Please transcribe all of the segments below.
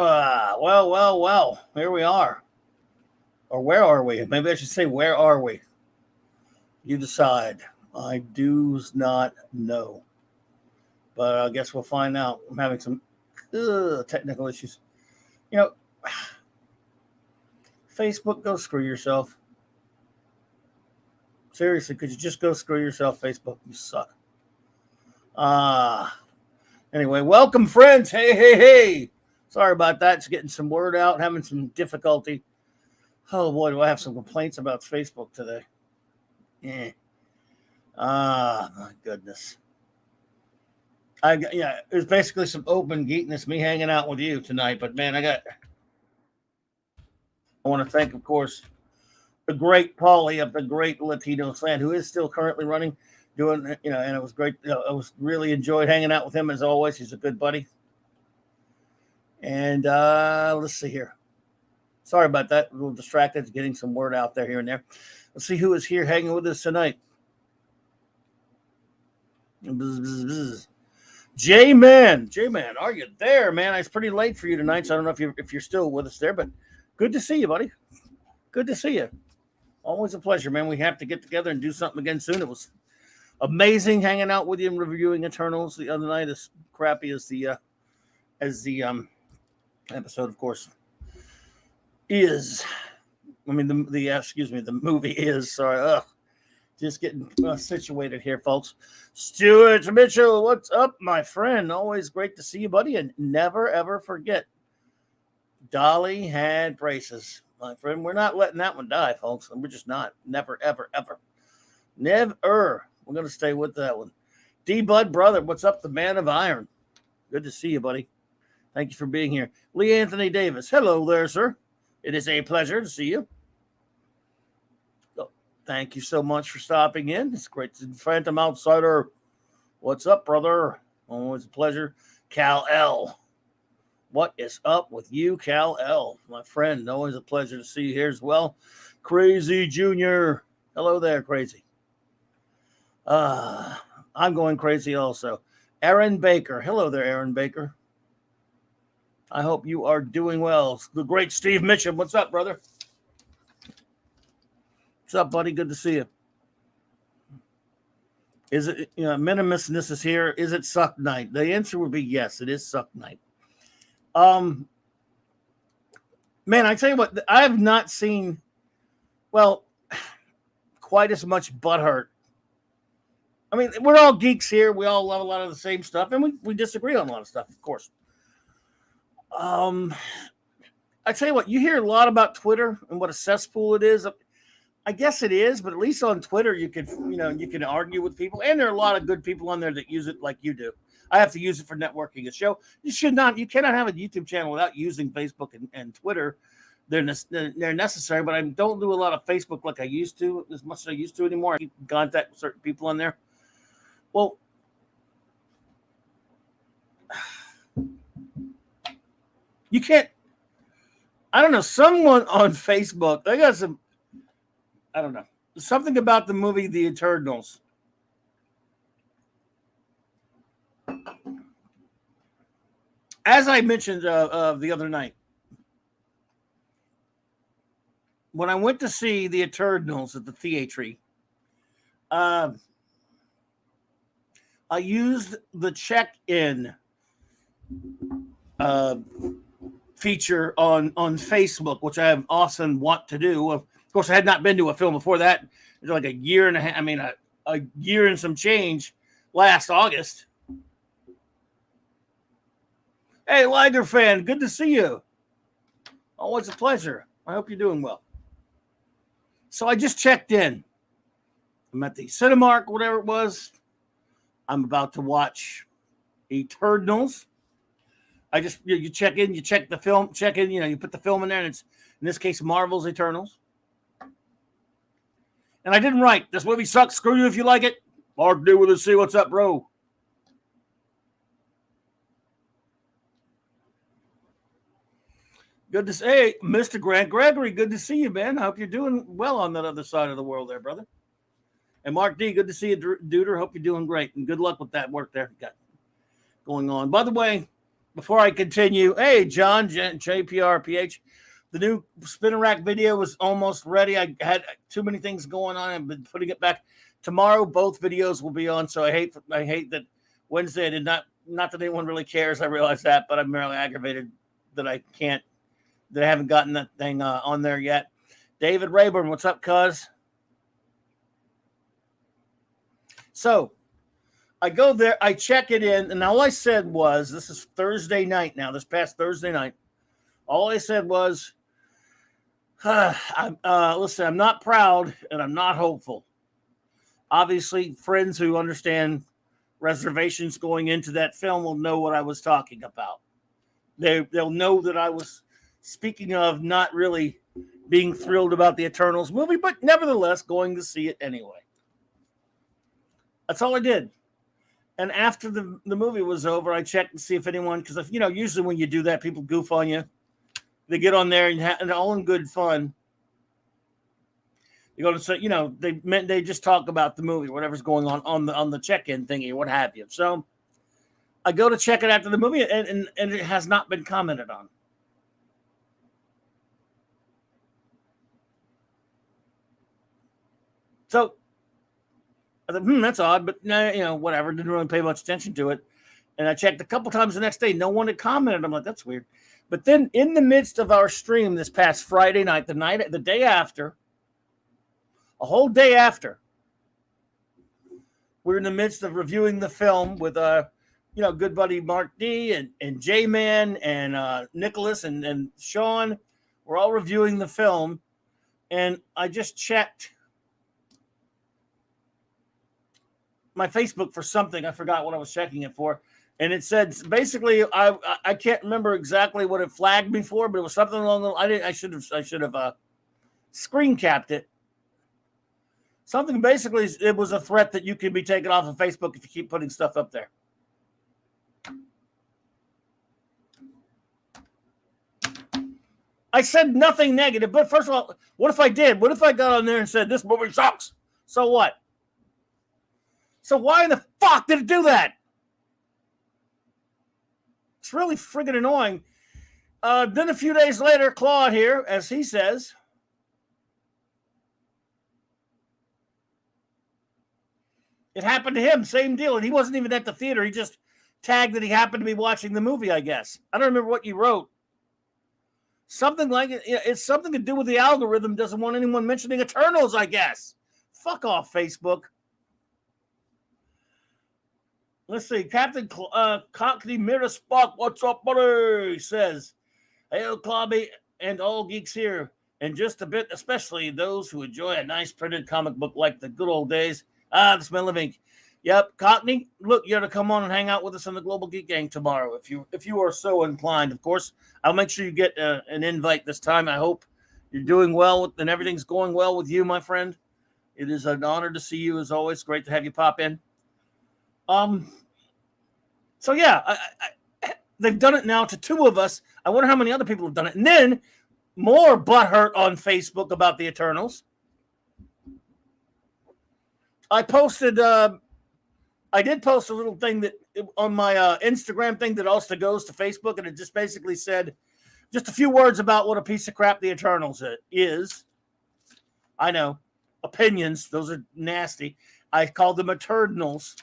Well. Here we are. Or where are we? Maybe I should say, where are we? You decide. I do not know. But I guess we'll find out. I'm having some technical issues. You know, Facebook, go screw yourself. Seriously, could you just go screw yourself, Facebook? You suck. Anyway, welcome, friends. Hey. Sorry about that. It's getting some word out, having some difficulty. Oh, boy, do I have some complaints about Facebook today. My goodness. It's basically some open geekness, me hanging out with you tonight. But, man, I want to thank, of course, the great Paulie of the Great Latino Slant, who is still currently running, doing, and it was great. I was really enjoyed hanging out with him as always. He's a good buddy. And let's see here. Sorry about that. A little distracted, getting some word out there here and there. Let's see who is here hanging with us tonight. J-Man, are you there, man? It's pretty late for you tonight, so I don't know if you're still with us there, but good to see you, buddy. Good to see you. Always a pleasure, man. We have to get together and do something again soon. It was amazing hanging out with you and reviewing Eternals the other night, as crappy as the episode, of course, is. I mean, the movie is. Sorry, just getting situated here, folks. Stuart Mitchell, what's up, my friend? Always great to see you, buddy, and never ever forget, Dolly had braces, my friend. We're not letting that one die, folks. We're just not. Never, ever, ever. Never. We're going to stay with that one. D-Bud, brother, what's up, the man of iron? Good to see you, buddy. Thank you for being here. Lee Anthony Davis, hello there, sir. It is a pleasure to see you. So, thank you so much for stopping in. It's great to Phantom Outsider. What's up, brother? Always a pleasure. Cal L. What is up with you, Cal L? My friend, always a pleasure to see you here as well. Crazy Jr. Hello there, Crazy. I'm going crazy also. Aaron Baker. Hello there, Aaron Baker. I hope you are doing well. The great Steve Mitchum. What's up, brother? What's up, buddy? Good to see you. Is it, minimusness is here. Is it suck night? The answer would be yes, it is suck night. Man, I tell you what, I have not seen, quite as much butthurt. I mean, we're all geeks here. We all love a lot of the same stuff, and we disagree on a lot of stuff, of course. I tell you what, you hear a lot about Twitter and what a cesspool it is. I guess it is, but at least on Twitter, you can argue with people, and there are a lot of good people on there that use it like you do. I have to use it for networking a show. You cannot have a YouTube channel without using Facebook and Twitter. They're necessary, but I don't do a lot of Facebook like I used to, as much as I used to anymore. I keep in contact with certain people on there. Well, you can't, I don't know, someone on Facebook, they got some, I don't know, something about the movie The Eternals. As I mentioned the other night, when I went to see The Eternals at the theatre, I used the check-in feature on Facebook, which I have often want to do. Of course, I had not been to a film before that. It was like a year and a half. I mean, a year and some change last August. Hey, Liger fan, good to see you. Always a pleasure. I hope you're doing well. So I just checked in. I'm at the Cinemark, whatever it was. I'm about to watch Eternals. You check in, you check the film, you put the film in there, and it's, in this case, Marvel's Eternals. And I didn't write, this movie sucks, screw you if you like it. Mark D with a C, what's up, bro? Good to see, hey, Mr. Grant Gregory, good to see you, man. I hope you're doing well on that other side of the world there, brother. And Mark D, good to see you, Duder. Hope you're doing great, and good luck with that work there you got going on. By the way, before I continue, hey, John, JPRPH, the new spinner rack video was almost ready. I had too many things going on. I've been putting it back. Tomorrow, both videos will be on. So I hate that Wednesday I did not that anyone really cares. I realize that, but I'm merely aggravated that I haven't gotten that thing on there yet. David Rayburn, what's up, cuz? So I go there, I check it in, and all I said was, this is Thursday night now, this past Thursday night. All I said was, listen, I'm not proud and I'm not hopeful. Obviously, friends who understand reservations going into that film will know what I was talking about. They'll know that I was speaking of not really being thrilled about the Eternals movie, but nevertheless going to see it anyway. That's all I did. And after the movie was over, I checked to see if anyone, because usually when you do that, people goof on you. They get on there and all in good fun. You go to say, they just talk about the movie, whatever's going on the check-in thingy or what have you. So I go to check it after the movie, and it has not been commented on. So I thought, that's odd, but whatever. Didn't really pay much attention to it. And I checked a couple times the next day. No one had commented. I'm like, that's weird. But then in the midst of our stream this past Friday night, the day after, a whole day after, we're in the midst of reviewing the film with good buddy Mark D and J-Man and Nicholas and Sean. We're all reviewing the film. And I just checked my Facebook for something. I forgot what I was checking it for. And it said, basically, I can't remember exactly what it flagged me for, but it was something along the line. I should have screen capped it. Something basically, it was a threat that you can be taken off of Facebook if you keep putting stuff up there. I said nothing negative, but first of all, what if I did? What if I got on there and said, this movie sucks? So what? So why in the fuck did it do that? It's really friggin' annoying. Then a few days later, Claude here, as he says, it happened to him, same deal. And he wasn't even at the theater. He just tagged that he happened to be watching the movie, I guess. I don't remember what you wrote. Something like it. It's something to do with the algorithm. Doesn't want anyone mentioning Eternals, I guess. Fuck off, Facebook. Let's see. Captain Cockney Mirror Spock, what's up, buddy? Says, hey, Clobby and all geeks here. And just a bit, especially those who enjoy a nice printed comic book like the good old days. The smell of ink. Yep, Cockney, look, you got to come on and hang out with us on the Global Geek Gang tomorrow if you are so inclined. Of course, I'll make sure you get an invite this time. I hope you're doing well and everything's going well with you, my friend. It is an honor to see you as always. Great to have you pop in. So yeah, they've done it now to two of us. I wonder how many other people have done it. And then more butthurt on Facebook about the Eternals. I did post a little thing that on my Instagram thing that also goes to Facebook, and it just basically said just a few words about what a piece of crap the Eternals is. I know, opinions, those are nasty. I called them Eternals.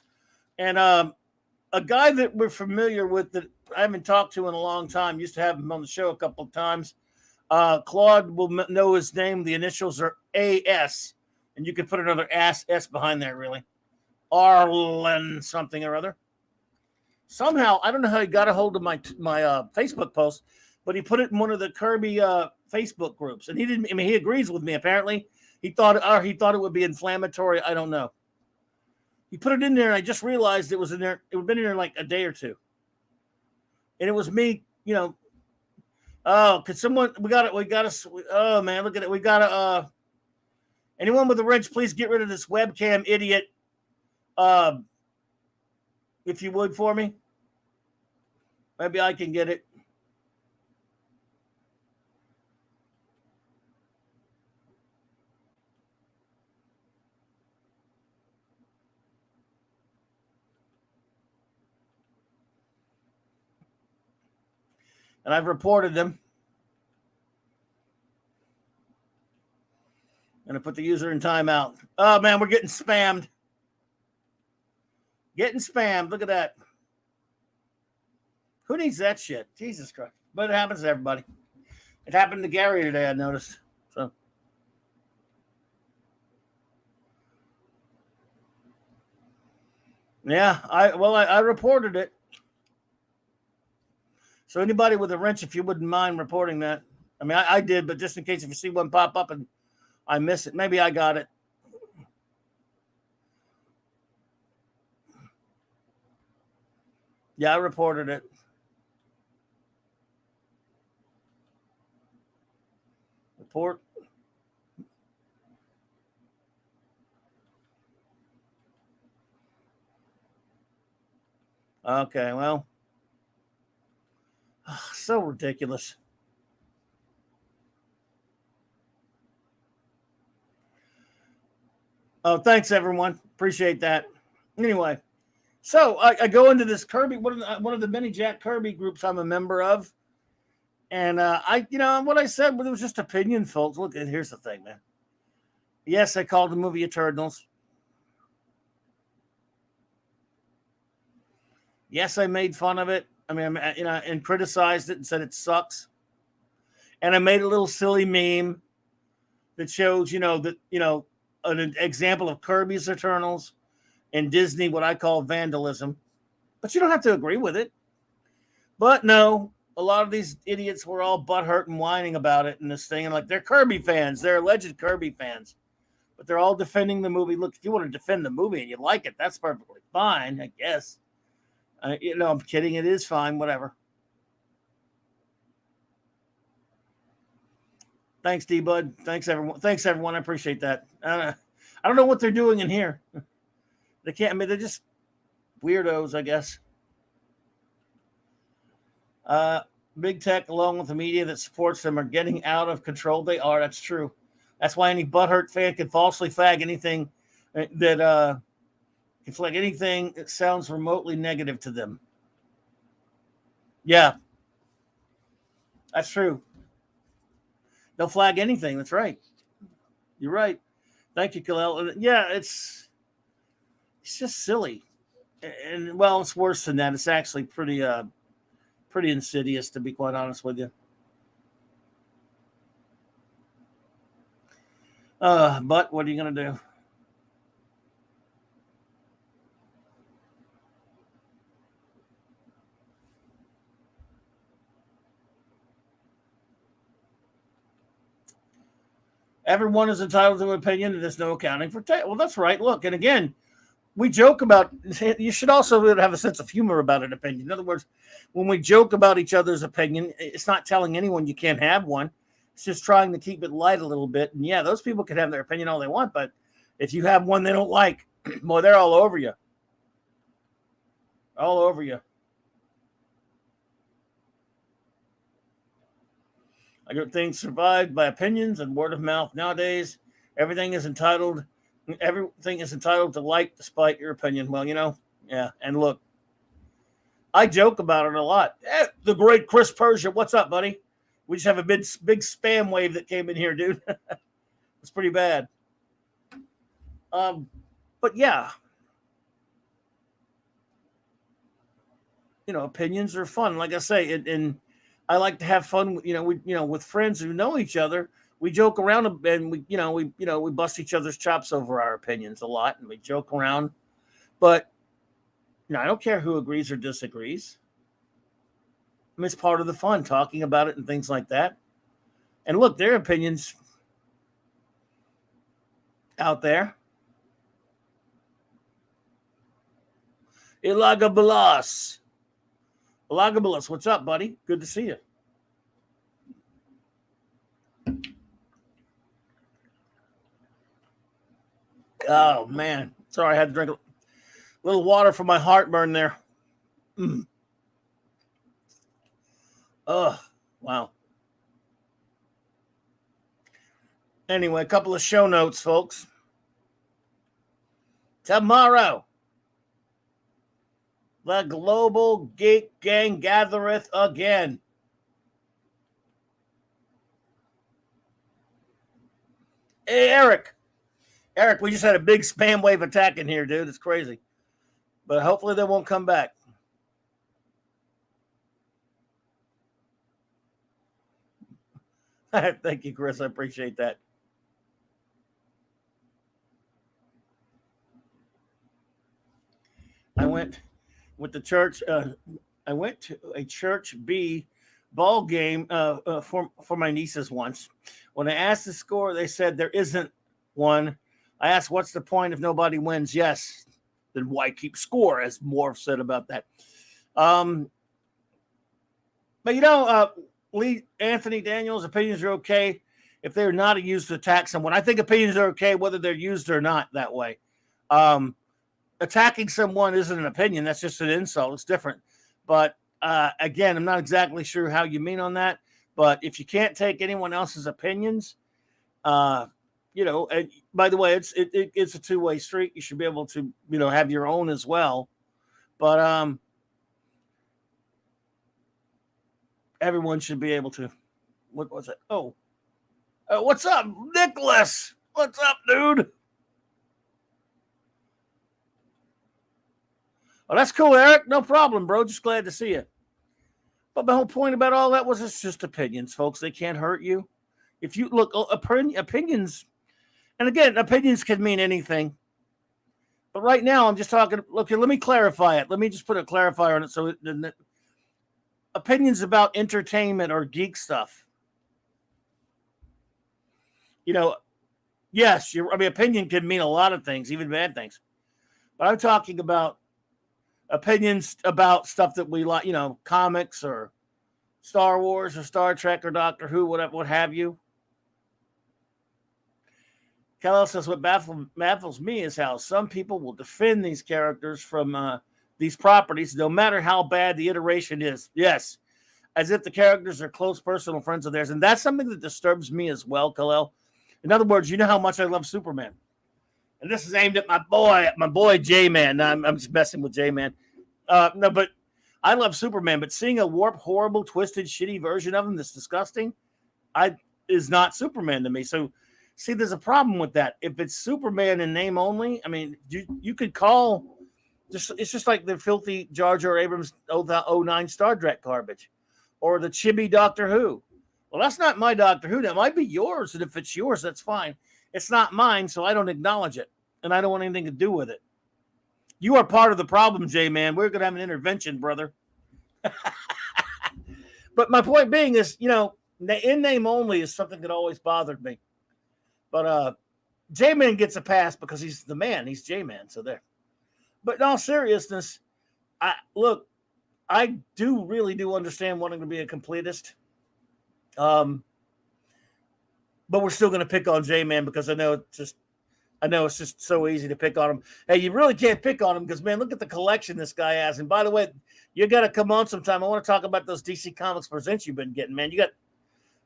And a guy that we're familiar with that I haven't talked to in a long time, used to have him on the show a couple of times. Claude will know his name. The initials are AS, and you could put another S behind there, really. Arlen something or other. Somehow, I don't know how he got a hold of my Facebook post, but he put it in one of the Kirby Facebook groups, and he didn't. I mean, he agrees with me. Apparently, he thought it would be inflammatory. I don't know. He put it in there, and I just realized it was in there. It had been in there like a day or two, and it was me. Oh, could someone? We got it. Oh man, look at it. We got to. Anyone with a wrench, please get rid of this webcam idiot. If you would for me, maybe I can get it. And I've reported them. I'm going to put the user in timeout. Oh, man, we're getting spammed. Getting spammed. Look at that. Who needs that shit? Jesus Christ. But it happens to everybody. It happened to Gary today, I noticed. So. Yeah, I reported it. So anybody with a wrench, if you wouldn't mind reporting that. I mean, I did, but just in case if you see one pop up and I miss it, maybe I got it. Yeah, I reported it. Report. Okay, well. So ridiculous. Oh, thanks, everyone. Appreciate that. Anyway, so I go into this Kirby, one of the many Jack Kirby groups I'm a member of. And what I said, but it was just opinion, folks. Look, here's the thing, man. Yes, I called the movie Eternals. Yes, I made fun of it. I mean, and criticized it and said it sucks. And I made a little silly meme that shows, an example of Kirby's Eternals and Disney, what I call vandalism. But you don't have to agree with it. But no, a lot of these idiots were all butthurt and whining about it and this thing. And like, they're Kirby fans. They're alleged Kirby fans. But they're all defending the movie. Look, if you want to defend the movie and you like it, that's perfectly fine, I guess. I'm kidding. It is fine. Whatever. Thanks, D-Bud. Thanks, everyone. I appreciate that. I don't know what they're doing in here. They can't. I mean, they're just weirdos, I guess. Big tech, along with the media that supports them, are getting out of control. They are. That's true. That's why any butthurt fan can falsely flag anything that can flag anything that sounds remotely negative to them. Yeah, that's true. They'll flag anything. That's right. You're right. Thank you, Khalil. Yeah, it's just silly, and well, it's worse than that. It's actually pretty insidious, to be quite honest with you. But what are you gonna do? Everyone is entitled to an opinion, and there's no accounting for well, that's right. Look, and again, we joke about. You should also have a sense of humor about an opinion. In other words, when we joke about each other's opinion, it's not telling anyone you can't have one. It's just trying to keep it light a little bit. And yeah, those people can have their opinion all they want, but if you have one they don't like, boy, they're all over you. All over you. I got things survived by opinions and word of mouth nowadays. Everything is entitled to like despite your opinion. Well, yeah. And look, I joke about it a lot. The great Chris Persia, what's up, buddy? We just have a big spam wave that came in here, dude. It's pretty bad. But yeah, opinions are fun. Like I say, and I like to have fun. With friends who know each other. We joke around and we bust each other's chops over our opinions a lot, and we joke around. But I don't care who agrees or disagrees. I mean, it's part of the fun, talking about it and things like that. And look, their opinions out there. Ilagabalas. Ilagabalas, what's up, buddy? Good to see you. Oh, man. Sorry, I had to drink a little water for my heartburn there. Oh, wow. Anyway, a couple of show notes, folks. Tomorrow, the Global Geek Gang gathereth again. Hey, Eric. Eric, we just had a big spam wave attack in here, dude. It's crazy. But hopefully they won't come back. Thank you, Chris. I appreciate that. I went with the church. I went to a church B ball game for my nieces once. When I asked the score, they said there isn't one. I asked, "What's the point if nobody wins?" Yes, then why keep score? As Morph said about that. But Lee Anthony Daniels' opinions are okay if they're not used to attack someone. I think opinions are okay whether they're used or not that way. Attacking someone isn't an opinion. That's just an insult. It's different. But again, I'm not exactly sure how you mean on that. But if you can't take anyone else's opinions, by the way, it's a two-way street. You should be able to, have your own as well. But everyone should be able to. What was it? Oh, what's up, Nicholas? What's up, dude? Oh, that's cool, Eric. No problem, bro. Just glad to see you. But my whole point about all that was it's just opinions, folks. They can't hurt you. If you look, opinions, and again, opinions can mean anything. But right now, I'm just talking. Look here, let me clarify it. Let me just put a clarifier on it. So, opinions about entertainment or geek stuff. Yes, opinion can mean a lot of things, even bad things. But I'm talking about opinions about stuff that we like, comics or Star Wars or Star Trek or Doctor Who, whatever, what have you. Kellel says, what baffles me is how some people will defend these characters from these properties, no matter how bad the iteration is. Yes, as if the characters are close personal friends of theirs. And that's something that disturbs me as well, Kellel. In other words, you know how much I love Superman. And this is aimed at my boy J-Man. I'm just messing with J-Man. No, but I love Superman. But seeing a warped, horrible, twisted, shitty version of him that's disgusting, is not Superman to me. So, see, there's a problem with that. If it's Superman in name only, I mean, you could call it's just like the filthy Jar Jar Abrams 09 Star Trek garbage, or the chibi Doctor Who. Well, that's not my Doctor Who. That might be yours, and if it's yours, that's fine. It's not mine, so I don't acknowledge it, and I don't want anything to do with it. You are part of the problem, J-Man. We're going to have an intervention, brother. But my point being is, in name only is something that always bothered me. But J-Man gets a pass because he's the man. He's J-Man, so there. But in all seriousness, I really do understand wanting to be a completist. But we're still going to pick on J-Man because I know it's just so easy to pick on him. Hey, you really can't pick on him because, man, look at the collection this guy has. And by the way, you got to come on sometime. I want to talk about those DC Comics Presents you've been getting, man.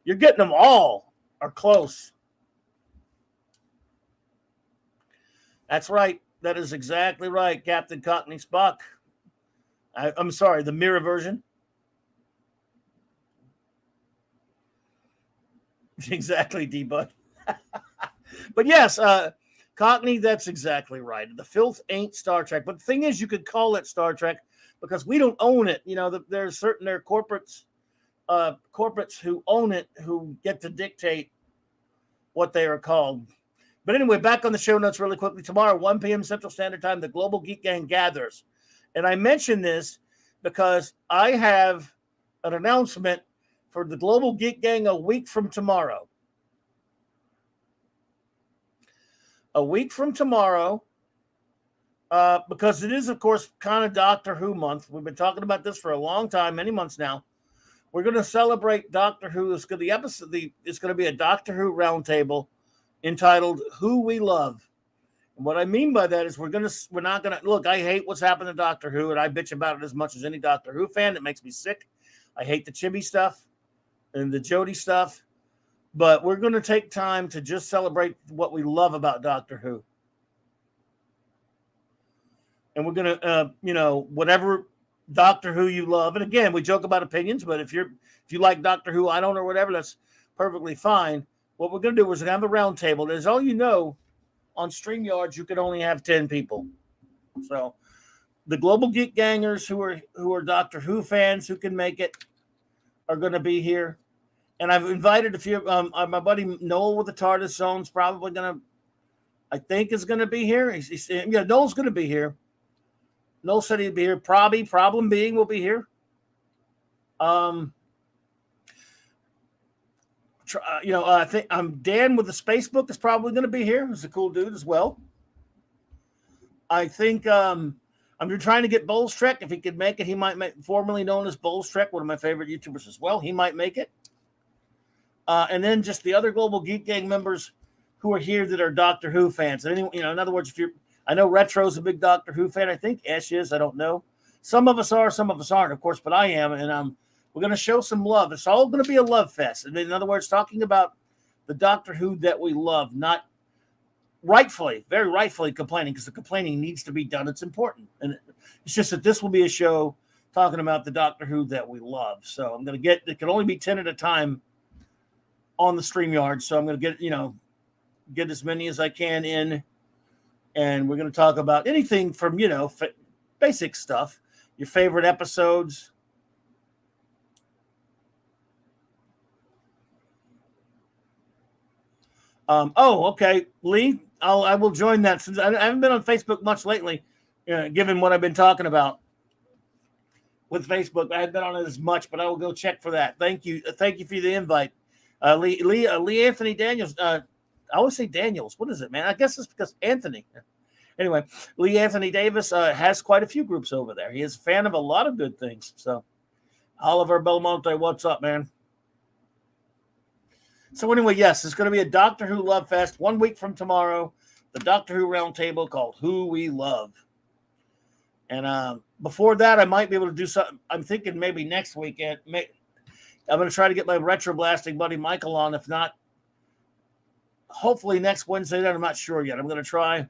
You're getting them all or close. That's right. That is exactly right, Captain Cockney Spock. I'm sorry, the mirror version. Exactly, D-Bud. But yes, Cockney, that's exactly right. The filth ain't Star Trek. But the thing is, you could call it Star Trek because we don't own it. There are corporates who own it who get to dictate what they are called. But anyway, back on the show notes really quickly. Tomorrow, 1 p.m. Central Standard Time, the Global Geek Gang gathers. And I mention this because I have an announcement for the Global Geek Gang a week from tomorrow. A week from tomorrow, because it is, of course, kind of Doctor Who month. We've been talking about this for a long time, many months now. We're going to celebrate Doctor Who. It's going to be a Doctor Who roundtable entitled "Who We Love." And what I mean by that is we're not gonna look. I hate what's happened to Doctor Who, and I bitch about it as much as any Doctor Who fan. It makes me sick. I hate the chibi stuff and the Jodie stuff, but we're going to take time to just celebrate what we love about Doctor Who, and we're going to, whatever Doctor Who you love. And again, we joke about opinions, but if you like Doctor Who, I don't, or whatever, that's perfectly fine. what we're going to do is have a round table. As all you know, on StreamYards, you can only have 10 people. So the Global Geek Gangers who are Doctor Who fans who can make it are going to be here. And I've invited a few. My buddy Noel with the TARDIS Zone's probably going to, I think, is going to be here. Noel's going to be here. Noel said he'd be here. Problem Being will be here. I think Dan with the Space Book is probably going to be here. He's a cool dude as well. I think I'm trying to get Bowles Trek. If he could make it, he might make, formerly known as Bowles Trek, one of my favorite YouTubers as well. He might make it. And then just the other Global Geek Gang members who are here that are Doctor Who fans. And in other words, I know Retro's a big Doctor Who fan. I think Ash is. I don't know. Some of us are, some of us aren't, of course, but I am. And we're going to show some love. It's all going to be a love fest. In other words, talking about the Doctor Who that we love, not very rightfully complaining, because the complaining needs to be done. It's important. And it's just that this will be a show talking about the Doctor Who that we love. So I'm going to it can only be 10 at a time on the StreamYard. So I'm going to get as many as I can in. And we're going to talk about anything from, basic stuff, your favorite episodes. Okay, Lee, I will join that. Since I haven't been on Facebook much lately, given what I've been talking about with Facebook. I haven't been on it as much, but I will go check for that. Thank you for the invite, Lee Anthony Daniels. I always say Daniels. What is it, man? I guess it's because Anthony. Anyway, Lee Anthony Davis has quite a few groups over there. He is a fan of a lot of good things. So, Oliver Belmonte, what's up, man? So anyway, yes, it's going to be a Doctor Who Love Fest 1 week from tomorrow. The Doctor Who Roundtable called Who We Love. And before that, I might be able to do something. I'm thinking maybe next weekend. I'm going to try to get my retro blasting buddy Michael on. If not, hopefully next Wednesday night. I'm not sure yet. I'm going to try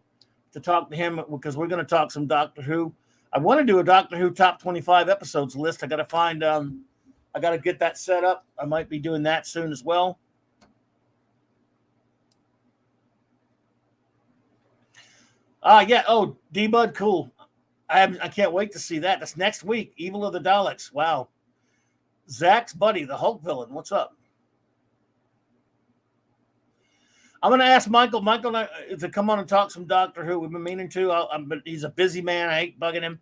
to talk to him because we're going to talk some Doctor Who. I want to do a Doctor Who top 25 episodes list. I got to find. I got to get that set up. I might be doing that soon as well. Yeah. Oh, D-Bud, cool. I can't wait to see that. That's next week. Evil of the Daleks. Wow. Zach's buddy, the Hulk villain. What's up? I'm going to ask Michael to come on and talk some Doctor Who. We've been meaning to. But he's a busy man. I hate bugging him.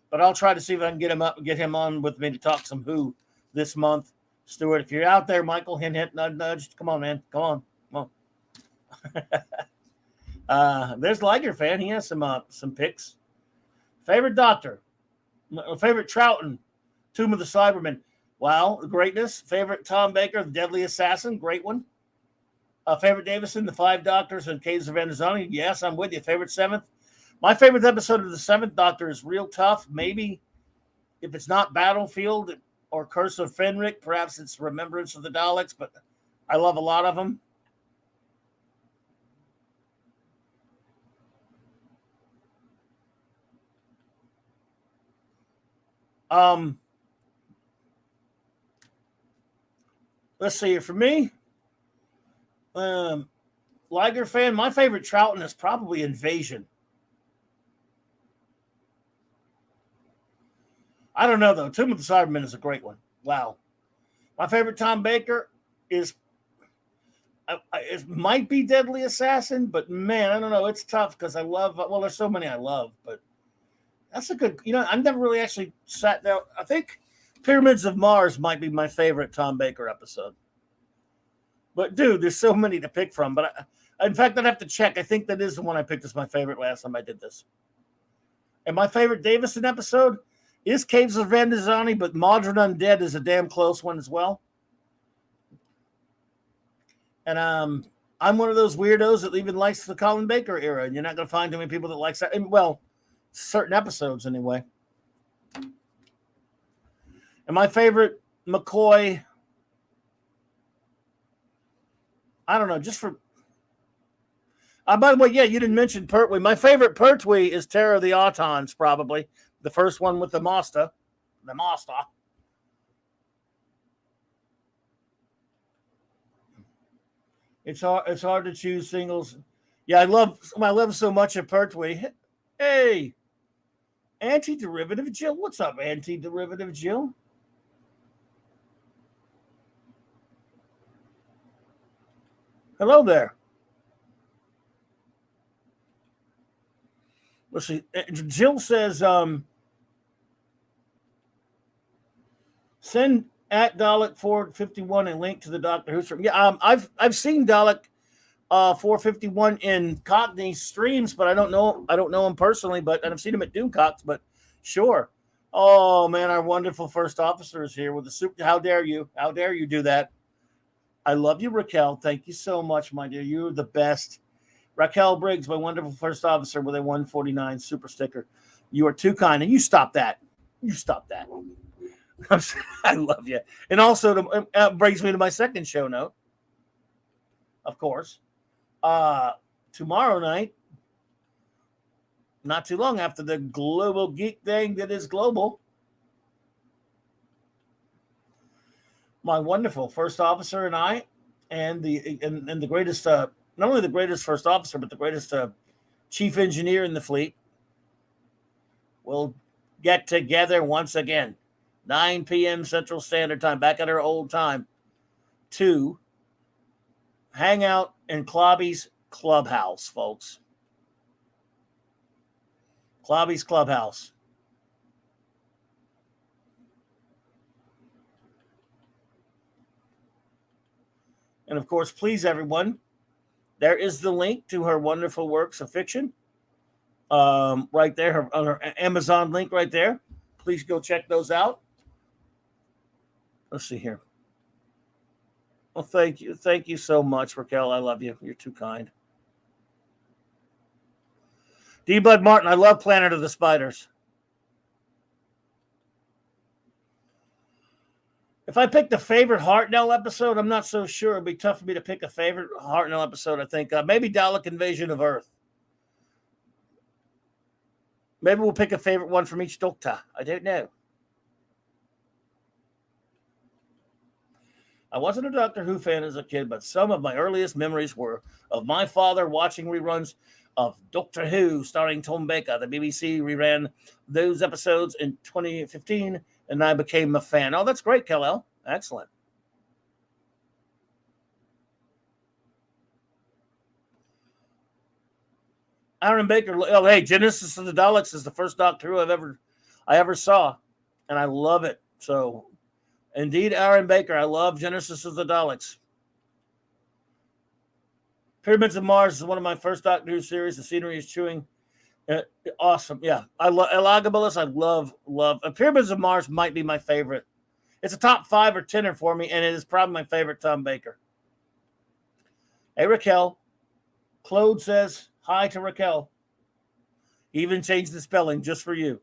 But I'll try to see if I can get him up and get him on with me to talk some Who this month. Stuart, if you're out there, Michael, hint, nudge. Come on, man. Come on. There's Liger fan. He has some picks. Favorite Doctor, favorite Troughton, Tomb of the Cybermen. Wow, greatness. Favorite Tom Baker, the Deadly Assassin, great one. Favorite Davison, the Five Doctors, and Caves of Anazoni. Yes, I'm with you. Favorite Seventh. My favorite episode of the Seventh Doctor is real tough. Maybe if it's not Battlefield or Curse of Fenric, perhaps it's Remembrance of the Daleks. But I love a lot of them. Let's see here. For me, Liger fan, my favorite Troughton is probably Invasion. I don't know, though. Tomb of the Cybermen is a great one. Wow. My favorite Tom Baker is, it might be Deadly Assassin, but man, I don't know. It's tough because I love, well, there's so many I love, but that's a good, I've never really actually sat down. I think Pyramids of Mars might be my favorite Tom Baker episode. But, dude, there's so many to pick from. But, in fact, I'd have to check. I think that is the one I picked as my favorite last time I did this. And my favorite Davison episode is Caves of Vandizani, but Modern Undead is a damn close one as well. And I'm one of those weirdos that even likes the Colin Baker era. And you're not going to find too many people that likes that. And, well, certain episodes anyway. And my favorite McCoy, I don't know, just for. By the way, yeah, you didn't mention Pertwee. My favorite Pertwee is Terror of the Autons, probably. The first one with the Masta. The Masta. It's hard to choose singles. Yeah, I love so much of Pertwee. Hey, Anti-Derivative Jill. What's up, Anti-Derivative Jill? Hello there. Let's see. Jill says, send at Dalek 451 a link to the Doctor Who stream. Yeah, I've seen Dalek 451 in Cockney streams, but I don't know him personally, but and I've seen him at Doomcocks, but sure. Oh man, our wonderful first officer is here with the super. How dare you? How dare you do that? I love you, Raquel. Thank you so much, my dear. You're the best. Raquel Briggs, my wonderful first officer with a 149 super sticker. You are too kind, and you stop that. You stop that. I love you. And also, brings me to my second show note, of course. Tomorrow night, not too long after the global geek thing that is global, my wonderful first officer and I, and the greatest, not only the greatest first officer, but the greatest chief engineer in the fleet, will get together once again, 9 p.m. Central Standard Time, back at our old time, to hang out in Clobby's Clubhouse, folks. Clobby's Clubhouse. And of course, please, everyone, there is the link to her wonderful works of fiction. Right there, on her Amazon link right there. Please go check those out. Let's see here. Well, thank you. Thank you so much, Raquel. I love you. You're too kind. D. Bud Martin, I love Planet of the Spiders. If I picked a favorite Hartnell episode, I'm not so sure. It'd be tough for me to pick a favorite Hartnell episode, I think. Maybe Dalek Invasion of Earth. Maybe we'll pick a favorite one from each Doctor. I don't know. I wasn't a Doctor Who fan as a kid, but some of my earliest memories were of my father watching reruns of Doctor Who starring Tom Baker. The BBC reran those episodes in 2015, and I became a fan. Oh, that's great, Kal-El. Excellent. Aaron Baker. Oh, hey, Genesis of the Daleks is the first Doctor Who I ever saw, and I love it. So, indeed, Aaron Baker. I love Genesis of the Daleks. Pyramids of Mars is one of my first Doctor Who series. The scenery is chewing. Awesome. Yeah. I love Elagabalus. I love. Pyramids of Mars might be my favorite. It's a top 5 or 10 for me, and it is probably my favorite Tom Baker. Hey, Raquel. Claude says hi to Raquel. Even changed the spelling just for you.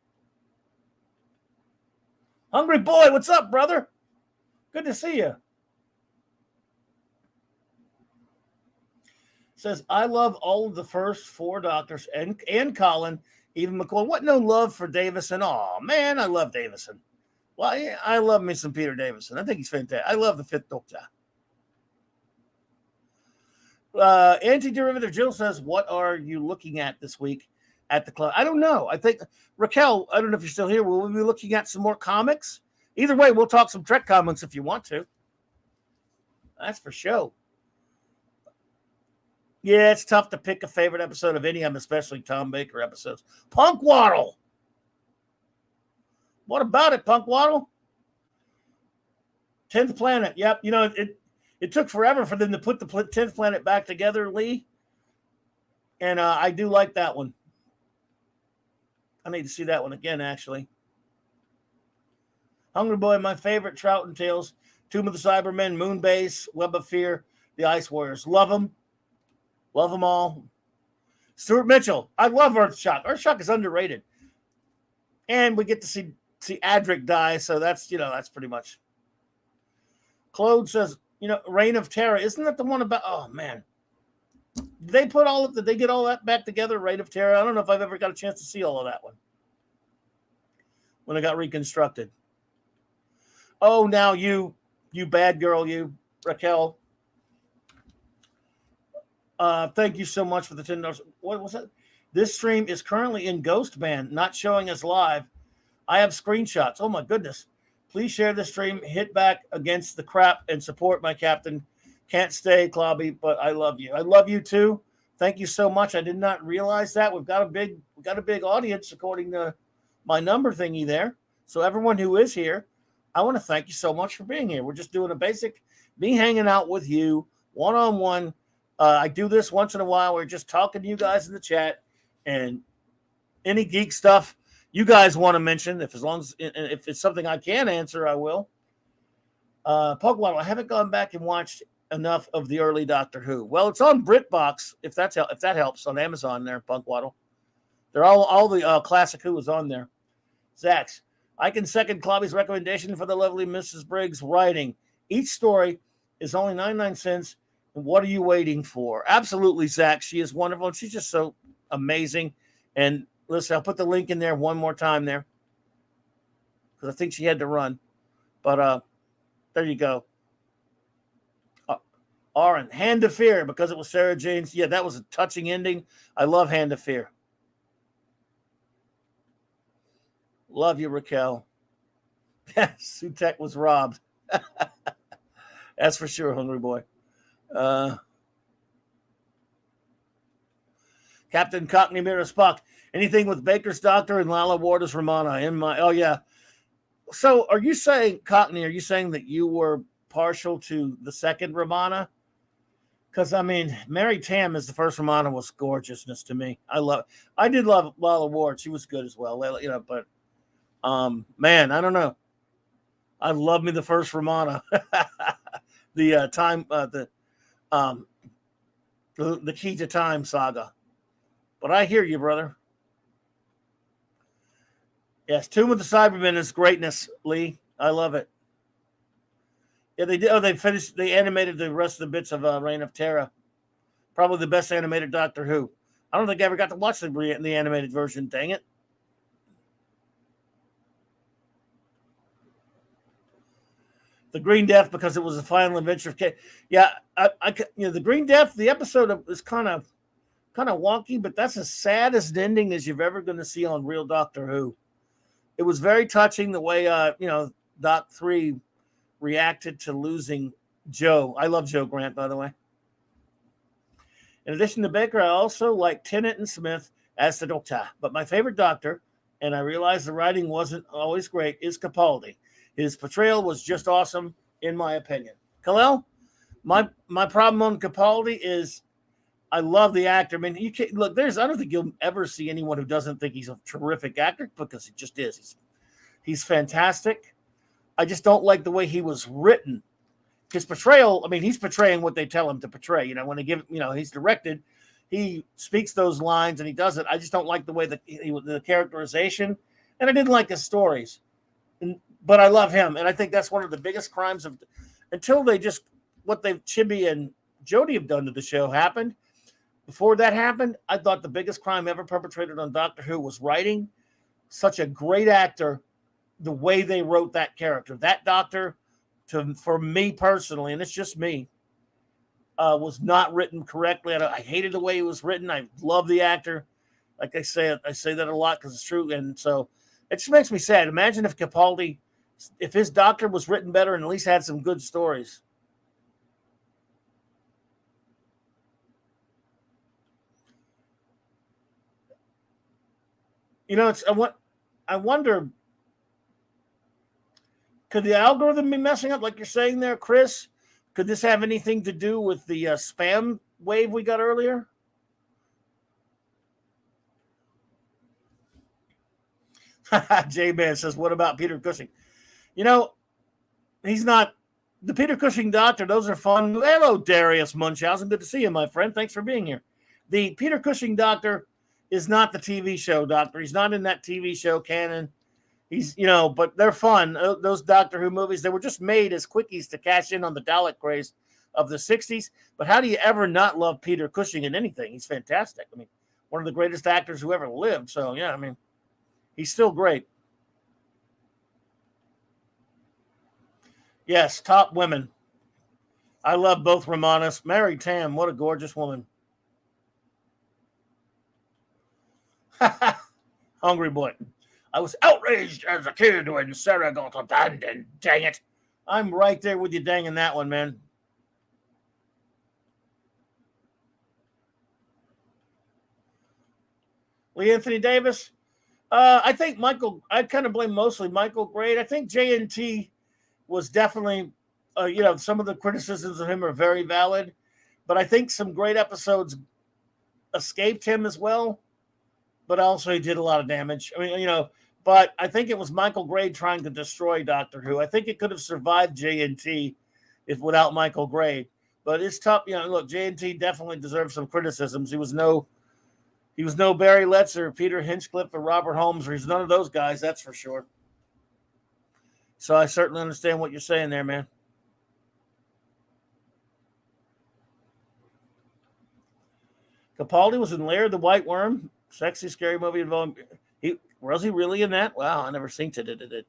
Hungry Boy, what's up, brother? Good to see you. Says, I love all of the first 4 Doctors and Colin, even McCoy. What no love for Davison? Oh, man, I love Davison. Well, I love me some Peter Davison. I think he's fantastic. I love the 5th Doctor. Anti-Derivative Jill says, what are you looking at this week at the club? I don't know. I think, Raquel, I don't know if you're still here. Will we be looking at some more comics? Either way, we'll talk some Trek comics if you want to. That's for sure. Yeah, it's tough to pick a favorite episode of any of them, especially Tom Baker episodes. Punk Waddle. What about it, Punk Waddle? 10th Planet. Yep. You know, it took forever for them to put the 10th Planet back together, Lee. And I do like that one. I need to see that one again, actually. Hungry Boy, my favorite Trout and Tales. Tomb of the Cybermen, Moonbase, Web of Fear, The Ice Warriors. Love them. Love them all. Stuart Mitchell. I love Earthshock. Earthshock is underrated. And we get to see Adric die, so that's pretty much. Claude says, Reign of Terror. Isn't that the one about, oh, man. Did they get all that back together, Reign of Terror? I don't know if I've ever got a chance to see all of that one when it got reconstructed. Oh, now you bad girl, you, Raquel. Thank you so much for the $10. What was it? This stream is currently in Ghost Band, not showing us live. I have screenshots. Oh my goodness. Please share the stream, hit back against the crap, and support my captain. Can't stay, Clobby, but I love you. I love you too. Thank you so much. I did not realize that. We've got a big audience according to my number thingy there. So everyone who is here, I want to thank you so much for being here. We're just doing a basic me hanging out with you one-on-one. I do this once in a while. We're just talking to you guys in the chat, and any geek stuff you guys want to mention, if it's something I can answer, I will. Pokemon, I haven't gone back and watched enough of the early Doctor Who. Well, it's on BritBox, if that helps, on Amazon there, Punkwaddle. They're all the classic Who is on there. Zax, I can second Clobby's recommendation for the lovely Mrs. Briggs writing. Each story is only 99 cents. What are you waiting for? Absolutely, Zach. She is wonderful. She's just so amazing. And listen, I'll put the link in there one more time there because I think she had to run. But there you go. Aaron, Hand of Fear, because it was Sarah Jane's. Yeah, that was a touching ending. I love Hand of Fear. Love you, Raquel. Sutek was robbed. That's for sure, hungry boy. Captain Cockney Mirror Spock. Anything with Baker's Doctor and Lala Ward as Romana. Oh, yeah. So are you saying, Cockney, are you saying that you were partial to the second Romana? Because, I mean, Mary Tam as the first Romana was gorgeousness to me. I did love Lala Ward. She was good as well. But, man, I don't know. I love me the first Romana. The Key to Time saga. But I hear you, brother. Yes, Tomb of the Cybermen is greatness, Lee. I love it. Yeah, they did. Oh, they animated the rest of the bits of Reign of Terror. Probably the best animated Doctor Who. I don't think I ever got to watch the animated version. Dang it. The Green Death, because it was the final adventure of Kate. Yeah, the Green Death, the episode is kind of wonky, but that's the saddest ending as you've ever going to see on real Doctor Who. It was very touching the way Doc 3 reacted to losing Joe. I love Joe Grant, by the way. In addition to Baker, I also like Tennant and Smith as the Doctor. But my favorite Doctor, and I realize the writing wasn't always great, is Capaldi. His portrayal was just awesome, in my opinion. Khalil, my problem on Capaldi is I love the actor. I mean, you can't look. I don't think you'll ever see anyone who doesn't think he's a terrific actor because he just is. He's fantastic. I just don't like the way he was written. His portrayal. I mean, he's portraying what they tell him to portray. When they give, he's directed, he speaks those lines and he does it. I just don't like the way the characterization, and I didn't like his stories. But I love him, and I think that's one of the biggest crimes of until what Chibi and Jodie have done to the show happened. Before that happened, I thought the biggest crime ever perpetrated on Doctor Who was writing such a great actor the way they wrote that character. That Doctor, for me personally, and it's just me, was not written correctly. I hated the way he was written. I love the actor. Like I say that a lot because it's true, and so it just makes me sad. Imagine if Capaldi, if his Doctor was written better and at least had some good stories. I wonder, could the algorithm be messing up like you're saying there, Chris? Could this have anything to do with the spam wave we got earlier? J-Man says, what about Peter Cushing? He's not the Peter Cushing Doctor. Those are fun. Hello, Darius Munchausen. Good to see you, my friend. Thanks for being here. The Peter Cushing Doctor is not the TV show Doctor. He's not in that TV show canon. He's, but they're fun. Those Doctor Who movies, they were just made as quickies to cash in on the Dalek craze of the 60s. But how do you ever not love Peter Cushing in anything? He's fantastic. I mean, one of the greatest actors who ever lived. So, yeah, I mean, he's still great. Yes, top women. I love both Romanas. Mary Tam, what a gorgeous woman. Hungry boy. I was outraged as a kid when Sarah got abandoned. Dang it. I'm right there with you danging that one, man. Lee Anthony Davis. I think I kind of blame mostly Michael Grade. I think JNT was definitely, some of the criticisms of him are very valid, but I think some great episodes escaped him as well. But also he did a lot of damage. I mean, but I think it was Michael Grade trying to destroy Doctor Who. I think it could have survived JNT if without Michael Grade. But it's tough. Look, JNT definitely deserves some criticisms. He was no Barry Letts or Peter Hinchcliffe or Robert Holmes, or he's none of those guys, that's for sure. So I certainly understand what you're saying there, man. Capaldi was in Lair of the White Worm, sexy, scary movie involving. Was he really in that? Wow, I never seen it.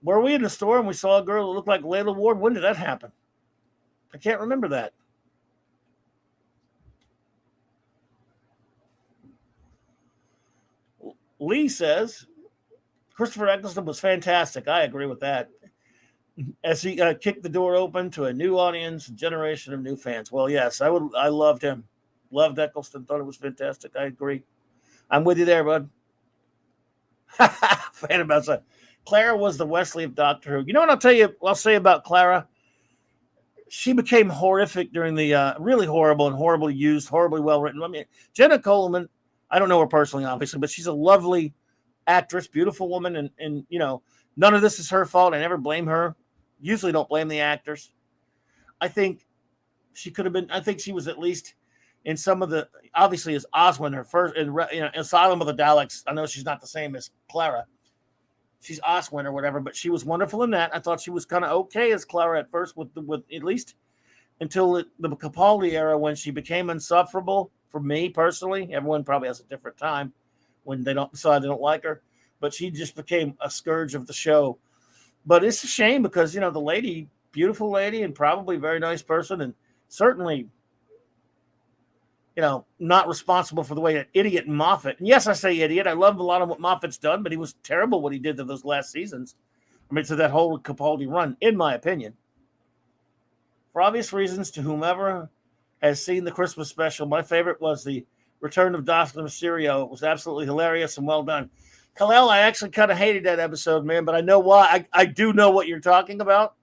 Were we in the store and we saw a girl that looked like Layla Ward? When did that happen? I can't remember that. Lee says Christopher Eccleston was fantastic. I agree with that. As he kicked the door open to a new audience, a generation of new fans. Well, yes, I loved him. Loved Eccleston. Thought it was fantastic. I agree. I'm with you there, bud. Fan about that. Clara was the Wesley of Doctor Who. You know what I'll say about Clara? She became horrific during the really horrible and horribly used, horribly well written. I mean, Jenna Coleman, I don't know her personally, obviously, but she's a lovely actress, beautiful woman, and none of this is her fault. I never blame her. Usually don't blame the actors. I think she could have been. I think she was at least in some of the. Obviously, as Oswin, her first in Asylum of the Daleks. I know she's not the same as Clara. She's Oswin or whatever, but she was wonderful in that. I thought she was kind of okay as Clara at first, with at least until the Capaldi era when she became insufferable for me personally. Everyone probably has a different time when they decide they don't like her, but she just became a scourge of the show. But it's a shame because the lady, beautiful lady, and probably very nice person, and certainly not responsible for the way that idiot Moffat. And yes, I say idiot. I love a lot of what Moffat's done, but he was terrible what he did to those last seasons. I mean, to that whole Capaldi run, in my opinion. For obvious reasons, to whomever has seen the Christmas special, my favorite was the Return of Dr. Mysterio. It was absolutely hilarious and well done. Khalil, I actually kind of hated that episode, man, but I know why. I do know what you're talking about.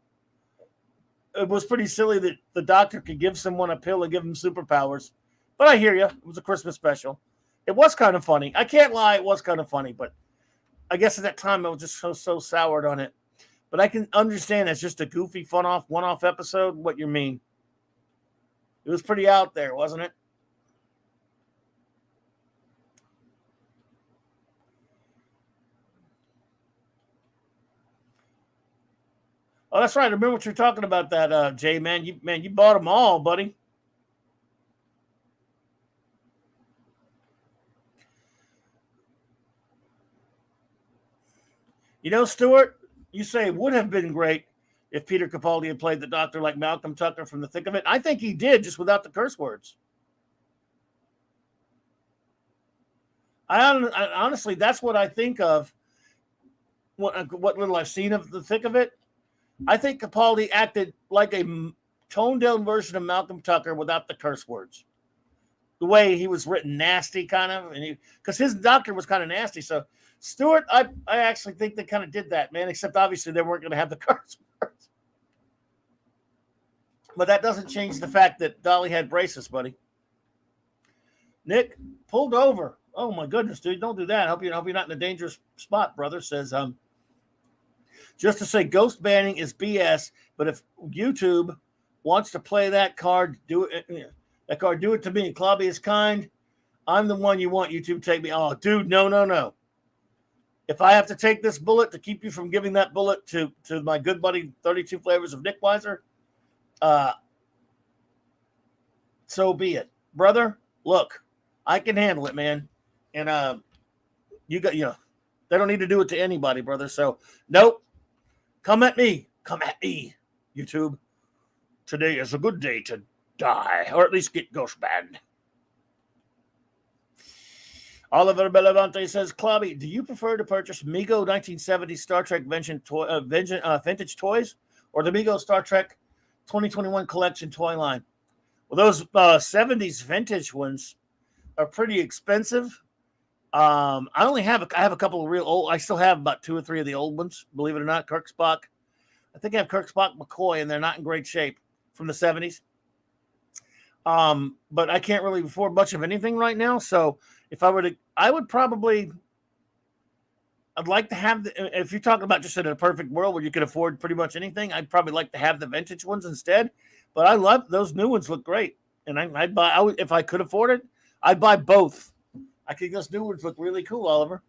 It was pretty silly that the doctor could give someone a pill and give them superpowers. But I hear you. It was a Christmas special. It was kind of funny. I can't lie. It was kind of funny. But I guess at that time, I was just so soured on it. But I can understand it's just a goofy, one-off episode, what you mean. It was pretty out there, wasn't it? Oh, that's right. I remember what you're talking about that, Jay, man. You bought them all, buddy. Stuart, you say it would have been great if Peter Capaldi had played the Doctor like Malcolm Tucker from The Thick of It. I think he did, just without the curse words. I honestly, that's what I think of. What little I've seen of The Thick of It, I think Capaldi acted like a toned down version of Malcolm Tucker without the curse words. The way he was written, nasty kind of, and because his doctor was kind of nasty. So Stewart, I actually think they kind of did that, man. Except obviously they weren't going to have the curse words. But that doesn't change the fact that Dolly had braces, buddy. Nick pulled over. Oh my goodness, dude! Don't do that. I hope you're not in a dangerous spot, brother. Says just to say, ghost banning is BS. But if YouTube wants to play that card, do it. That card, do it to me. Clobby is kind. I'm the one you want. YouTube take me. Oh, dude, no. If I have to take this bullet to keep you from giving that bullet to my good buddy, 32 Flavors of Nick Weiser, so be it, brother. Look, I can handle it, man. And they don't need to do it to anybody, brother. So nope. Come at me, YouTube. today is a good day to die, or at least get ghost banned. Oliver Belavante says, Clobby, do you prefer to purchase Mego 1970 Star Trek vintage toys or the Mego Star Trek 2021 collection toy line? Well, those 70s vintage ones are pretty expensive. I have a couple of real old. I still have about 2 or 3 of the old ones, believe it or not. Kirk Spock. I think I have Kirk Spock McCoy, and they're not in great shape from the 70s. But I can't really afford much of anything right now. So if I were to, I'd like to have if you're talking about just in a perfect world where you could afford pretty much anything, I'd probably like to have the vintage ones instead. But I love those new ones, look great. And I'd buy, if I could afford it, I'd buy both. I think those new ones look really cool, Oliver.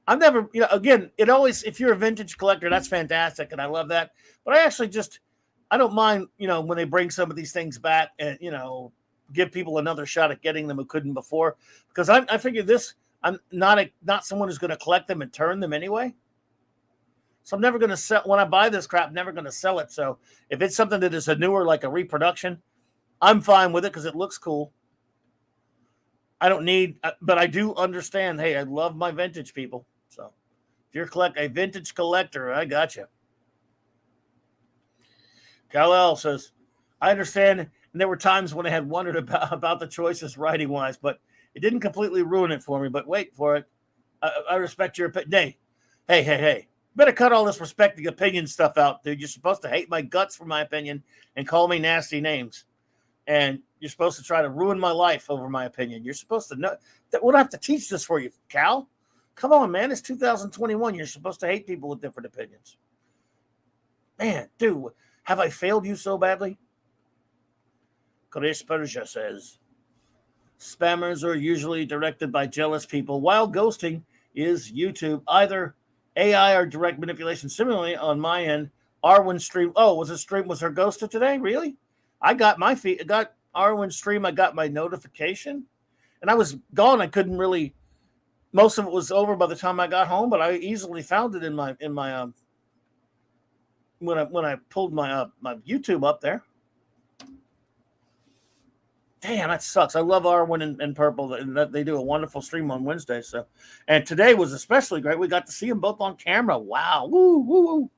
I've never, again, it always, if you're a vintage collector, that's fantastic. And I love that. But I don't mind, when they bring some of these things back and, give people another shot at getting them who couldn't before. Because I figure I'm not someone who's going to collect them and turn them anyway. So I'm never going to sell, when I buy this crap, I'm never going to sell it. So if it's something that is a newer, like a reproduction, I'm fine with it because it looks cool. I don't need, but I do understand, hey, I love my vintage people. So if you're a vintage collector, I got you. Kal-El says, I understand, and there were times when I had wondered about the choices writing-wise, but it didn't completely ruin it for me. But wait for it. I respect your opinion. Hey. Better cut all this respecting opinion stuff out, dude. You're supposed to hate my guts for my opinion and call me nasty names. And you're supposed to try to ruin my life over my opinion. You're supposed to know that we'll have to teach this for you, Cal. Come on, man. It's 2021. You're supposed to hate people with different opinions. Man, dude, have I failed you so badly? Chris Persia says, spammers are usually directed by jealous people, while ghosting is YouTube, either AI or direct manipulation. Similarly, on my end, Arwen stream. Oh, was her ghosted today? Really? I got my feed. I got Arwen's stream. I got my notification, and I was gone. I couldn't really. Most of it was over by the time I got home, but I easily found it in my when I pulled my my YouTube up there. Damn, that sucks. I love Arwen and Purple, and that they do a wonderful stream on Wednesday. So, and today was especially great. We got to see them both on camera. Wow, woo, woo, woo,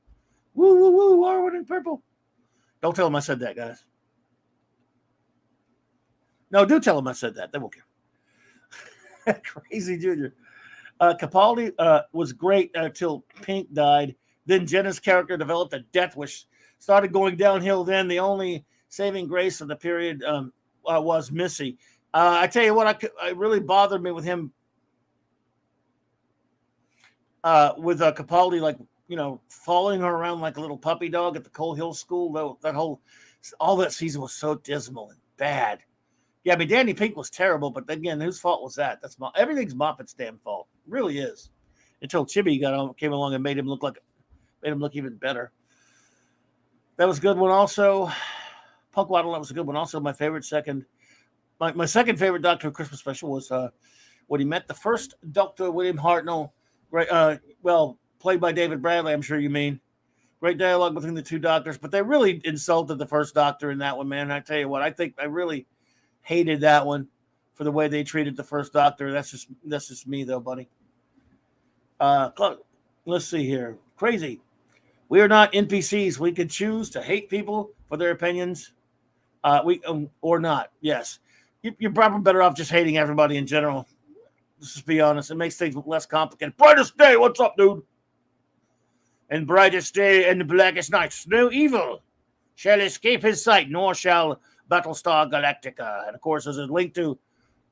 woo, woo, woo, Arwen and Purple. Don't tell them I said that, guys. No, do tell them I said that. They won't care. Crazy Junior. Capaldi was great until Pink died. Then Jenna's character developed a death wish. Started going downhill then. The only saving grace of the period was Missy. I tell you what, it really bothered me with him. With Capaldi, like, following her around like a little puppy dog at the Coal Hill School. All that season was so dismal and bad. Yeah, I mean, Danny Pink was terrible, but again, whose fault was that? Everything's Moffat's damn fault. It really is. Until Chibi came along and made him look even better. That was a good one. Also, Punk Waddle, that was a good one. Also, my second favorite Doctor Who Christmas special was when he met the first Dr. William Hartnell, great, played by David Bradley, I'm sure you mean. Great dialogue between the two doctors, but they really insulted the first Doctor in that one, man. I tell you what, I really hated that one for the way they treated the first Doctor. That's just me, though, buddy. Let's see here. Crazy. We are not NPCs. We can choose to hate people for their opinions. Or not. Yes. You're probably better off just hating everybody in general. Let's just be honest. It makes things less complicated. Brightest day. What's up, dude? And brightest day and the blackest nights. No evil shall escape his sight, nor shall Battlestar Galactica. And of course, there's a link to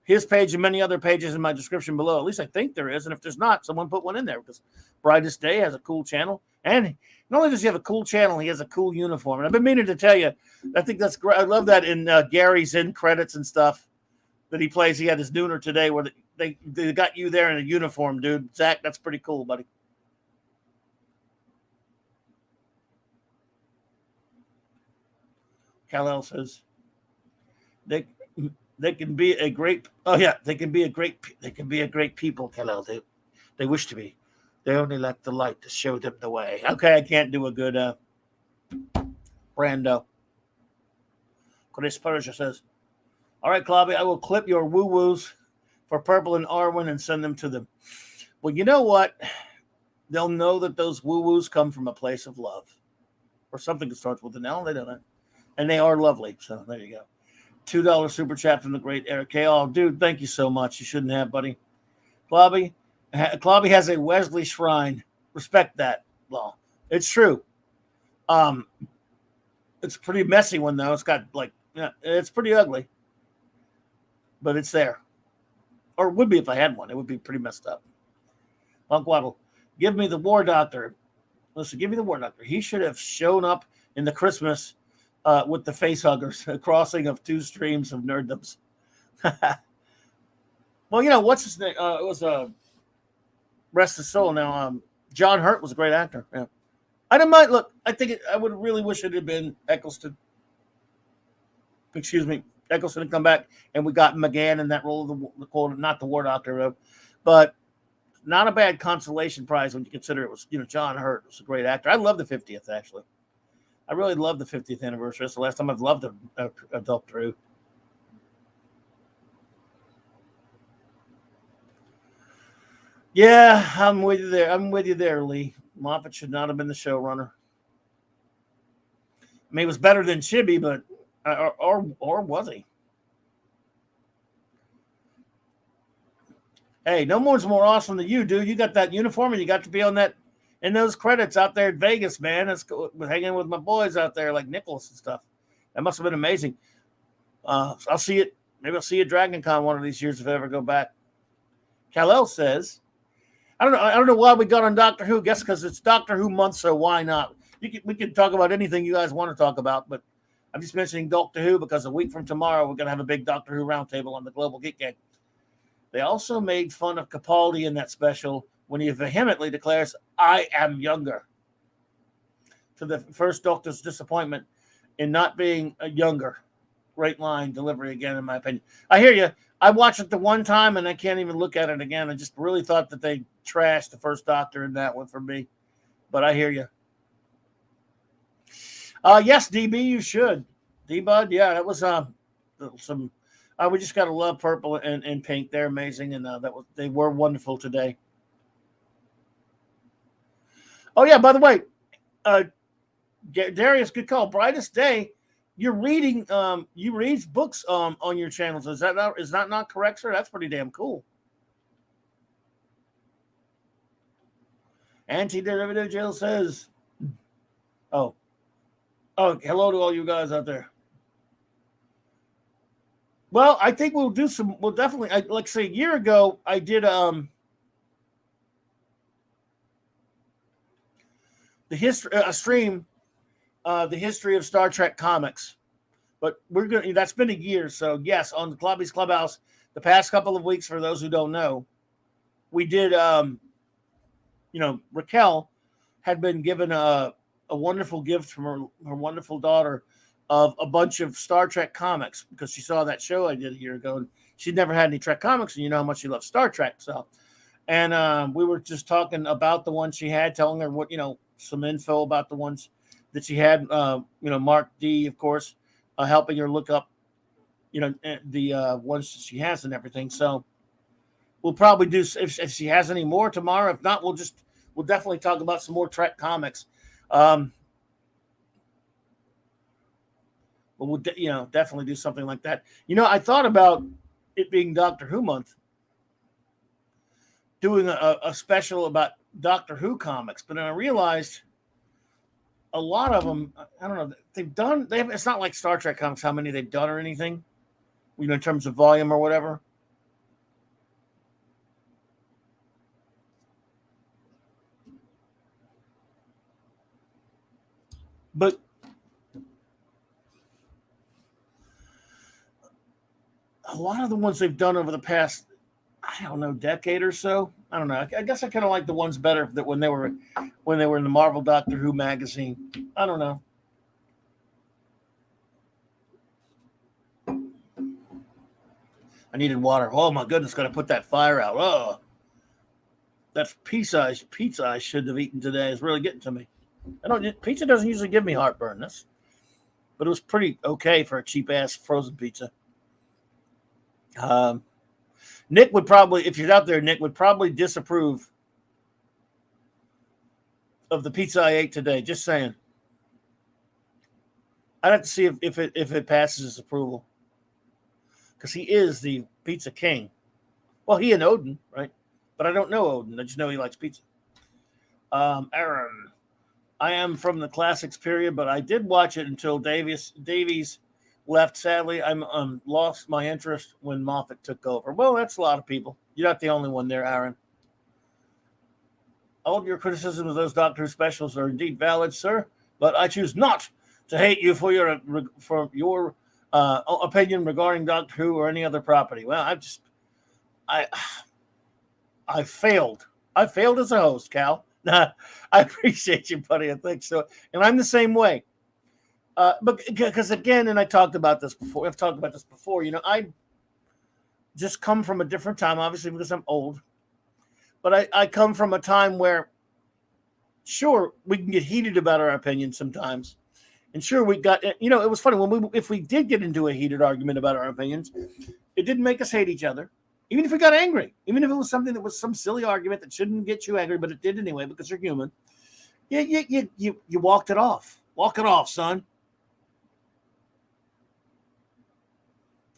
his page and many other pages in my description below. At least I think there is. And if there's not, someone put one in there, because Brightest Day has a cool channel. And not only does he have a cool channel, he has a cool uniform. And I've been meaning to tell you, I think that's great. I love that in Gary's end credits and stuff that he plays. He had his nooner today where they got you there in a uniform, dude. Zach, that's pretty cool, buddy. Kal-El says they can be a great. Oh yeah, they can be a great people. Kal-El, they wish to be. They only lack the light to show them the way. Okay, I can't do a good Brando. Chris Persia says, all right, Clobby, I will clip your woo-woos for Purple and Arwen and send them to them. Well, you know what? They'll know that those woo-woos come from a place of love. Or something that starts with an L. They don't know. And they are lovely. So there you go. $2 super chat from the great Eric K. Oh, dude, thank you so much. You shouldn't have, buddy. Clobby has a Wesley shrine. Respect that, Law. It's true. It's a pretty messy one, though. It's got, it's pretty ugly. But it's there. Or it would be if I had one. It would be pretty messed up. Monk Waddle, give me the War Doctor. Listen, give me the War Doctor. He should have shown up in the Christmas with the facehuggers, a crossing of two streams of nerddoms. Well, what's his name? It was rest his soul now. John Hurt was a great actor. Yeah. I don't mind. Look, I would really wish it had been Eccleston. Excuse me. Eccleston had come back, and we got McGann in that role of not the War Doctor, but not a bad consolation prize when you consider it was, John Hurt was a great actor. I love the 50th, actually. I really love the 50th anniversary. That's the last time I've loved a Doctor Who. Yeah, I'm with you there. I'm with you there, Lee. Moffat should not have been the showrunner. I mean, he was better than Chibi, but or was he? Hey, no one's more awesome than you, dude. You got that uniform, and you got to be on that in those credits out there at Vegas, man. That's hanging with my boys out there like Nicholas and stuff. That must have been amazing. I'll see it. Maybe I'll see you at Dragon Con one of these years if I ever go back. Kal-El says, I don't know why we got on Doctor Who. Guess because it's Doctor Who month, so why not? We can talk about anything you guys want to talk about, but I'm just mentioning Doctor Who because a week from tomorrow we're going to have a big Doctor Who roundtable on the Global Geek Gang. They also made fun of Capaldi in that special when he vehemently declares, I am younger. To the first Doctor's disappointment in not being a younger. Great line delivery again, in my opinion. I hear you. I watched it the one time and I can't even look at it again. I just really thought that they trashed the first Doctor in that one for me. But I hear you. Yes, DB, you should. D-Bud, yeah, that was some... we just got to love purple and pink. They're amazing, and they were wonderful today. Oh yeah, by the way, Darius, good call. Brightest Day, you're reading. You read books on your channels. Is that not correct, sir? That's pretty damn cool. Anti-derivative Jill says, "Oh, hello to all you guys out there." Well, I think we'll do some. We'll definitely, like say, a year ago, I did the history stream, the history of Star Trek comics. But we're gonna. That's been a year, so yes, on the Clobby's Clubhouse, the past couple of weeks, for those who don't know, we did. Raquel had been given a wonderful gift from her wonderful daughter of a bunch of Star Trek comics because she saw that show I did a year ago. And she'd never had any Trek comics, and you know how much she loves Star Trek. So, and we were just talking about the ones she had, telling her what, some info about the ones that she had. Mark D, of course, helping her look up, the ones that she has and everything. So we'll probably do, if she has any more tomorrow. If not, we'll definitely talk about some more Trek comics. But we'll, definitely do something like that. I thought about it being Doctor Who month, doing a special about Doctor Who comics, but then I realized a lot of them, I don't know, it's not like Star Trek comics, how many they've done or anything, in terms of volume or whatever. But a lot of the ones they've done over the past, I don't know, decade or so. I don't know. I guess I kind of like the ones better that when they were in the Marvel Doctor Who magazine. I don't know. I needed water. Oh my goodness, gotta put that fire out. Oh, that pizza I should have eaten today is really getting to me. Pizza doesn't usually give me heartburn. but it was pretty okay for a cheap ass frozen pizza. Nick would probably, if you're out there, Nick would probably disapprove of the pizza I ate today. Just saying. I'd have to see if it passes his approval, because he is the pizza king. Well, he and Odin, right? But I don't know Odin. I just know he likes pizza. Aaron, I am from the classics period, but I did watch it until Davies left. Sadly, I'm lost my interest when Moffat took over. Well, that's a lot of people. You're not the only one there, Aaron. All of your criticisms of those Doctor Who specials are indeed valid, sir, but I choose not to hate you for your opinion regarding Doctor Who or any other property. Well, I failed. I failed as a host, Cal. I appreciate you, buddy. I think so, and I'm the same way. But because again, and I've talked about this before. I just come from a different time, obviously because I'm old. But I come from a time where, sure, we can get heated about our opinions sometimes. And sure, it was funny if we did get into a heated argument about our opinions, it didn't make us hate each other. Even if we got angry, even if it was something that was some silly argument that shouldn't get you angry, but it did anyway because you're human. You walked it off. Walk it off, son.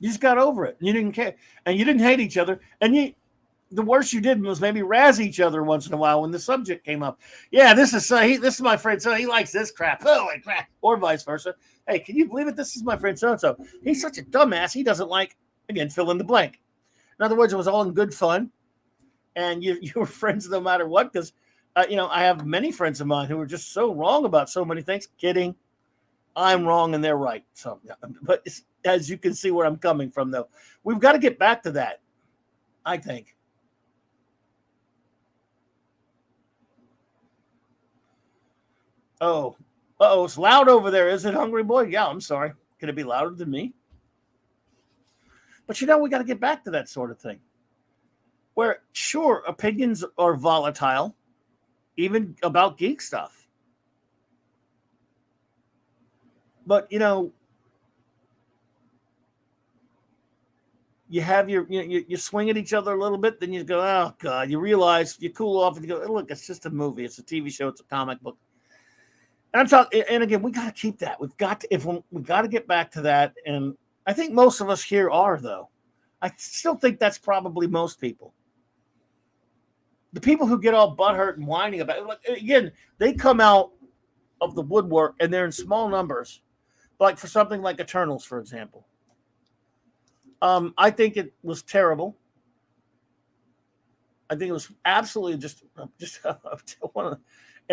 You just got over it. You didn't care, and you didn't hate each other. And the worst you did was maybe razz each other once in a while when the subject came up. Yeah, this is my friend, so he likes this crap. Holy crap, or vice versa. Hey, can you believe it? This is my friend so and so. He's such a dumbass. He doesn't like, again, fill in the blank. In other words, it was all in good fun, and you were friends no matter what. Because I have many friends of mine who are just so wrong about so many things. Kidding, I'm wrong and they're right. So, but as you can see where I'm coming from, though, we've got to get back to that, I think. Oh, it's loud over there, is it, Hungry Boy? Yeah, I'm sorry. Could it be louder than me? But we got to get back to that sort of thing. Where, sure, opinions are volatile, even about geek stuff. But, you have you swing at each other a little bit, then you go, oh, God, you realize, you cool off, and you go, look, it's just a movie. It's a TV show. It's a comic book. And I'm talking, and again, we got to keep that. We've got to get back to that. And I think most of us here are, though. I still think that's probably most people. The people who get all butthurt and whining about it, like, again, they come out of the woodwork and they're in small numbers, like for something like Eternals, for example. I think it was terrible. I think it was absolutely just one of.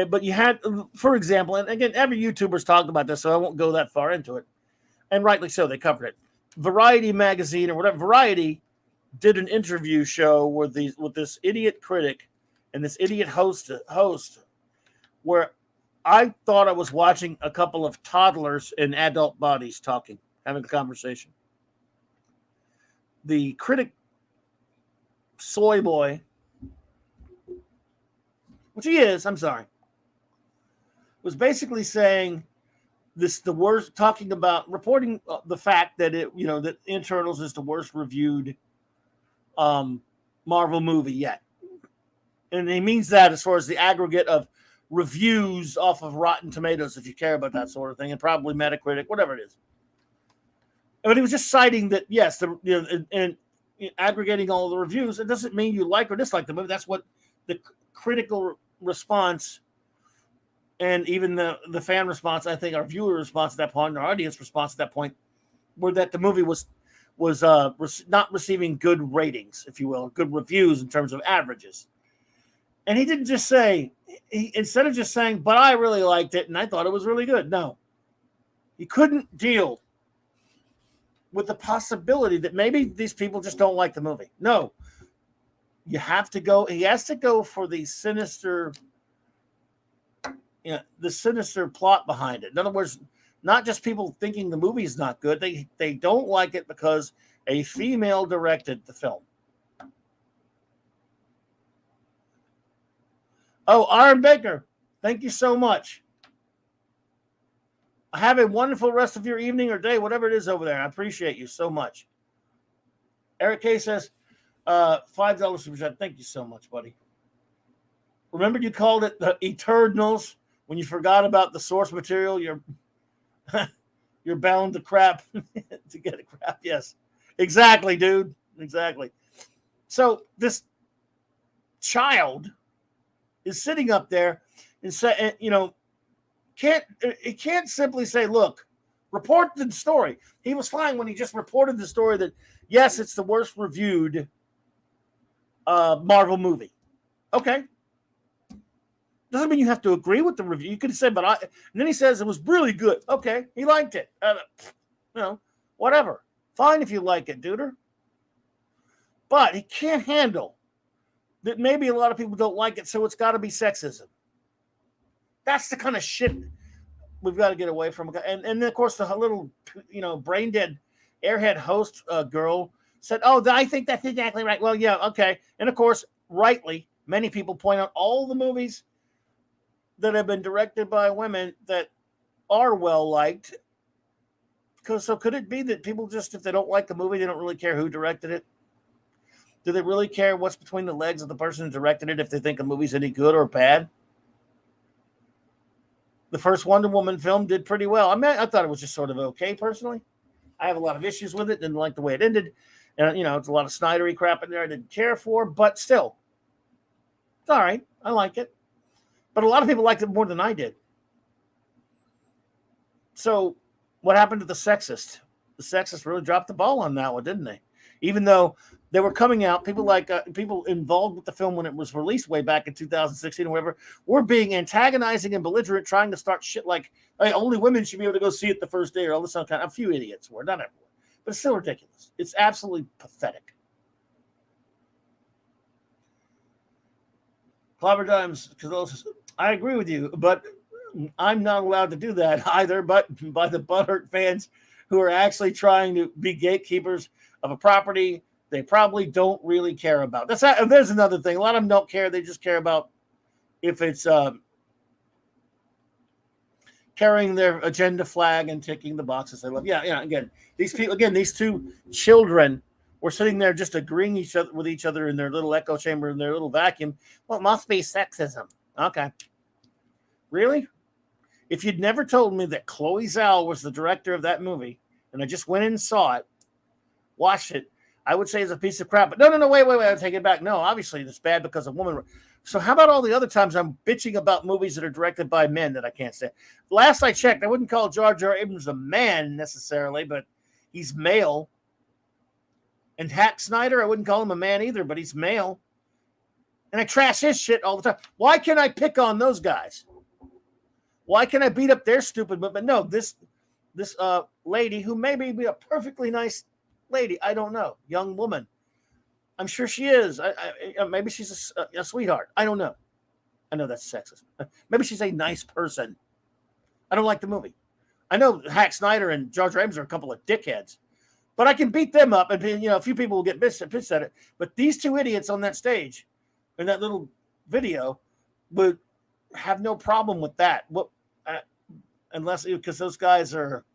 But you had, for example, and again, every YouTuber's talked about this, so I won't go that far into it. And rightly so, they covered it. Variety magazine or whatever, Variety did an interview show with this idiot critic and this idiot host, where I thought I was watching a couple of toddlers in adult bodies talking, having a conversation. The critic, soy boy, which he is, I'm sorry, was basically saying the worst, talking about reporting the fact that that Internals is the worst reviewed Marvel movie yet, and he means that as far as the aggregate of reviews off of Rotten Tomatoes, if you care about that sort of thing, and probably Metacritic, whatever it is. But he was just citing that yes, and aggregating all the reviews, it doesn't mean you like or dislike the movie. That's what the critical response. And even the fan response, I think our viewer response at that point, our audience response at that point, were that the movie was not receiving good ratings, if you will, good reviews in terms of averages. And he didn't just say, instead of just saying, but I really liked it and I thought it was really good. No, he couldn't deal with the possibility that maybe these people just don't like the movie. No, he has to go for the sinister plot behind it. In other words, not just people thinking the movie is not good. They don't like it because a female directed the film. Oh, Aaron Baker, thank you so much. Have a wonderful rest of your evening or day, whatever it is over there. I appreciate you so much. Eric K says, $5 super chat. Thank you so much, buddy. Remember you called it the Eternals when you forgot about the source material? You're bound to crap to get a crap. Yes, exactly, dude. Exactly. So this child is sitting up there and say, it can't simply say, look, report the story. He was fine when he just reported the story that, yes, it's the worst reviewed Marvel movie. Okay. Doesn't mean you have to agree with the review. You could have said, and then he says it was really good. Okay. He liked it. Whatever. Fine if you like it, duder. But he can't handle that maybe a lot of people don't like it, so it's got to be sexism. That's the kind of shit we've got to get away from. And then, of course, the little, brain dead airhead host girl said, oh, I think that's exactly right. Well, yeah, okay. And, of course, rightly, many people point out all the movies that have been directed by women that are well-liked. So could it be that people just, if they don't like the movie, they don't really care who directed it? Do they really care what's between the legs of the person who directed it if they think a movie's any good or bad? The first Wonder Woman film did pretty well. I mean, I thought it was just sort of okay, personally. I have a lot of issues with it. Didn't like the way it ended. And, it's a lot of Snydery crap in there I didn't care for. But still, it's all right. I like it. But a lot of people liked it more than I did. So what happened to the sexist? The sexist really dropped the ball on that one, didn't they? Even though they were coming out, people involved with the film when it was released way back in 2016 or whatever, were being antagonizing and belligerent, trying to start shit like, hey, only women should be able to go see it the first day or all this kind of. A few idiots were, not everyone. But it's still ridiculous. It's absolutely pathetic. Clobber Dimes, because I agree with you, but I'm not allowed to do that either, but by the butthurt fans who are actually trying to be gatekeepers of a property they probably don't really care about. There's another thing. A lot of them don't care. They just care about if it's carrying their agenda flag and ticking the boxes they love. Yeah. Again, these two children were sitting there just agreeing with each other in their little echo chamber, in their little vacuum. Well, it must be sexism. Okay. Really? If you'd never told me that Chloe Zhao was the director of that movie, and I just went in and saw it, watched it, I would say it's a piece of crap. But no, wait, I'll take it back. No, obviously it's bad because of women. So how about all the other times I'm bitching about movies that are directed by men that I can't stand? Last I checked, I wouldn't call Jar Jar Abrams a man necessarily, but he's male. And Zack Snyder, I wouldn't call him a man either, but he's male. And I trash his shit all the time. Why can't I pick on those guys? Why can't I beat up their stupid? But no, this lady who maybe be a perfectly nice lady, I don't know, young woman. I'm sure she is. Maybe she's a sweetheart. I don't know. I know that's sexist. Maybe she's a nice person. I don't like the movie. I know Zack Snyder and Jar Jar Abrams are a couple of dickheads, but I can beat them up, and a few people will get pissed at it. But these two idiots on that stage, in that little video, would have no problem with that. Unless because those guys are,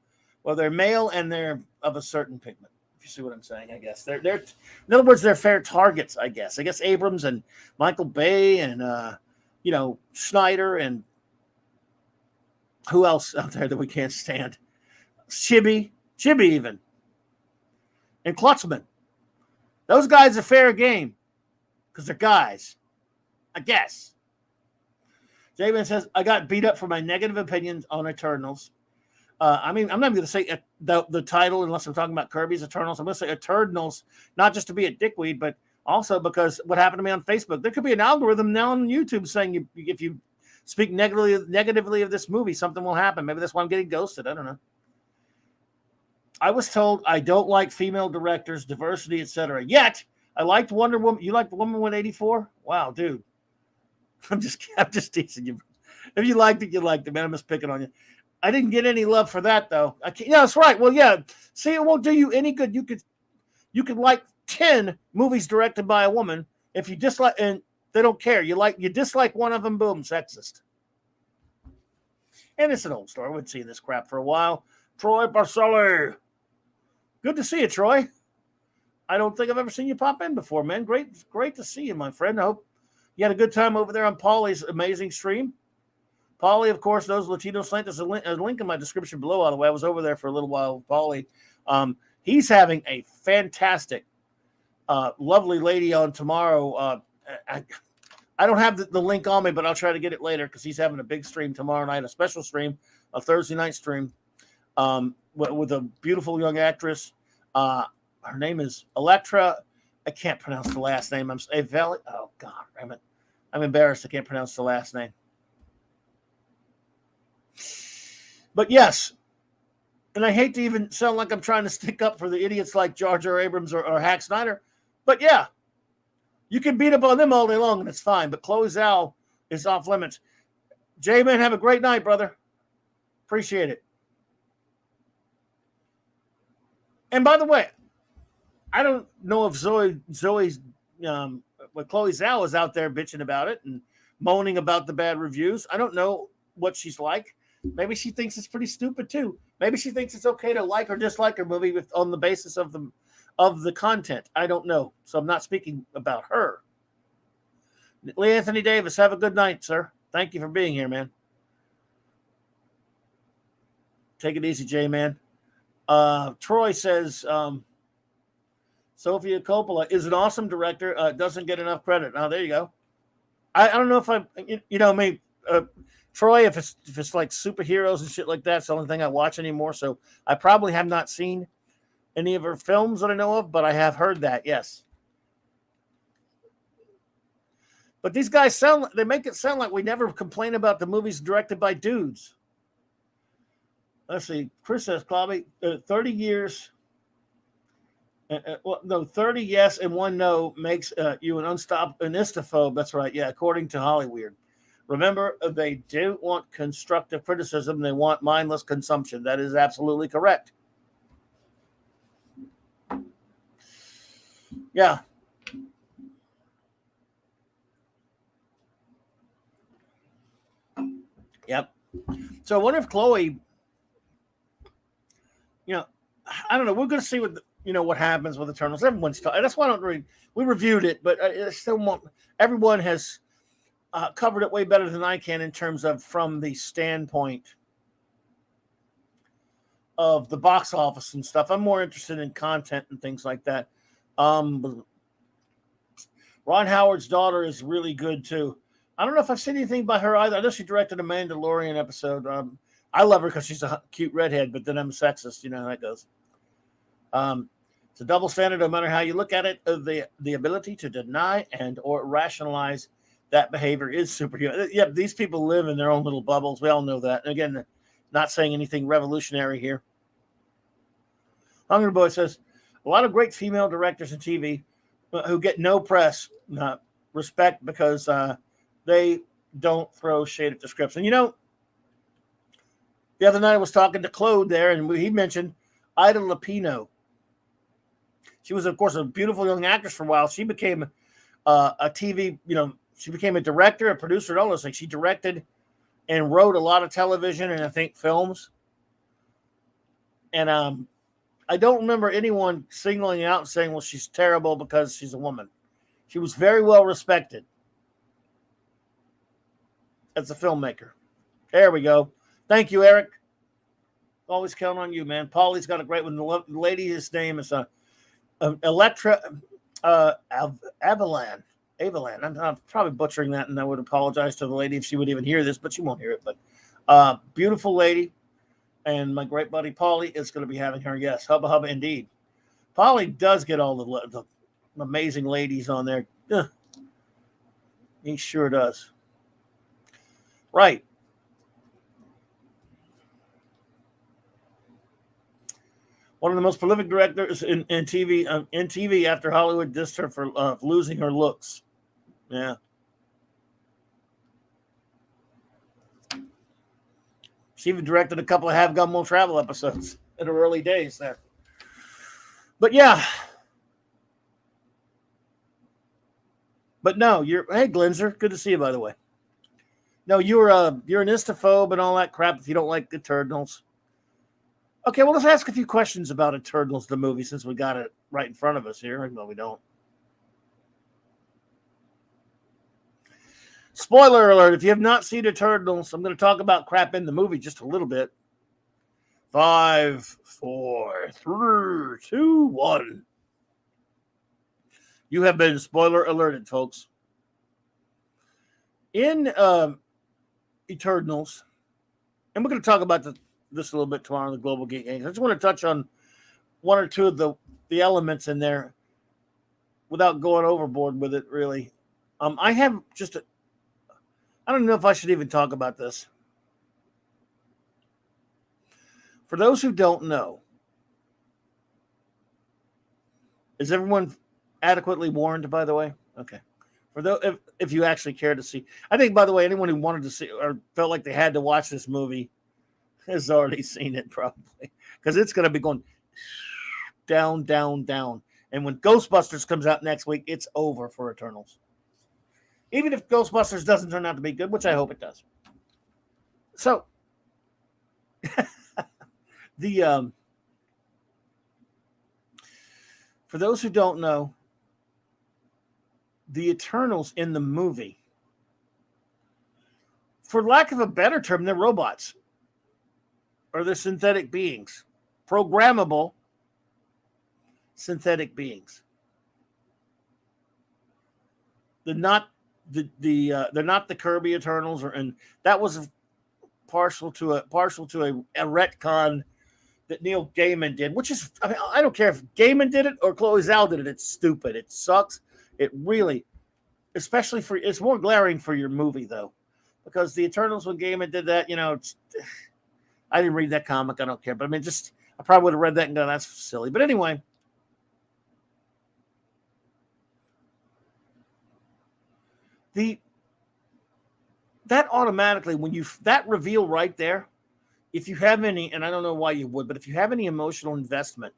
well, they're male and they're of a certain pigment. If you see what I'm saying, I guess they're in other words, they're fair targets. I guess Abrams and Michael Bay and Snyder and who else out there that we can't stand? Chibi even, and Klutzman. Those guys are fair game because they're guys, I guess. Jayman says, I got beat up for my negative opinions on Eternals. I'm not going to say the title unless I'm talking about Kirby's Eternals. I'm going to say Eternals, not just to be a dickweed, but also because what happened to me on Facebook. There could be an algorithm now on YouTube saying if you speak negatively of this movie, something will happen. Maybe that's why I'm getting ghosted. I don't know. I was told I don't like female directors, diversity, etc. Yet I liked Wonder Woman. You liked Woman 184? Wow, dude. I'm just teasing you. If you liked it, you liked it, man. I'm just picking on you. I didn't get any love for that though. Yeah, that's right. Well, yeah. See, it won't do you any good. You could like 10 movies directed by a woman. If you dislike, and they don't care. You dislike one of them, boom, sexist. And it's an old story. We've seen this crap for a while. Troy Barcelli. Good to see you, Troy. I don't think I've ever seen you pop in before, man. Great to see you, my friend. I hope you had a good time over there on Paulie's amazing stream. Paulie, of course, knows Latino Slant. There's a link in my description below, by the way. I was over there for a little while with Paulie. He's having a fantastic, lovely lady on tomorrow. I don't have the link on me, but I'll try to get it later because he's having a big stream tomorrow night, a special stream, a Thursday night stream with a beautiful young actress. Her name is Electra. I can't pronounce the last name. Oh, God, I'm embarrassed. I can't pronounce the last name. But yes, and I hate to even sound like I'm trying to stick up for the idiots like Jar Jar Abrams or Hack Snyder, but yeah, you can beat up on them all day long and it's fine, but Chloe Zhao is off limits. J-Man, have a great night, brother. Appreciate it. And by the way, I don't know if Chloe Zhao is out there bitching about it and moaning about the bad reviews. I don't know what she's like. Maybe she thinks it's pretty stupid too. Maybe she thinks it's okay to like or dislike her movie on the basis of the content. I don't know. So I'm not speaking about her. Lee Anthony Davis, have a good night, sir. Thank you for being here, man. Take it easy, J-Man. Troy says, Sofia Coppola is an awesome director. Doesn't get enough credit. Now, there you go. I don't know if Troy, if it's like superheroes and shit like that, it's the only thing I watch anymore. So I probably have not seen any of her films that I know of, but I have heard that, yes. But these guys they make it sound like we never complain about the movies directed by dudes. Let's see. Chris says, Clobby, 30 years. 30 yes and 1 no makes you an istaphobe. That's right. Yeah, according to Hollyweird. Remember, they don't want constructive criticism. They want mindless consumption. That is absolutely correct. Yeah. Yep. So I wonder if Chloe, I don't know. We're going to see what happens with Eternals. Everyone's talking. That's why I don't read. We reviewed it, but I still want. Everyone has covered it way better than I can in terms of from the standpoint of the box office and stuff. I'm more interested in content and things like that. Ron Howard's daughter is really good too. I don't know if I've seen anything by her either. I know she directed a Mandalorian episode. I love her because she's a cute redhead, but then I'm sexist. You know how that goes. It's a double standard, no matter how you look at it. The ability to deny and or rationalize that behavior is superhuman. Yeah, these people live in their own little bubbles. We all know that. And again, not saying anything revolutionary here. Hungry Boy says, a lot of great female directors in TV who get no press respect because they don't throw shade at the scripts. And the other night I was talking to Claude there, and he mentioned Ida Lupino. She was, of course, a beautiful young actress for a while. She became a TV, she became a director, a producer, and all those things. She directed and wrote a lot of television and I think films. And I don't remember anyone singling out and saying, well, she's terrible because she's a woman. She was very well respected as a filmmaker. There we go. Thank you, Eric. Always count on you, man. Paulie's got a great one. The lady, his name is Electra Avalan. I'm probably butchering that, and I would apologize to the lady if she would even hear this, but she won't hear it. But beautiful lady, and my great buddy Paulie is going to be having her. Yes, hubba hubba indeed. Paulie does get all the amazing ladies on there. Ugh. He sure does. Right. One of the most prolific directors in TV after Hollywood dissed her for losing her looks. Yeah. She even directed a couple of Have Gun Will Travel episodes in her early days there. But yeah. But no, hey Glenzer, good to see you, by the way. No, you're an istophobe and all that crap if you don't like Eternals. Okay, well, let's ask a few questions about Eternals, the movie, since we got it right in front of us here. No, we don't. Spoiler alert, if you have not seen Eternals, I'm going to talk about crap in the movie just a little bit. 5, 4, 3, 2, 1. You have been spoiler alerted, folks. In Eternals, and we're going to talk about this a little bit tomorrow in the Global Geek Games. I just want to touch on one or two of the elements in there without going overboard with it, really. I have just I don't know if I should even talk about this. For those who don't know, is everyone adequately warned, by the way? Okay. For those, if you actually care to see. I think, by the way, anyone who wanted to see or felt like they had to watch this movie has already seen it, probably. Because it's going to be going down, down, down. And when Ghostbusters comes out next week, it's over for Eternals. Even if Ghostbusters doesn't turn out to be good, which I hope it does. So, for those who don't know, the Eternals in the movie, for lack of a better term, they're robots. Or they're synthetic beings. Programmable synthetic beings. They're not they're not the Kirby Eternals, and that was partial to a retcon that Neil Gaiman did, which is, I mean, I don't care if Gaiman did it or Chloe Zhao did it. It's stupid. It sucks. It really, especially it's more glaring for your movie though, because the Eternals, when Gaiman did that, I didn't read that comic. I don't care, but I mean, I probably would have read that and gone, that's silly. But anyway. That automatically, that reveal right there, if you have any, and I don't know why you would, but if you have any emotional investment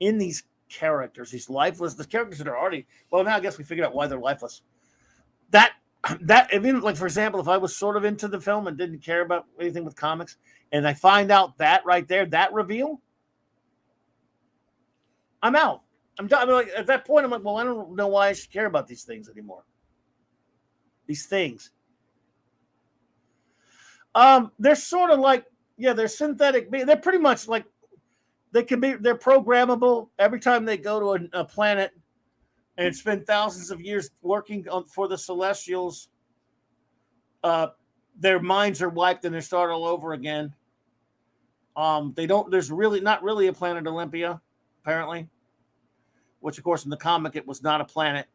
in these characters, these lifeless, the characters that are already, well, now I guess we figured out why they're lifeless. That, I mean, like, for example, if I was sort of into the film and didn't care about anything with comics, and I find out that right there, that reveal, I'm out. I'm done. Like, at that point, I'm like, well, I don't know why I should care about these things anymore. These things. They're sort of like, they're synthetic. They're pretty much like, they're programmable. Every time they go to a planet and spend thousands of years working for the Celestials, their minds are wiped and they start all over again. There's really not really a planet Olympia, apparently, which of course in the comic, it was not a planet.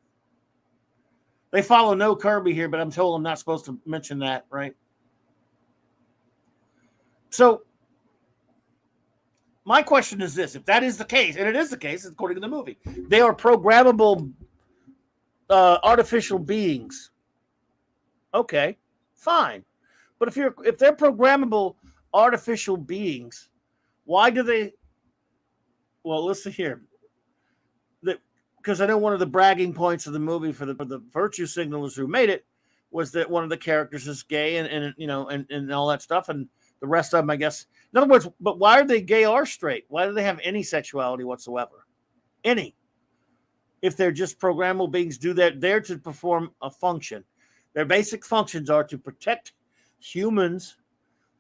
They follow no Kirby here, but I'm told I'm not supposed to mention that, right? So, my question is this. If that is the case, and it is the case, according to the movie, they are programmable artificial beings. Okay, fine. But if they're programmable artificial beings, why do they... Well, listen here. Because I know one of the bragging points of the movie for the virtue signalers who made it was that one of the characters is gay and all that stuff, and the rest of them, I guess. In other words, but why are they gay or straight? Why do they have any sexuality whatsoever? Any. If they're just programmable beings, they're there to perform a function. Their basic functions are to protect humans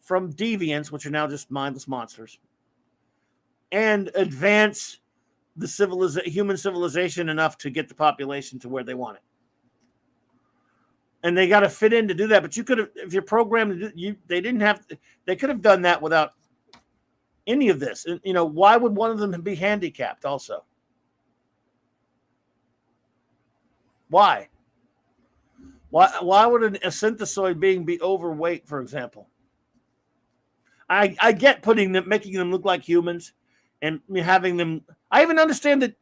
from deviants, which are now just mindless monsters, and advance the human civilization enough to get the population to where they want it. And they got to fit in to do that. But you could have, if you're programmed, they could have done that without any of this. And, why would one of them be handicapped also? Why? Why would a synthesoid being be overweight, for example? I get making them look like humans and having them. I even understand that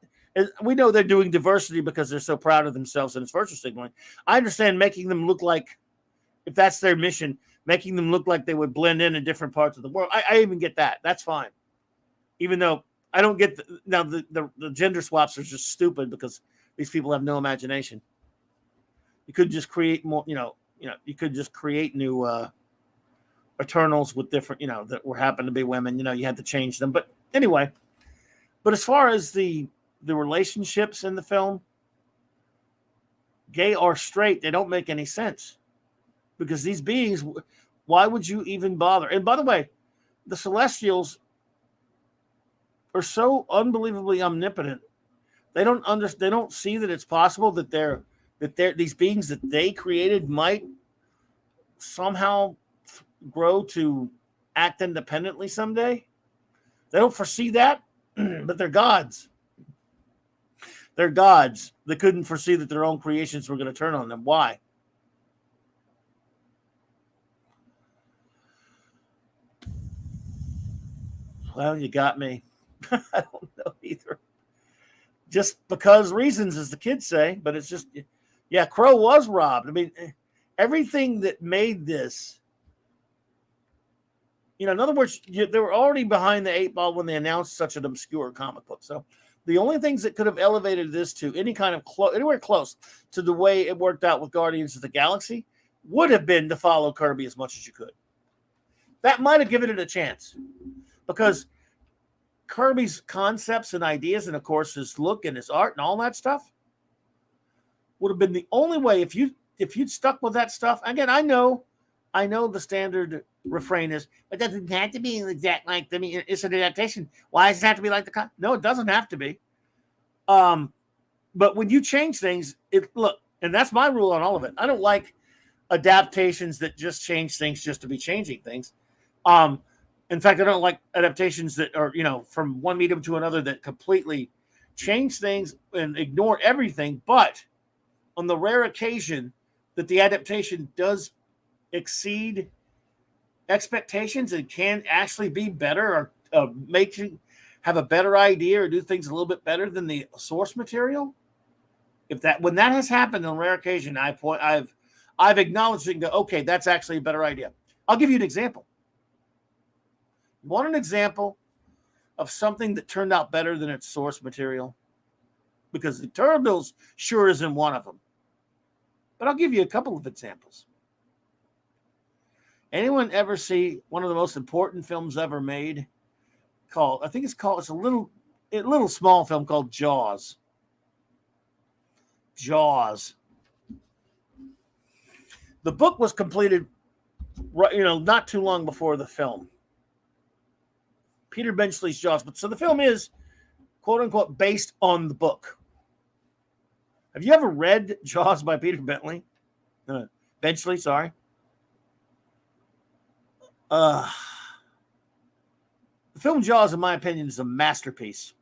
we know they're doing diversity because they're so proud of themselves and it's virtue signaling. I understand making them look like, if that's their mission, making them look like they would blend in different parts of the world. I even get that. That's fine. Even though I don't get the gender swaps are just stupid because these people have no imagination. You could just create more, you could just create new Eternals with different, that were happen to be women. You had to change them. But anyway, but as far as the relationships in the film, gay or straight, they don't make any sense. Because these beings, why would you even bother? And by the way, the Celestials are so unbelievably omnipotent. They don't see that it's possible that these beings that they created might somehow grow to act independently someday. They don't foresee that, but they're gods. They're gods. They couldn't foresee that their own creations were going to turn on them. Why? Well, you got me. I don't know either. Just because reasons, as the kids say, but it's just, yeah, Crow was robbed. I mean, everything that made this, in other words, they were already behind the 8 ball when they announced such an obscure comic book. So the only things that could have elevated this to any kind of anywhere close to the way it worked out with Guardians of the Galaxy would have been to follow Kirby as much as you could. That might have given it a chance, because Kirby's concepts and ideas, and of course his look and his art and all that stuff, would have been the only way. If you'd stuck with that stuff. Again, I know the standard refrain is, it doesn't have to be exact like the. I mean, it's an adaptation. Why does it have to be like the? No, it doesn't have to be. But when you change things, and that's my rule on all of it. I don't like adaptations that just change things just to be changing things. In fact, I don't like adaptations that are, from one medium to another that completely change things and ignore everything. But on the rare occasion that the adaptation does exceed expectations and can actually be better, or have a better idea, or do things a little bit better than the source material, when that has happened on rare occasion, I've acknowledged it and go, okay, that's actually a better idea. I'll give you an example. You want an example of something that turned out better than its source material? Because the Turtles sure isn't one of them. But I'll give you a couple of examples. Anyone ever see one of the most important films ever made? It's a little small film called Jaws. Jaws. The book was completed, not too long before the film. Peter Benchley's Jaws. But so the film is, quote unquote, based on the book. Have you ever read Jaws by Peter Benchley? Sorry. The film Jaws, in my opinion, is a masterpiece.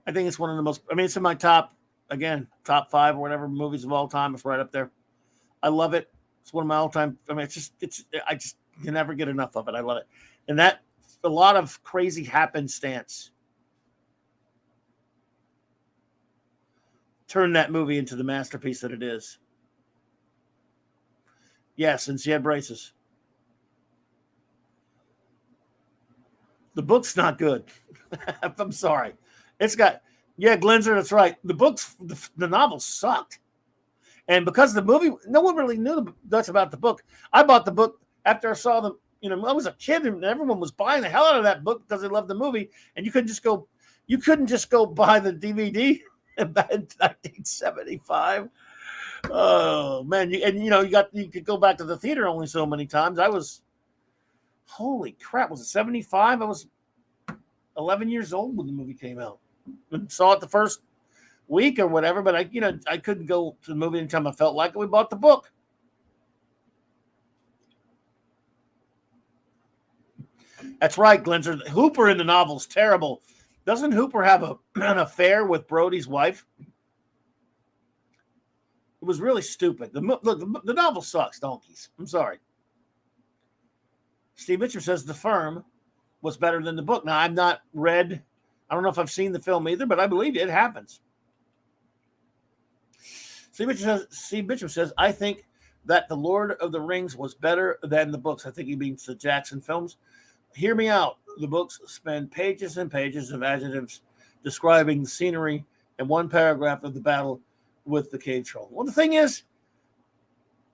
I think it's one of the most. I mean, it's in my top 5 or whatever movies of all time. It's right up there. I love it. It's one of my all-time. I mean, I just can never get enough of it. I love it. And that, a lot of crazy happenstance turned that movie into the masterpiece that it is. Yes, and she had braces. The book's not good. I'm sorry. It's got, Glenzer, that's right. The novel sucked. And because the movie, no one really knew much about the book. I bought the book after I saw them. I was a kid and everyone was buying the hell out of that book because they loved the movie. And you couldn't just go buy the DVD in 1975. Oh man. You could go back to the theater only so many times. Holy crap. Was it 75? I was 11 years old when the movie came out. And saw it the first week or whatever, but I couldn't go to the movie anytime I felt like it. We bought the book. That's right, Glenzer. Hooper in the novel's terrible. Doesn't Hooper have an affair with Brody's wife? It was really stupid. The novel sucks, donkeys. I'm sorry. Steve Mitchell says The Firm was better than the book. Now, I've not read, I don't know if I've seen the film either, but I believe it happens. Steve Mitchell says, I think that The Lord of the Rings was better than the books. I think he means the Jackson films. Hear me out. The books spend pages and pages of adjectives describing the scenery, and one paragraph of the battle with the cave troll. Well, the thing is,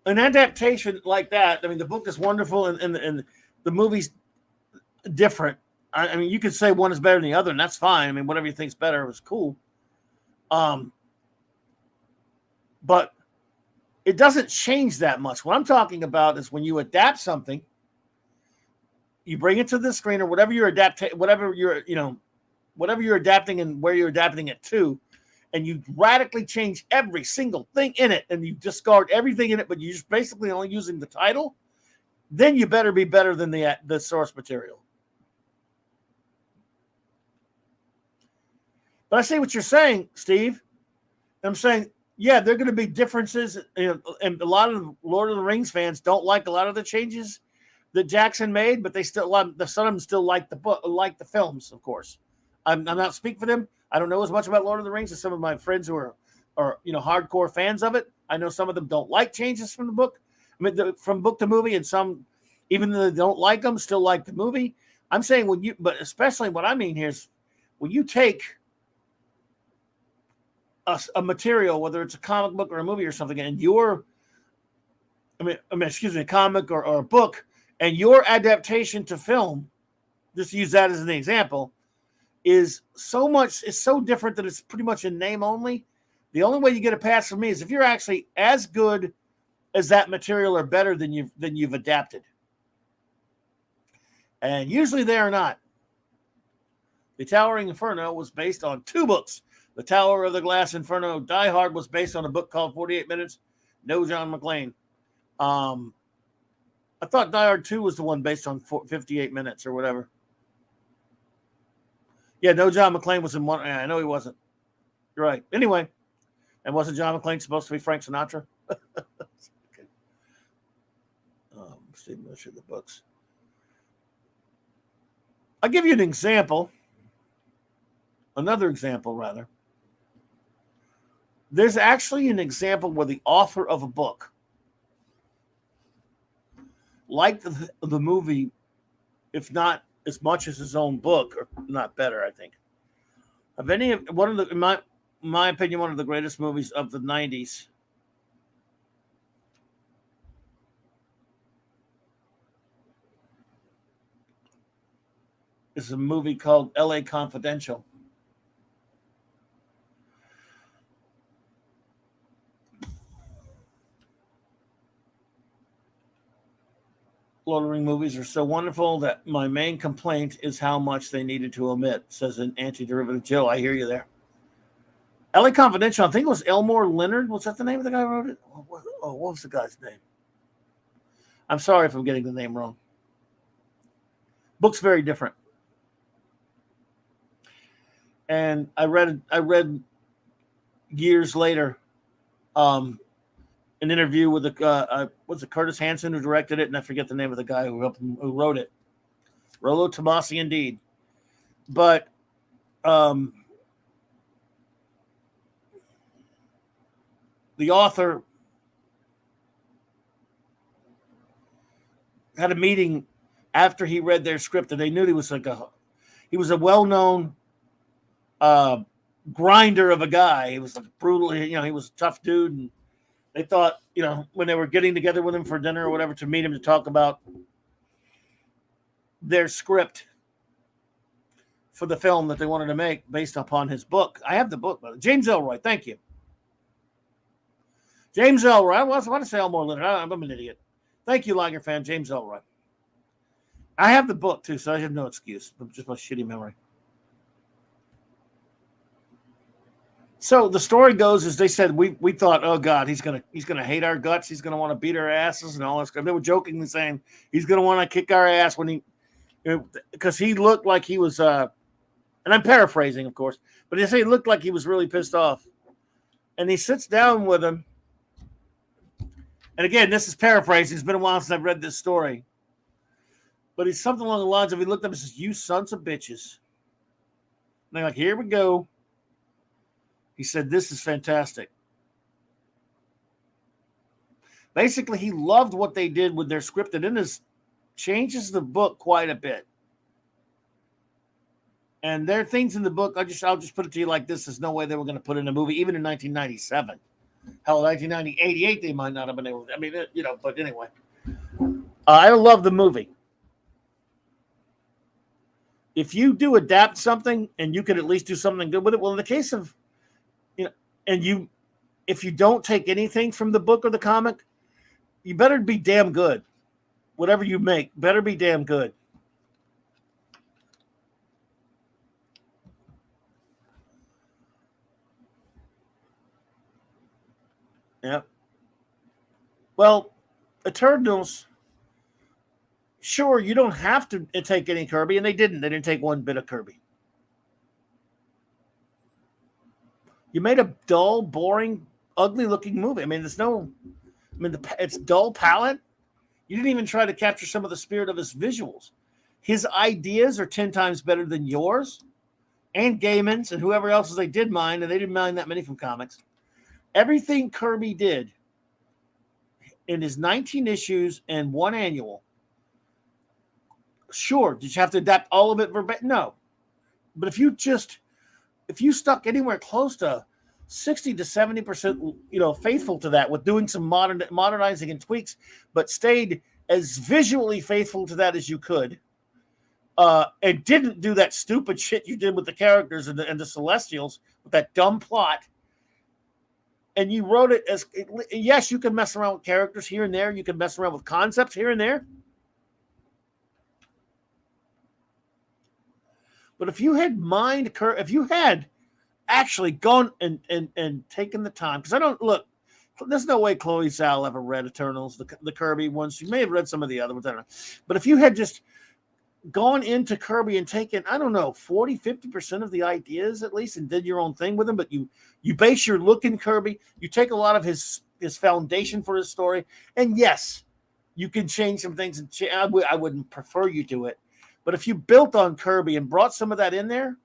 an adaptation like that, I mean, the book is wonderful and the movie's different. I mean, you could say one is better than the other, and that's fine. I mean, whatever you think's better was cool. But it doesn't change that much. What I'm talking about is when you adapt something, you bring it to the screen or whatever you're adapting and where you're adapting it to, and you radically change every single thing in it, and you discard everything in it, but you're just basically only using the title, then you better be better than the source material. But I see what you're saying, Steve. I'm saying, yeah, there are going to be differences, and a lot of Lord of the Rings fans don't like a lot of the changes that Jackson made, but some of them still like the book, like the films, of course. I'm not speaking for them. I don't know as much about Lord of the Rings as some of my friends who are hardcore fans of it. I know some of them don't like changes from the book, from book to movie, and some, even though they don't like them, still like the movie. I'm saying but especially what I mean here is when you take a material, whether it's a comic book or a movie or something, and a comic or a book, and your adaptation to film, just use that as an example, is so different that it's pretty much in name only. The only way you get a pass from me is if you're actually as good as that material or better than you've adapted. And usually they are not. The Towering Inferno was based on 2 books. The Tower of the Glass Inferno. Die Hard was based on a book called 48 Minutes. No John McClane. I thought Die Hard 2 was the one based on 58 Minutes or whatever. Yeah, no John McClane was in one. I know he wasn't. You're right. Anyway, and wasn't John McClane supposed to be Frank Sinatra? Okay. See most of the books. I'll give you an example. Another example, rather. There's actually an example where the author of a book, like the movie, if not as much as his own book, or not better, I think. In my opinion, one of the greatest movies of the 90s. Is a movie called L.A. Confidential. Lord of the Rings movies are so wonderful that my main complaint is how much they needed to omit, says an anti-derivative Joe. I hear you there. L.A. Confidential, I think it was Elmore Leonard. Was that the name of the guy who wrote it? What was the guy's name? I'm sorry if I'm getting the name wrong. Book's very different. And I read years later an interview with was it Curtis Hanson who directed it, and I forget the name of the guy who wrote it. Rollo Tomasi, indeed. But the author had a meeting after he read their script, and they knew he was a well-known grinder of a guy. He was like brutal, he was a tough dude, and they thought, when they were getting together with him for dinner or whatever to meet him to talk about their script for the film that they wanted to make based upon his book. I have the book, by the way. James Ellroy, thank you. James Ellroy. I want to say Elmore Leonard. I'm an idiot. Thank you, Liger fan, James Ellroy. I have the book too, so I have no excuse. Just my shitty memory. So the story goes, as they said, we thought, oh God, he's gonna hate our guts. He's gonna want to beat our asses and all this stuff. They were jokingly saying he's gonna want to kick our ass because he looked like he was. And I'm paraphrasing, of course, but they say he looked like he was really pissed off. And he sits down with him. And again, this is paraphrasing. It's been a while since I've read this story. But he's something along the lines of, he looked up and says, "You sons of bitches." And they're like, "Here we go." He said, "This is fantastic." Basically, he loved what they did with their script, and it changes the book quite a bit. And there are things in the book, I'll just put it to you like this: there's no way they were going to put in a movie, even in 1997. Hell, 1990, 88, they might not have been able to. I mean, but anyway. I love the movie. If you do adapt something and you can at least do something good with it, well, in the case of, if you don't take anything from the book or the comic, you better be damn good. Whatever you make, better be damn good. Yeah. Well, Eternals, sure, you don't have to take any Kirby, and they didn't. They didn't take one bit of Kirby. You made a dull, boring, ugly-looking movie. I mean, it's dull palette. You didn't even try to capture some of the spirit of his visuals. His ideas are 10 times better than yours and Gaiman's and whoever else's they did mind, and they didn't mind that many from comics. Everything Kirby did in his 19 issues and one annual, sure, did you have to adapt all of it verbatim? No. But if you stuck anywhere close to 60 to 70%, faithful to that with doing some modernizing and tweaks, but stayed as visually faithful to that as you could, and didn't do that stupid shit you did with the characters and the Celestials with that dumb plot, and you wrote it as, yes, you can mess around with characters here and there, you can mess around with concepts here and there, but if you had actually gone and taken the time, because there's no way Chloe Zhao ever read Eternals, the Kirby ones. She may have read some of the other ones, I don't know. But if you had just gone into Kirby and taken, I don't know, 40, 50% of the ideas at least, and did your own thing with them, but you base your look in Kirby, you take a lot of his foundation for his story, and yes, you can change some things, and I wouldn't prefer you do it. But if you built on Kirby and brought some of that in there,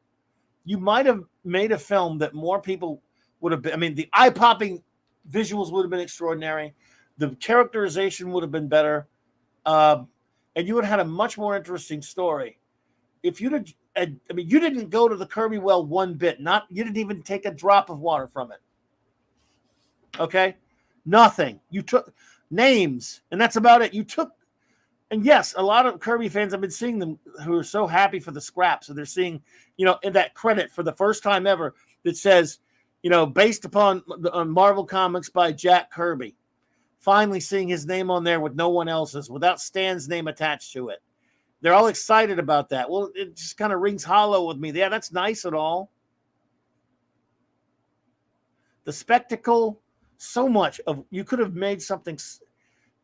you might have made a film that more people would have been. I mean, the eye-popping visuals would have been extraordinary. The characterization would have been better. And you would have had a much more interesting story. If you didn't go to the Kirby well one bit. You didn't even take a drop of water from it. Okay? Nothing. You took names, and that's about it. And yes, a lot of Kirby fans, I've been seeing them who are so happy for the scraps. So they're seeing, in that credit for the first time ever that says, based upon Marvel Comics by Jack Kirby. Finally seeing his name on there with no one else's, without Stan's name attached to it. They're all excited about that. Well, it just kind of rings hollow with me. Yeah, that's nice and all. The spectacle, so much of, you could have made something.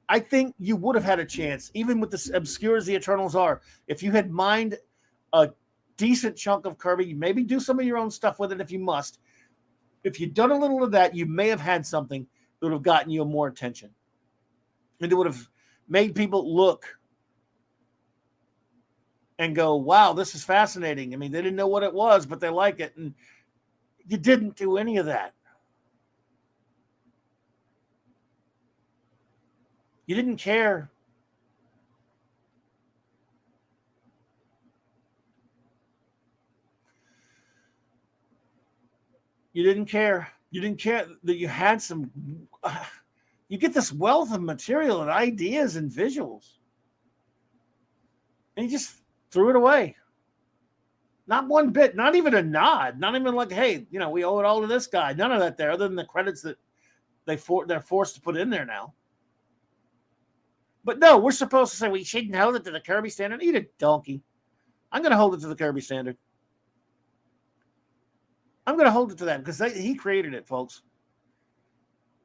I think you would have had a chance, even with as obscure as the Eternals are, if you had mined a decent chunk of Kirby, maybe do some of your own stuff with it if you must. If you'd done a little of that, you may have had something that would have gotten you more attention. And it would have made people look and go, wow, this is fascinating. I mean, they didn't know what it was, but they like it. And you didn't do any of that. You didn't care. You didn't care. You didn't care that you had some. You get this wealth of material and ideas and visuals, and you just threw it away. Not one bit. Not even a nod. Not even like, hey, we owe it all to this guy. None of that there, other than the credits that they're forced to put in there now. But no, we're supposed to say we shouldn't hold it to the Kirby standard. Eat a donkey. I'm going to hold it to the Kirby standard. I'm going to hold it to that because he created it, folks.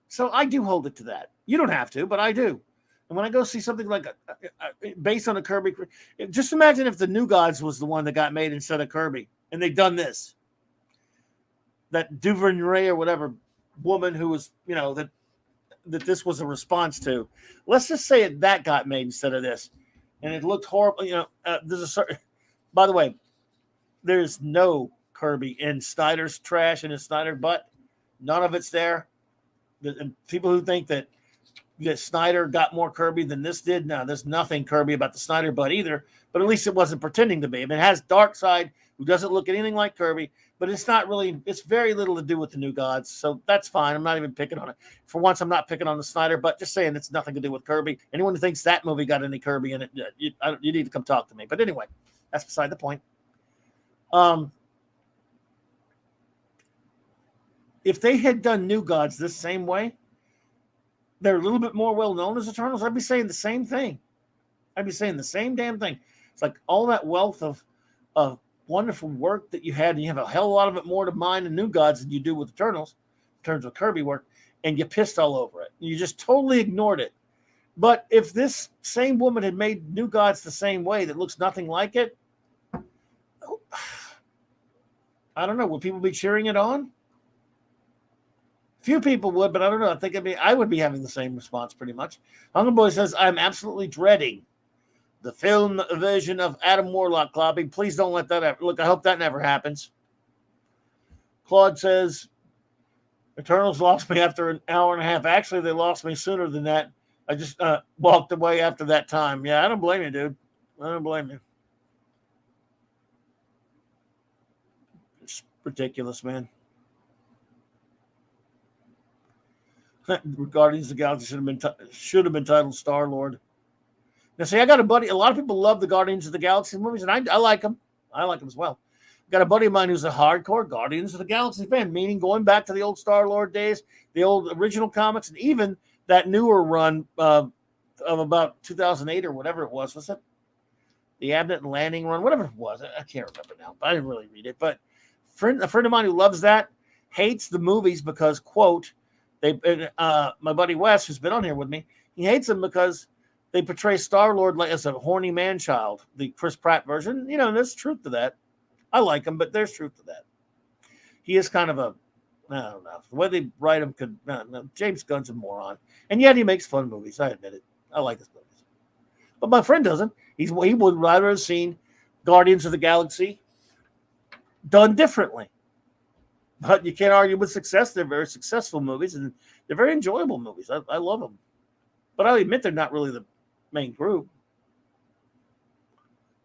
So I do hold it to that. You don't have to, but I do. And when I go see something like based on a Kirby, just imagine if the New Gods was the one that got made instead of Kirby, and they'd done this. That Duvernay or whatever woman who was, that this was a response to. Let's just say that got made instead of this, and it looked horrible. There's a certain. By the way, there's no Kirby in Snyder's trash and his Snyder butt. None of it's there. And people who think that Snyder got more Kirby than this did, no, there's nothing Kirby about the Snyder butt either. But at least it wasn't pretending to be. I mean, it has dark side, who doesn't look anything like Kirby, but it's very little to do with the New Gods, so that's fine. I'm not even picking on it. For once, I'm not picking on the Snyder, but just saying it's nothing to do with Kirby. Anyone who thinks that movie got any Kirby in it, you need to come talk to me. But anyway, that's beside the point. If they had done New Gods this same way, they're a little bit more well known as Eternals, I'd be saying the same thing. I'd be saying the same damn thing. It's like all that wealth of wonderful work that you had, and you have a hell of a lot of it more to mine in New Gods than you do with Eternals, in terms of Kirby work, and you pissed all over it. You just totally ignored it. But if this same woman had made New Gods the same way that looks nothing like it, I don't know. Would people be cheering it on? Few people would, but I don't know. I think I would be having the same response pretty much. Hunger Boy says, I'm absolutely dreading the film version of Adam Warlock, Clobby. Please don't let that happen. Look, I hope that never happens. Claude says, Eternals lost me after an hour and a half. Actually, they lost me sooner than that. I just walked away after that time. Yeah, I don't blame you, dude. I don't blame you. It's ridiculous, man. Guardians of the Galaxy should have been titled Star-Lord. Now, see, I got a buddy. A lot of people love the Guardians of the Galaxy movies, and I like them. I like them as well. Got a buddy of mine who's a hardcore Guardians of the Galaxy fan, meaning going back to the old Star-Lord days, the old original comics, and even that newer run of about 2008 or whatever it was. Was it the Abnett and Landing run? Whatever it was. I can't remember now, but I didn't really read it. But a friend of mine who loves that hates the movies because, quote, my buddy Wes, who's been on here with me, he hates them because they portray Star-Lord like as a horny man-child, the Chris Pratt version. You know, there's truth to that. I like him, but there's truth to that. He is kind of I don't know. The way they write him James Gunn's a moron. And yet he makes fun movies. I admit it. I like his movies. But my friend doesn't. He would rather have seen Guardians of the Galaxy done differently. But you can't argue with success. They're very successful movies, and they're very enjoyable movies. I love them. But I'll admit they're not really the main group.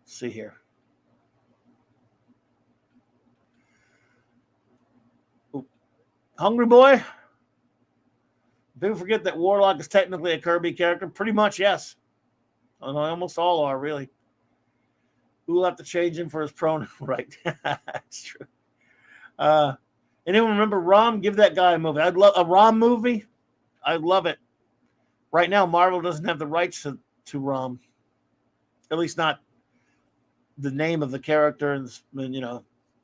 Let's see here. Ooh. Hungry Boy? People forget that Warlock is technically a Kirby character. Pretty much, yes. Almost all are, really. We'll have to change him for his pronoun. Right. That's true. Anyone remember Rom? Give that guy a movie. I'd love a Rom movie. I'd love it. Right now, Marvel doesn't have the rights to Rom. At least not the name of the character and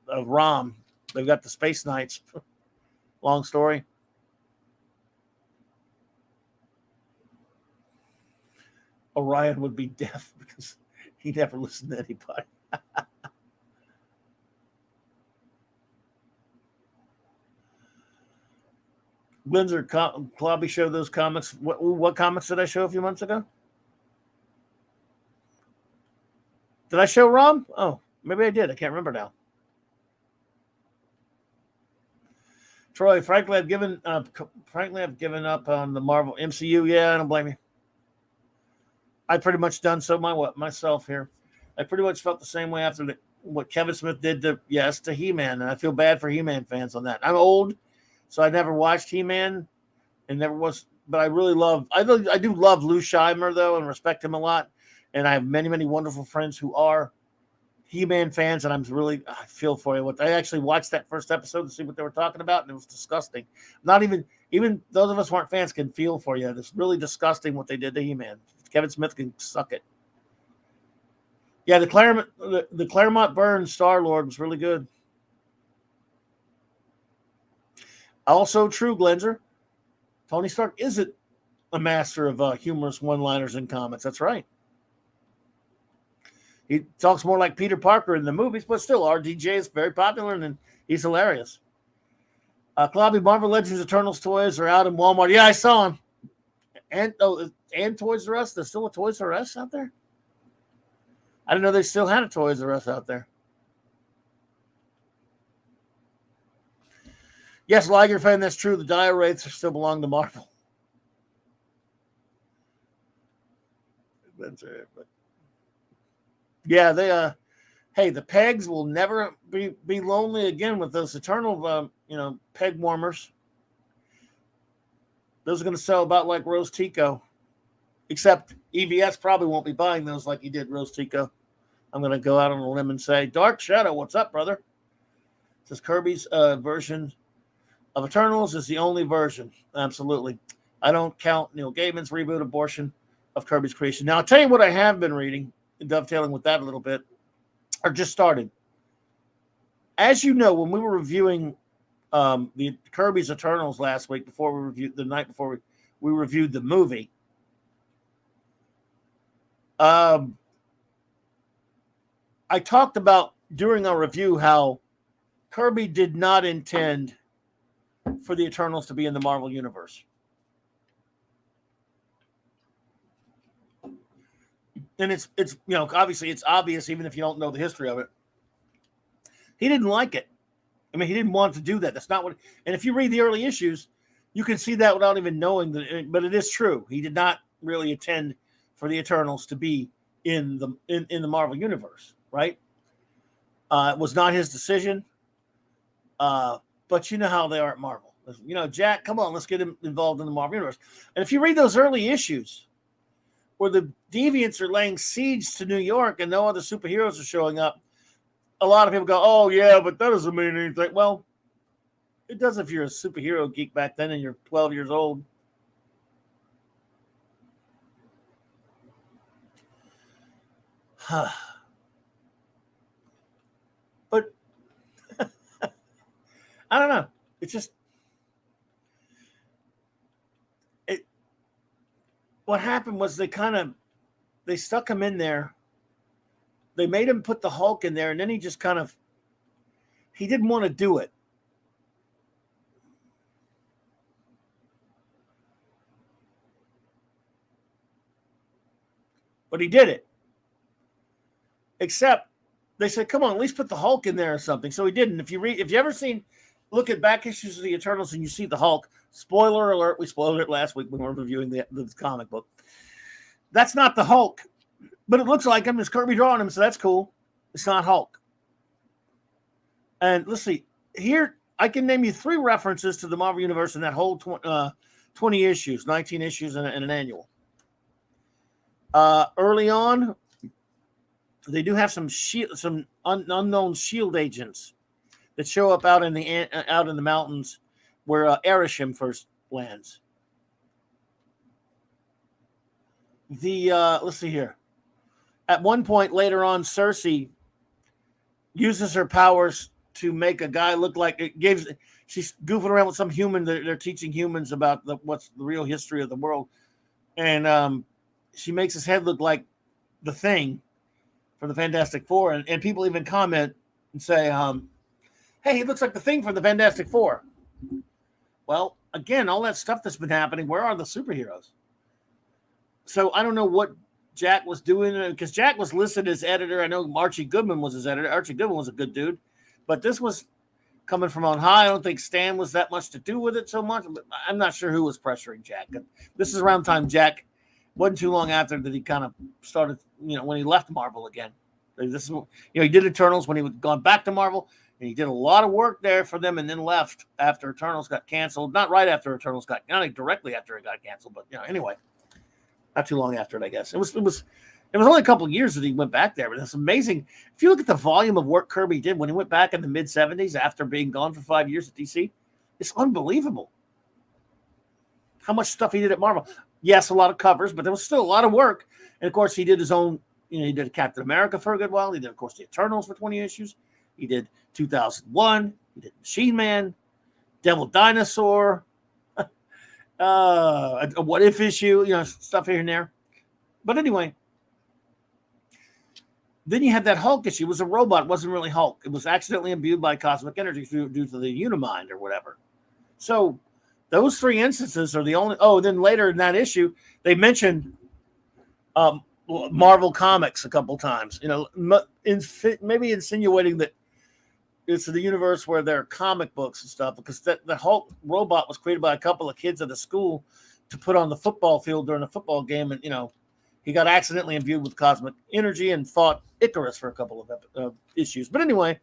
of Rom. They've got the Space Knights. Long story. Orion would be deaf because he never listened to anybody. Windsor Clobby showed those comics. What comics did I show a few months ago? Did I show Rom? Oh, maybe I did. I can't remember now. Troy, frankly, I've given up on the Marvel MCU. Yeah, I don't blame you. I pretty much done so myself here. I pretty much felt the same way after what Kevin Smith did to He-Man, and I feel bad for He-Man fans on that. I'm old. So I never watched He-Man and never was, but I really I do love Lou Scheimer, though, and respect him a lot. And I have many, many wonderful friends who are He-Man fans, and I feel for you. I actually watched that first episode to see what they were talking about, and it was disgusting. Not even those of us who aren't fans can feel for you. It's really disgusting what they did to He-Man. Kevin Smith can suck it. Yeah, the Claremont Burns Star-Lord was really good. Also true, Glenser. Tony Stark isn't a master of humorous one-liners in comics. That's right. He talks more like Peter Parker in the movies, but still, RDJ is very popular and he's hilarious. Clobby, Marvel Legends Eternals toys are out in Walmart. Yeah, I saw them. And Toys R Us. There's still a Toys R Us out there? I didn't know they still had a Toys R Us out there. Yes, Liger fan, that's true. The Dire Wraiths still belong to Marvel. Yeah, hey, the pegs will never be lonely again with those eternal, peg warmers. Those are going to sell about like Rose Tico, except EVS probably won't be buying those like he did Rose Tico. I'm going to go out on a limb and say, Dark Shadow, what's up, brother? It says Kirby's version of Eternals is the only version. Absolutely. I don't count Neil Gaiman's reboot abortion of Kirby's creation. Now, I'll tell you what I have been reading, dovetailing with that a little bit, or just started. As you know, when we were reviewing the Kirby's Eternals last week, the night before we reviewed the movie, I talked about during our review how Kirby did not intend for the Eternals to be in the Marvel Universe. And it's obviously it's obvious even if you don't know the history of it. He didn't like it. I mean, he didn't want to do that. That's not what. And if you read the early issues, you can see that without even knowing that. But it is true. He did not really intend for the Eternals to be in the Marvel Universe, right? It was not his decision. But you know how they are at Marvel. Jack, come on, let's get him involved in the Marvel Universe. And if you read those early issues where the Deviants are laying siege to New York and no other superheroes are showing up, a lot of people go, oh, yeah, but that doesn't mean anything. Well, it does if you're a superhero geek back then and you're 12 years old. But I don't know. It's just what happened was they stuck him in there. They made him put the Hulk in there, and then he just he didn't want to do it. But he did it. Except they said, come on, at least put the Hulk in there or something. So he didn't. If you ever look at back issues of the Eternals and you see the Hulk, spoiler alert, we spoiled it last week when we were reviewing the comic book. That's not the Hulk. But it looks like him. There's Kirby drawing him, so that's cool. It's not Hulk. And let's see. Here, I can name you 3 references to the Marvel Universe in that whole 20 issues, 19 issues, and an annual. Early on, they do have some unknown shield agents that show up out in the mountains where Erisham first lands. Let's see here. At one point later on, Cersei uses her powers to make a guy look like she's goofing around with some human. They're teaching humans about what's the real history of the world. And she makes his head look like the Thing from the Fantastic Four. And people even comment and say, hey, he looks like the Thing from the Fantastic Four. Well, again, all that stuff that's been happening, where are the superheroes? So I don't know what Jack was doing, because Jack was listed as editor. I know Archie Goodman was his editor. Archie Goodman was a good dude, but this was coming from on high. I don't think Stan was that much to do with it so much. I'm not sure who was pressuring Jack. This is around the time Jack wasn't too long after that he kind of started, when he left Marvel again. This is, he did Eternals when he had gone back to Marvel, and he did a lot of work there for them, and then left after Eternals got canceled. Not right after Eternals not directly after it got canceled, but anyway. Not too long after it, I guess. It was only a couple of years that he went back there, but it's amazing. If you look at the volume of work Kirby did when he went back in the mid-'70s after being gone for 5 years at DC, it's unbelievable how much stuff he did at Marvel. Yes, a lot of covers, but there was still a lot of work. And, of course, he did his own, he did Captain America for a good while. He did, of course, the Eternals for 20 issues. He did 2001. He did Machine Man, Devil Dinosaur, a what if issue, stuff here and there. But anyway, then you had that Hulk issue. It was a robot. It wasn't really Hulk. It was accidentally imbued by cosmic energy due to the Unimind or whatever. So those 3 instances are the only. Oh, then later in that issue, they mentioned Marvel Comics a couple times. Maybe insinuating that it's the universe where there are comic books and stuff, because the Hulk robot was created by a couple of kids at a school to put on the football field during a football game, and He got accidentally imbued with cosmic energy and fought Icarus for a couple of issues. But anyway,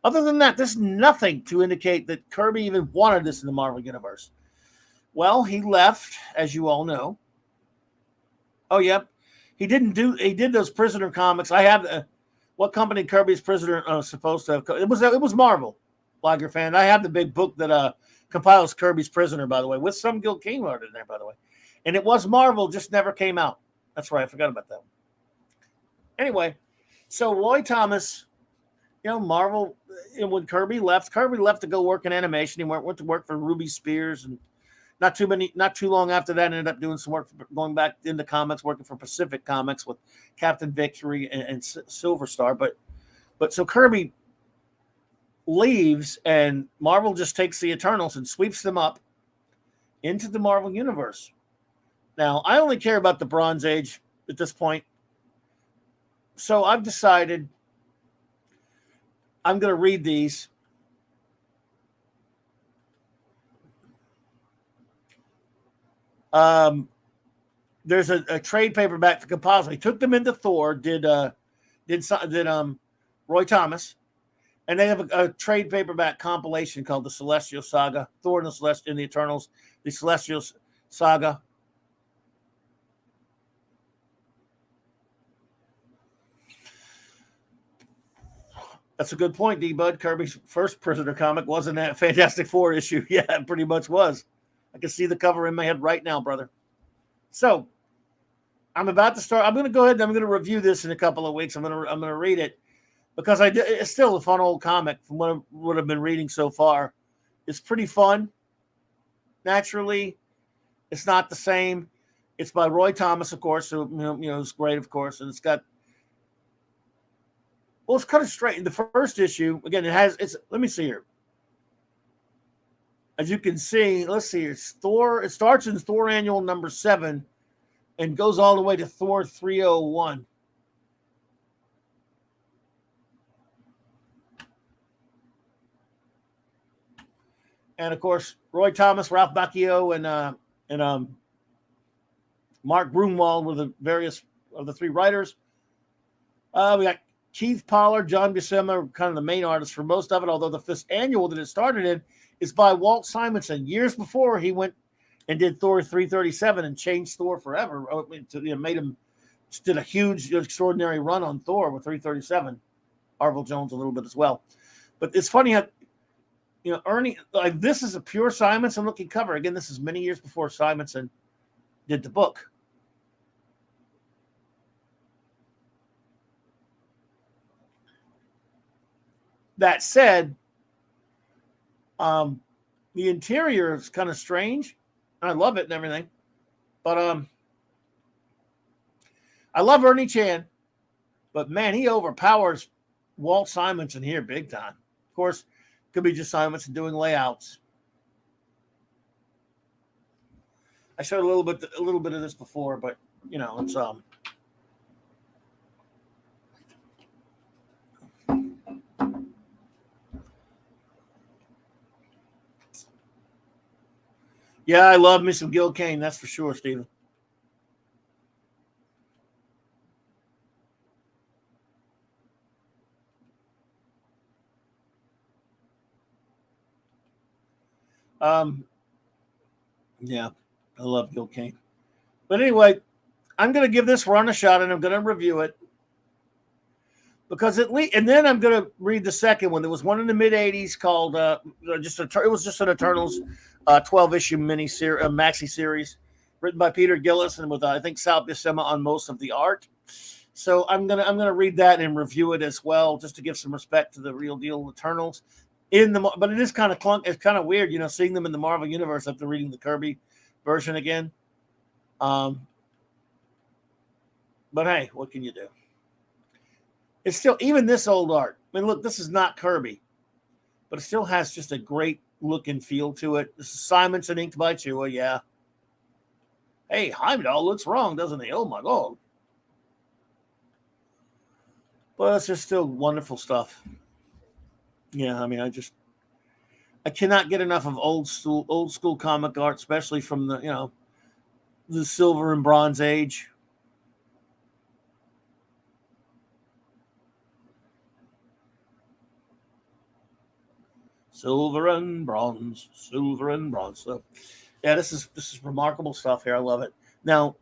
other than that, there's nothing to indicate that Kirby even wanted this in the Marvel Universe. Well, he left, as you all know. Oh, yep. He did those Prisoner comics. I have what company Kirby's Prisoner supposed to have? It was Marvel, Lager fan. I have the big book that compiles Kirby's Prisoner, by the way, with some Gil Kane art in there, by the way. And it was Marvel, just never came out. That's right, I forgot about that one. Anyway, so Roy Thomas, Marvel, when Kirby left to go work in animation. He went to work for Ruby Spears, and not too long after that, ended up doing some work, going back into comics, working for Pacific Comics with Captain Victory and Silver Star. But so Kirby leaves, and Marvel just takes the Eternals and sweeps them up into the Marvel Universe. Now, I only care about the Bronze Age at this point. So I've decided I'm going to read these. There's a trade paperback to compile. He took them into Thor, did Roy Thomas, and they have a trade paperback compilation called the Celestial Saga, Thor and the Eternals, the Celestial Saga. That's a good point, D-Bud. Kirby's first Prisoner comic wasn't that Fantastic Four issue. Yeah, it pretty much was. I can see the cover in my head right now, brother. So, I'm about to start. I'm going to go ahead and I'm going to review this in a couple of weeks. I'm going to read it because it's still a fun old comic from what I've been reading so far. It's pretty fun. Naturally, it's not the same. It's by Roy Thomas, of course. So it's great, of course, and it's got. Well, it's kind of straight. The first issue, again, let me see here. As you can see, let's see, it's Thor. It starts in Thor Annual number 7 and goes all the way to Thor 301. And of course, Roy Thomas, Ralph Macchio, and Mark Grunwald were the various of the 3 writers. We got Keith Pollard, John Buscema, kind of the main artists for most of it, although the first annual that it started in is by Walt Simonson. Years before, he went and did Thor 337 and changed Thor forever. Made him did a huge, extraordinary run on Thor with 337. Arvil Jones a little bit as well. But it's funny how, Ernie, like this is a pure Simonson looking cover. Again, this is many years before Simonson did the book. That said, the interior is kind of strange. I love it and everything. But I love Ernie Chan. But, man, he overpowers Walt Simonson here big time. Of course, could be just Simonson doing layouts. I showed a little bit of this before, but, it's yeah, I love me some Gil Kane, that's for sure, Stephen. Yeah, I love Gil Kane. But anyway, I'm going to give this run a shot, and I'm going to review it. Because and then I'm going to read the second one. There was one in the mid '80s called it was just an Eternals 12-issue maxi series written by Peter Gillis and with I think Sal Buscema on most of the art. So I'm gonna read that and review it as well, just to give some respect to the real deal Eternals but it is kind of it's kind of weird, seeing them in the Marvel universe after reading the Kirby version again. But hey, what can you do? It's still, even this old art. I mean, look, this is not Kirby, but it still has just a great look and feel to it. This is Simonson inked by Chua, yeah. Hey, Heimdall looks wrong, doesn't he? Oh my God. But it's just still wonderful stuff. Yeah, I mean, I cannot get enough of old school comic art, especially from the Silver and Bronze Age. Silver and bronze, silver and bronze. So, yeah, this is remarkable stuff here. I love it. Now,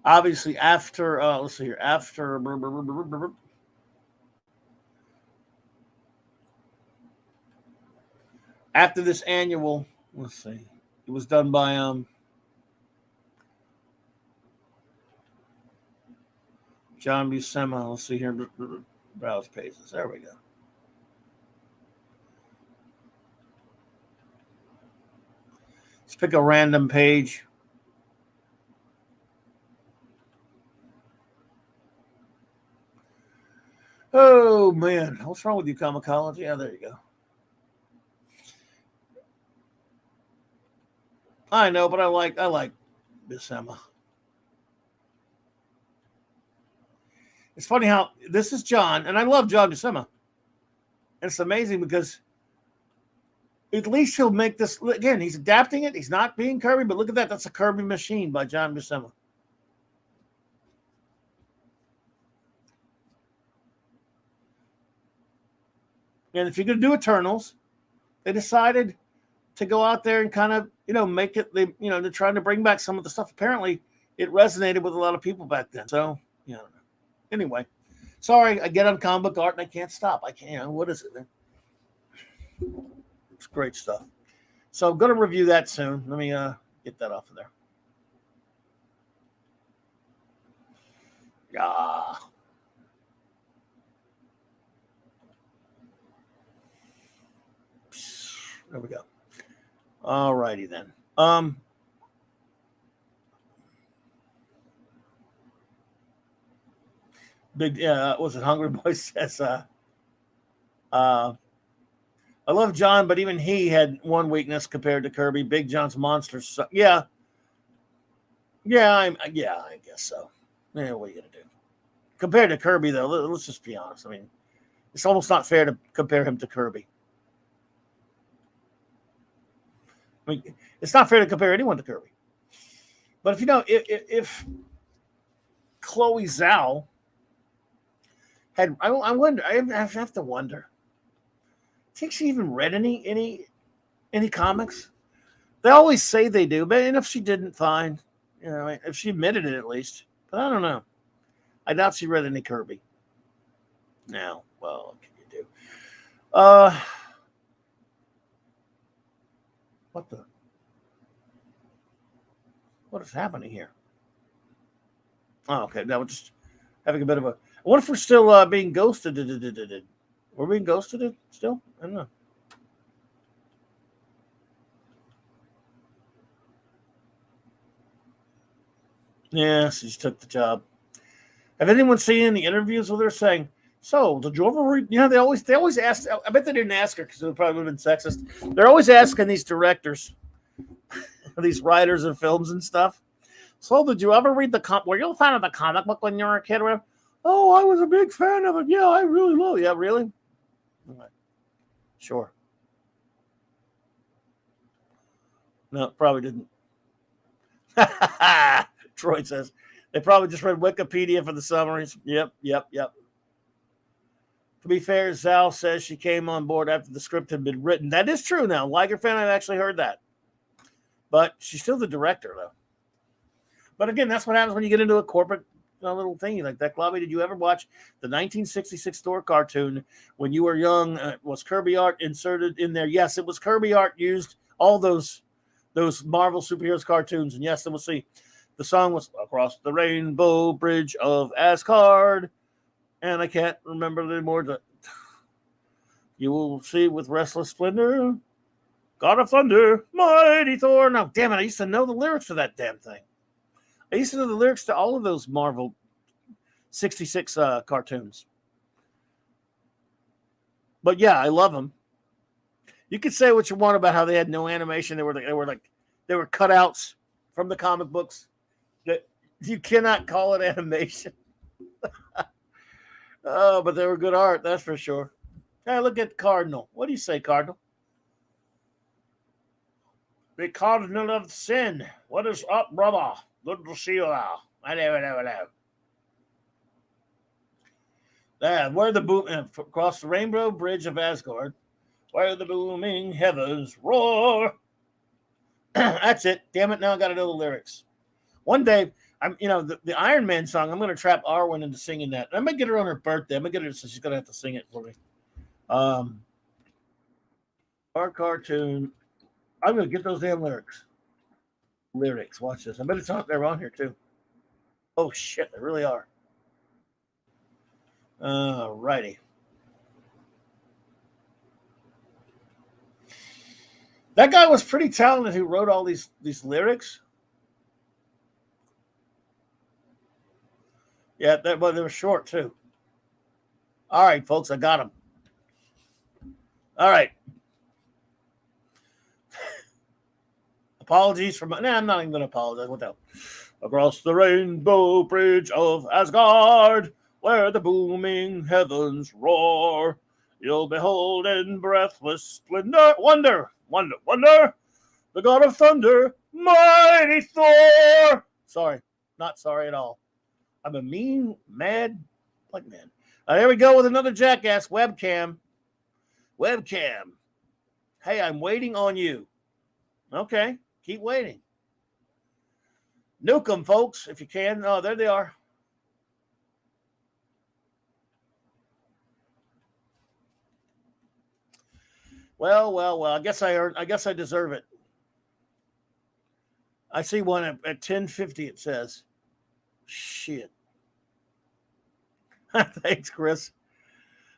obviously, after let's see here, after this annual, let's see, it was done by John Buscema. Let's see here, browse pages. There we go. Let's pick a random page. Oh man, what's wrong with you, Comicology? Yeah, there you go. I know, but I like Buscema. It's funny how this is John, and I love John Buscema. And it's amazing because at least he'll make this again. He's adapting it. He's not being Kirby, but look at that. That's a Kirby machine by John Buscema. And if you're going to do Eternals, they decided to go out there and kind of, make it, they're trying to bring back some of the stuff. Apparently, it resonated with a lot of people back then. So, anyway, sorry, I get on comic book art and I can't stop. I can't, what is it, man? It's great stuff. So I'm going to review that soon. Let me get that off of there. Yeah. There we go. All righty then. Big was it Hungry Boy says I love John, but even he had one weakness compared to Kirby. Big John's monsters. So, yeah, I guess so. Yeah, what are you gonna do? Compared to Kirby, though, let's just be honest. I mean, it's almost not fair to compare him to Kirby. I mean, it's not fair to compare anyone to Kirby. But if Chloe Zhao had, I wonder. I have to wonder. Think she even read any comics? They always say they do, but if she didn't, fine. If she admitted it at least. But I don't know. I doubt she read any Kirby. Now, well, what can you do? What is happening here? Oh, okay. Now we're just having a bit of a. What if we're still being ghosted? We're being ghosted still? I don't know. Yeah, she took the job. Have anyone seen any interviews with her saying, "So, did you ever read?" They always ask. I bet they didn't ask her because it would probably have been sexist. They're always asking these directors, these writers of films and stuff. So, did you ever read were you a fan of the comic book when you were a kid? Oh, I was a big fan of it. Yeah, I really love it. Yeah, really? Sure. No, probably didn't. Troy says they probably just read Wikipedia for the summaries. Yep. To be fair, Zhao says she came on board after the script had been written. That is true now. Liger fan, I've actually heard that. But she's still the director, though. But again, that's what happens when you get into a corporate little thing like that. Clobby, did you ever watch the 1966 Thor cartoon when you were young? Was Kirby art inserted in there? Yes, it was Kirby art used. All those Marvel superheroes cartoons. And yes, then we'll see. The song was Across the Rainbow Bridge of Asgard. And I can't remember anymore. You will see with restless splendor, God of Thunder, mighty Thor. Now, damn it, I used to know the lyrics to that damn thing. I used to know the lyrics to all of those Marvel 66 cartoons. But yeah, I love them. You could say what you want about how they had no animation. They were cutouts from the comic books. That you cannot call it animation. Oh, but they were good art, that's for sure. Hey, look at Cardinal. What do you say, Cardinal? The Cardinal of Sin. What is up, brother? Good to see you now. Hello. Yeah, where the boom across the rainbow bridge of Asgard, where the booming heavens roar. That's it. Damn it! Now I got to know the lyrics. One day, the Iron Man song. I'm going to trap Arwen into singing that. I'm going to get her on her birthday. I'm going to get her so she's going to have to sing it for me. Our cartoon. I'm going to get those damn lyrics. Watch this. I bet it's on. They're on here too. Oh shit! They really are. Righty. That guy was pretty talented who wrote all these lyrics. Yeah, but they were short too. All right, folks, I got them. All right. Apologies for my. Nah, I'm not even going to apologize. What the hell? Across the rainbow bridge of Asgard, where the booming heavens roar, you'll behold in breathless splendor, wonder, the god of thunder, mighty Thor. Sorry, not sorry at all. I'm a mean, mad, like man. Here we go with another jackass webcam. Hey, I'm waiting on you. Okay, keep waiting. Nuke them, folks, if you can. Oh, there they are. Well. I guess I deserve it. I see one at 10:50. It says, "Shit." Thanks, Chris.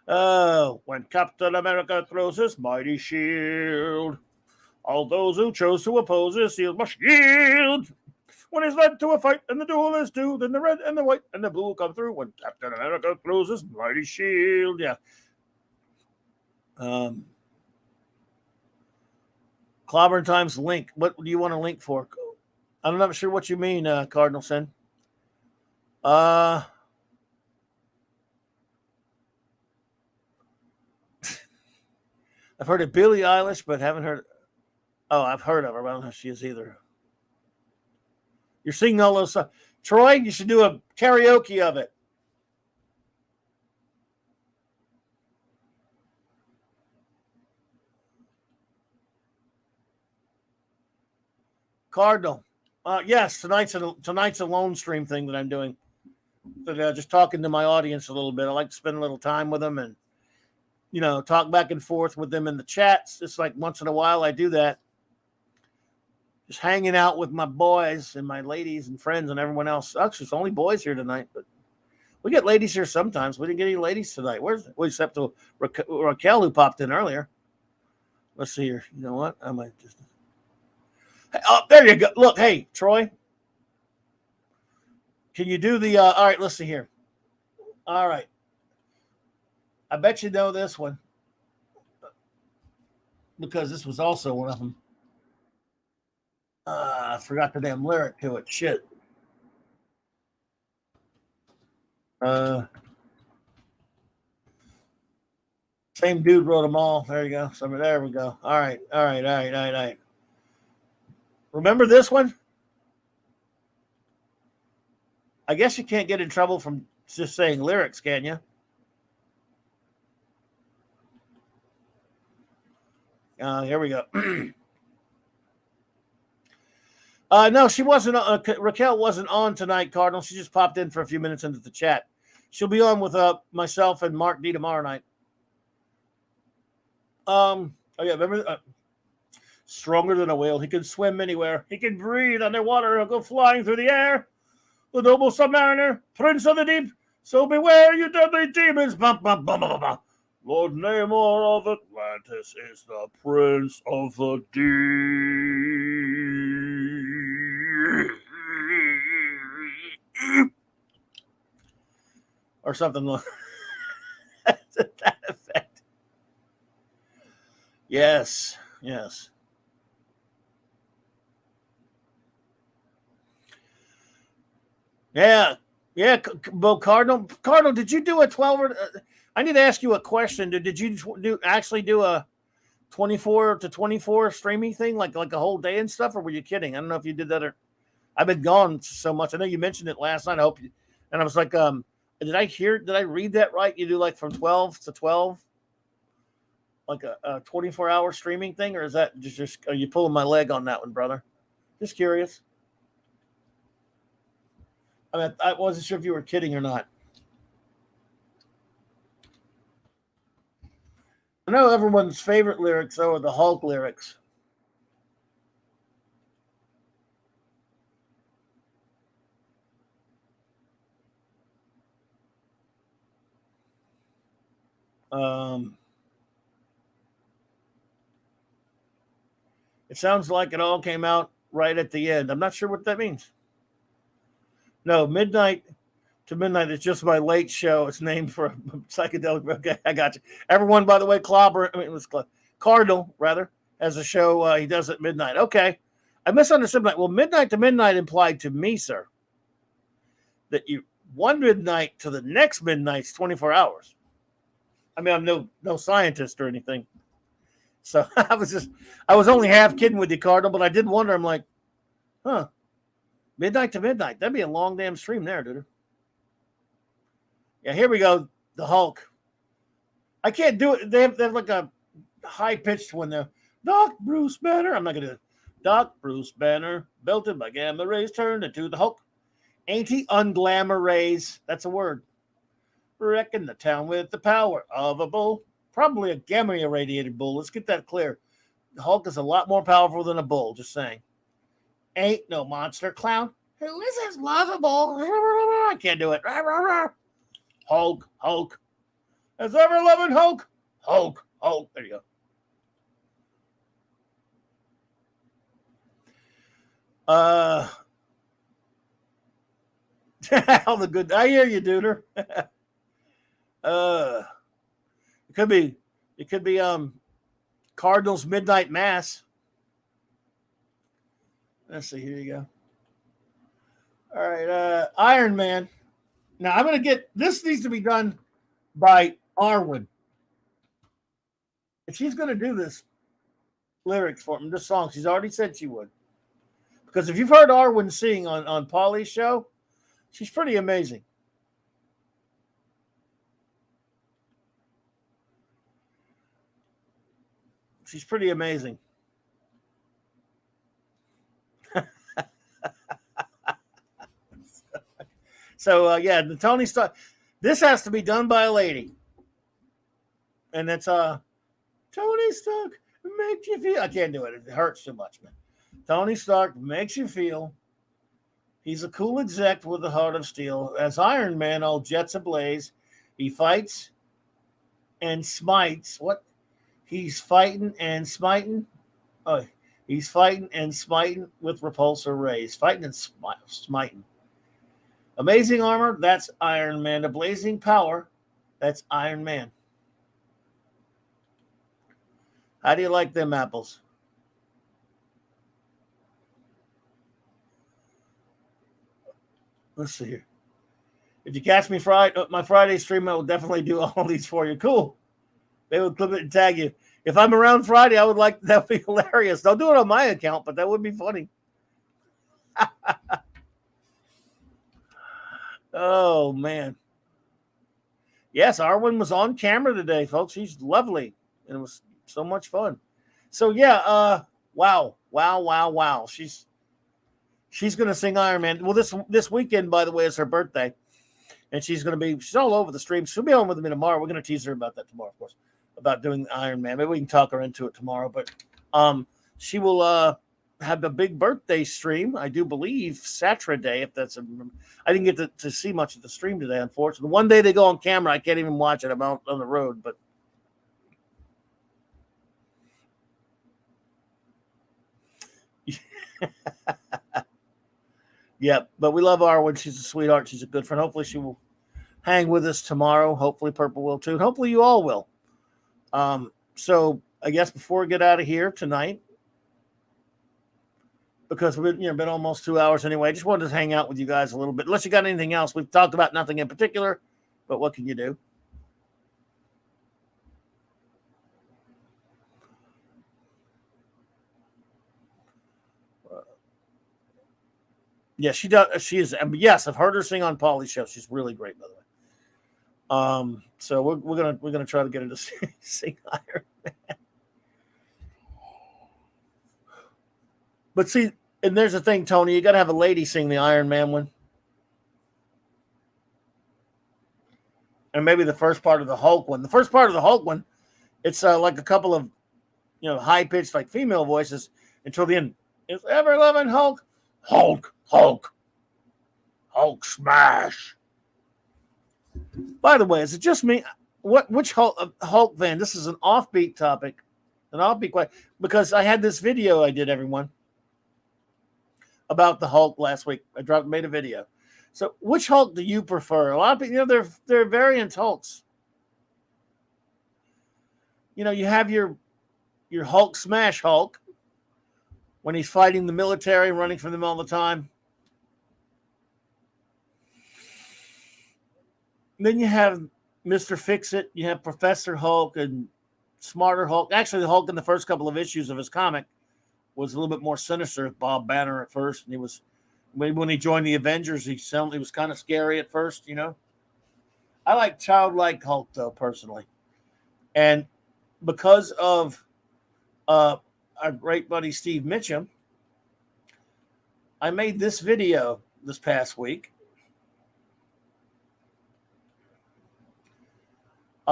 When Captain America throws his mighty shield, all those who chose to oppose his shield must yield. When he's led to a fight and the duel is due, then the red and the white and the blue come through when Captain America throws his mighty shield. Yeah. Clobberin times link. What do you want to link for? I'm not sure what you mean, Cardinal Sin. I've heard of Billie Eilish, but haven't heard. Oh, I've heard of her. But I don't know who she is either. You're singing all those songs. Troy, you should do a karaoke of it. Cardinal. Yes, tonight's a lone stream thing that I'm doing. But, just talking to my audience a little bit. I like to spend a little time with them and, talk back and forth with them in the chats. Just like once in a while I do that. Just hanging out with my boys and my ladies and friends and everyone else. Actually, it's only boys here tonight, but we get ladies here sometimes. We didn't get any ladies tonight. Except to Raquel, who popped in earlier. Let's see here. You know what? I might just. Oh, there you go. Look, hey, Troy. Can you do the all right, let's see here. All right. I bet you know this one. Because this was also one of them. I forgot the damn lyric to it. Shit. Same dude wrote them all. There you go. So there we go. All right. Remember this one? I guess you can't get in trouble from just saying lyrics, can you? Here we go. No, she wasn't. Raquel wasn't on tonight, Cardinal. She just popped in for a few minutes into the chat. She'll be on with myself and Mark D tomorrow night. Remember? Stronger than a whale. He can swim anywhere. He can breathe underwater. He'll go flying through the air. The noble submariner, prince of the deep. So beware, you deadly demons. Bum, bum, bum, bum, bum. Lord Namor of Atlantis is the prince of the deep. Or something like to that effect. Yes. Yeah. Well, Cardinal, did you do a 12 I need to ask you a question. Did you do a 24 to 24 streaming thing, like a whole day and stuff, or were you kidding? I don't know if you did that or I've been gone so much. I know you mentioned it last night. I hope you, and I was like, Did I read that right? You do like from 12 to 12, like a 24-hour streaming thing, or is that just are you pulling my leg on that one, brother? Just curious. I mean, I wasn't sure if you were kidding or not. I know everyone's favorite lyrics though are the Hulk lyrics. Um, it sounds like it all came out right at the end. I'm not sure what that means. No, midnight to midnight is just my late show. It's named for a psychedelic. Okay, I got you. Everyone, by the way, it was Cardinal rather has a show he does at midnight. Okay, I misunderstood that. Well, midnight to midnight implied to me, sir, that you one midnight to the next midnight's 24 hours. I mean, I'm no scientist or anything. So I was only half kidding with you, Cardinal, but I did wonder. I'm like, huh, midnight to midnight. That'd be a long damn stream there, dude. Yeah, here we go. The Hulk. I can't do it. They have like a high pitched one there. Doc Bruce Banner. I'm not gonna do it. Doc Bruce Banner, belted by gamma rays, turned into the Hulk. Ain't he unglamour rays? That's a word. Wrecking the town with the power of a bull. Probably a gamma irradiated bull. Let's get that clear. The Hulk is a lot more powerful than a bull, just saying. Ain't no monster clown. Who is this lovable? I can't do it. Hulk, Hulk. As ever loving Hulk. Hulk, Hulk. There you go. All the good. I hear you, Duder. It could be Cardinals Midnight Mass. Let's see. Here you go. All right, Iron Man. Now I'm gonna get this. Needs to be done by Arwen. If she's gonna do this lyrics for me, this song, she's already said she would. Because if you've heard Arwen sing on Paulie's show, she's pretty amazing. She's pretty amazing. So yeah, the Tony Stark. This has to be done by a lady, and it's Tony Stark makes you feel. I can't do it. It hurts too much, man. Tony Stark makes you feel. He's a cool exec with a heart of steel. As Iron Man, all jets ablaze, he fights and smites. What? He's fighting and smiting. Oh, he's fighting and smiting with repulsor rays. Fighting and smiting. Amazing armor, that's Iron Man. The blazing power, that's Iron Man. How do you like them apples? Let's see here. If you catch me my Friday stream, I will definitely do all these for you. Cool. They will clip it and tag you. If I'm around Friday, I would like that. Would be hilarious. Don't do it on my account, but that would be funny. Oh man. Yes, Arwen was on camera today, folks. She's lovely. And it was so much fun. So yeah, wow. She's gonna sing Iron Man. Well, this weekend, by the way, is her birthday. And she's all over the stream. She'll be on with me tomorrow. We're gonna tease her about that tomorrow, of course, about doing Iron Man. Maybe we can talk her into it tomorrow. But she will have a big birthday stream, I do believe, Saturday, if that's I didn't get to see much of the stream today, unfortunately. One day they go on camera, I can't even watch it. I'm out on the road, but yeah, but we love Arwen. She's a sweetheart. She's a good friend. Hopefully she will hang with us tomorrow. Hopefully Purple will too. Hopefully you all will. So I guess before we get out of here tonight, because we've been almost 2 hours anyway. I just wanted to hang out with you guys a little bit. Unless you got anything else. We've talked about nothing in particular, but what can you do? Yeah, she does. She is. Yes, I've heard her sing on Paulie's show. She's really great, by the way. So we're gonna try to get her to sing Iron Man. But see, and there's the thing, Tony, you got to have a lady sing the Iron Man one. And maybe the first part of the Hulk one. The first part of the Hulk one, it's like a couple of, high pitched like female voices until the end. It's ever loving Hulk, Hulk, Hulk, Hulk smash. By the way, is it just me? Which Hulk fan? This is an offbeat topic, and I'll be quiet because I had this video I did, everyone, about the Hulk last week. I made a video. So, which Hulk do you prefer? A lot of people, they're variant Hulks. You have your Hulk smash Hulk when he's fighting the military, running from them all the time. And then you have Mr. Fix-It. You have Professor Hulk and Smarter Hulk. Actually, the Hulk in the first couple of issues of his comic was a little bit more sinister. Bob Banner at first, and he was. When he joined the Avengers, he was kind of scary at first, I like childlike Hulk, though, personally. And because of our great buddy Steve Mitchum, I made this video this past week. We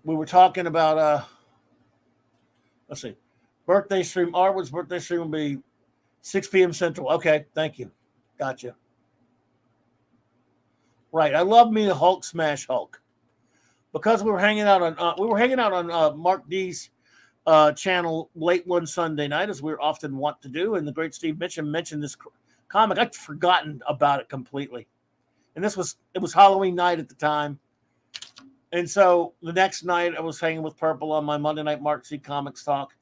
were talking about, let's see, birthday stream. Arwood's birthday stream will be 6 p.m. Central. Okay, thank you. Gotcha. Right, I love me a Hulk smash Hulk because we were hanging out on Mark D's channel late one Sunday night, as we often want to do, and the great Steve Mitchum mentioned this comic. I'd forgotten about it completely, and it was Halloween night at the time, and so the next night I was hanging with Purple on my Monday night Mark C Comics talk.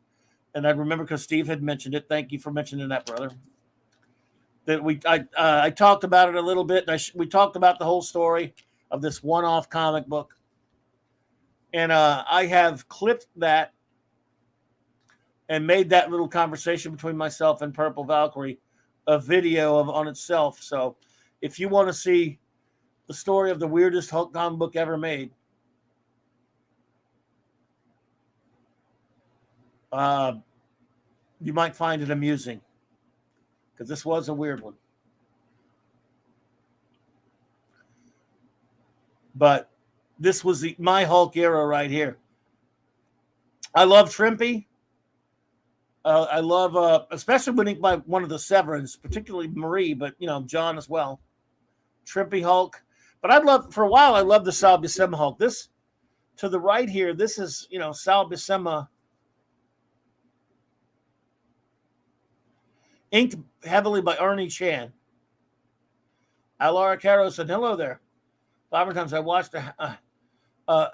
And I remember because Steve had mentioned it. Thank you for mentioning that, brother. That I talked about it a little bit. We talked about the whole story of this one-off comic book, and I have clipped that and made that little conversation between myself and Purple Valkyrie a video on itself. So, if you want to see the story of the weirdest Hulk comic book ever made, you might find it amusing because this was a weird one. But this was my Hulk era right here. I love Trimpy. I love, especially when he by one of the Severins, particularly Marie, but John as well. Trimpy Hulk. But for a while I loved the Sal Buscema Hulk. This to the right here, this is Sal Buscema. Inked heavily by Ernie Chan. Alara Caro said, hello there. 5 times I watched a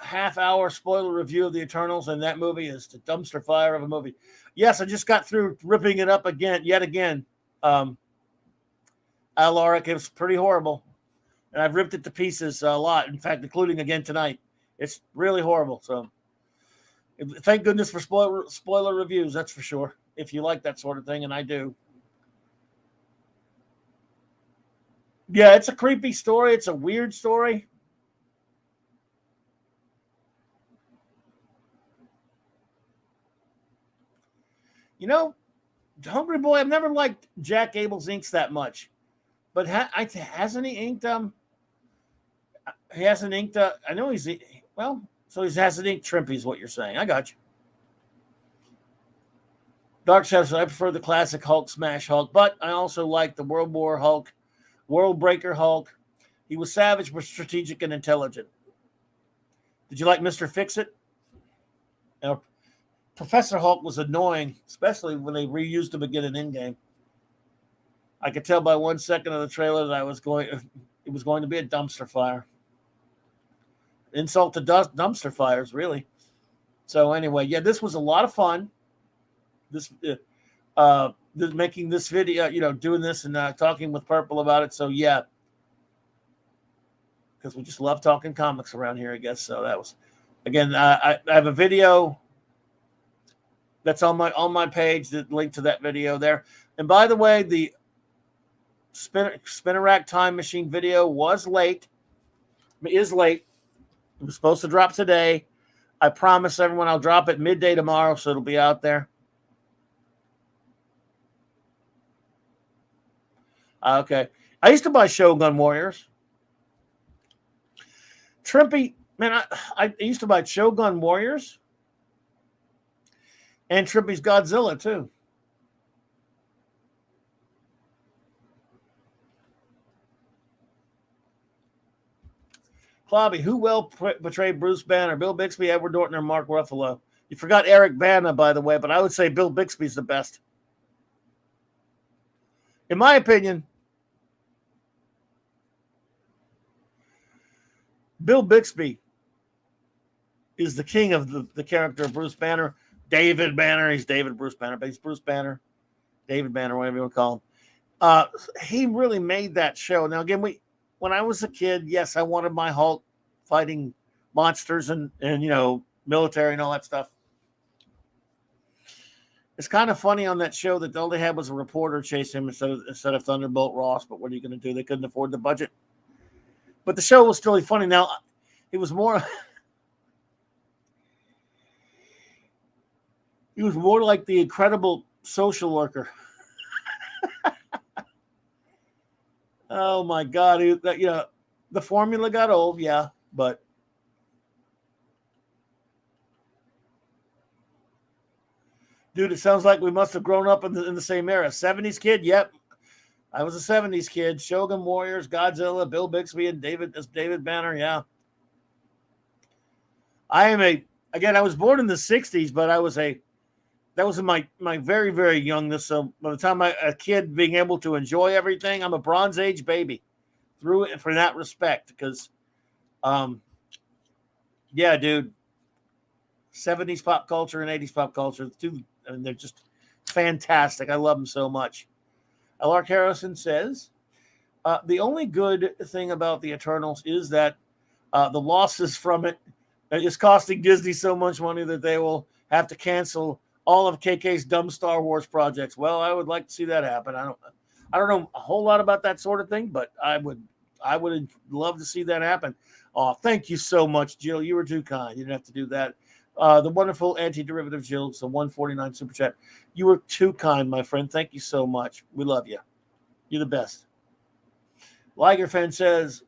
half-hour spoiler review of the Eternals, and that movie is the dumpster fire of a movie. Yes, I just got through ripping it up yet again. Alaric, it was pretty horrible. And I've ripped it to pieces a lot, in fact, including again tonight. It's really horrible. So thank goodness for spoiler reviews, that's for sure, if you like that sort of thing, and I do. Yeah, it's a creepy story. It's a weird story. Hungry Boy, I've never liked Jack Abel's inks that much. But hasn't he inked he hasn't inked I know so he hasn't inked Trimpy is what you're saying. I got you. Dark Shadow says, I prefer the classic Hulk smash Hulk, but I also like the World War Hulk, World Breaker Hulk. He was savage but strategic and intelligent. Did you like Mr. Fix-It? Professor Hulk was annoying, especially when they reused him again in Endgame. I could tell by 1 second of the trailer that it was going to be a dumpster fire. Insult to dumpster fires, really. So anyway, yeah, this was a lot of fun. Making this video, doing this and talking with Purple about it. So yeah, because we just love talking comics around here, I guess. So that was, again, I have a video that's on my page, the link to that video there. And by the way, the Spinner Rack Time Machine video is late. It was supposed to drop today. I promise everyone I'll drop it midday tomorrow, so it'll be out there. Okay. I used to buy Shogun Warriors. Trimpy, man, I used to buy Shogun Warriors and Trippy's Godzilla, too. Clobby, who well portrayed Bruce Banner? Bill Bixby, Edward Norton, or Mark Ruffalo? You forgot Eric Bana, by the way, but I would say Bill Bixby's the best. In my opinion, Bill Bixby is the king of the character of Bruce Banner. David Banner. He's David Bruce Banner, but he's Bruce Banner. David Banner, whatever you want to call him. He really made that show. Now, again, when I was a kid, yes, I wanted my Hulk fighting monsters and military and all that stuff. It's kind of funny on that show that all they had was a reporter chase him instead of Thunderbolt Ross. But what are you going to do? They couldn't afford the budget. But the show was still funny. Now, it was more. He was more like the Incredible Social Worker. Oh my God! The formula got old, yeah, but dude, it sounds like we must have grown up in the same era. 70s kid, yep. I was a 70s kid. Shogun Warriors, Godzilla, Bill Bixby, and David Banner, yeah. I was born in the 60s, but that was in my very, very youngness. So by the time a kid being able to enjoy everything, I'm a Bronze Age baby through it for that respect. Because, yeah, dude, 70s pop culture and 80s pop culture, they're just fantastic. I love them so much. Lark Harrison says, the only good thing about the Eternals is that the losses from it is costing Disney so much money that they will have to cancel all of KK's dumb Star Wars projects. Well, I would like to see that happen. I don't know a whole lot about that sort of thing, but I would love to see that happen. Oh, thank you so much, Jill. You were too kind. You didn't have to do that. The wonderful anti-derivative Jill, it's a 149 super chat. You were too kind, my friend. Thank you so much. We love you. You're the best. Ligerfen says,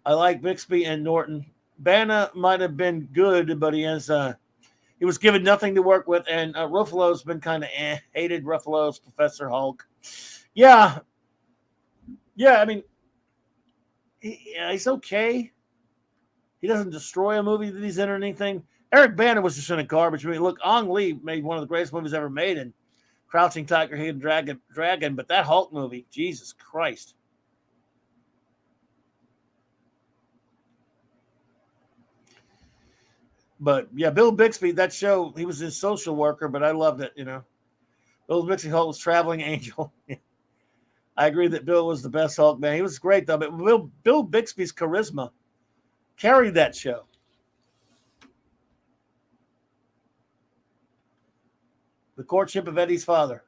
I like Bixby and Norton. Bana might have been good, but he was given nothing to work with, and Ruffalo's been kind of hated. Ruffalo's Professor Hulk. Yeah. I mean, he's okay. He doesn't destroy a movie that he's in or anything. Eric Bana was just in a garbage movie. Look, Ang Lee made one of the greatest movies ever made in Crouching Tiger, Hidden Dragon, but that Hulk movie, Jesus Christ. But yeah, Bill Bixby, that show, he was a social worker, but I loved it, Bill Bixby Hulk was traveling angel. I agree that Bill was the best Hulk, man. He was great, though. But Bill Bixby's charisma carried that show. The Courtship of Eddie's Father.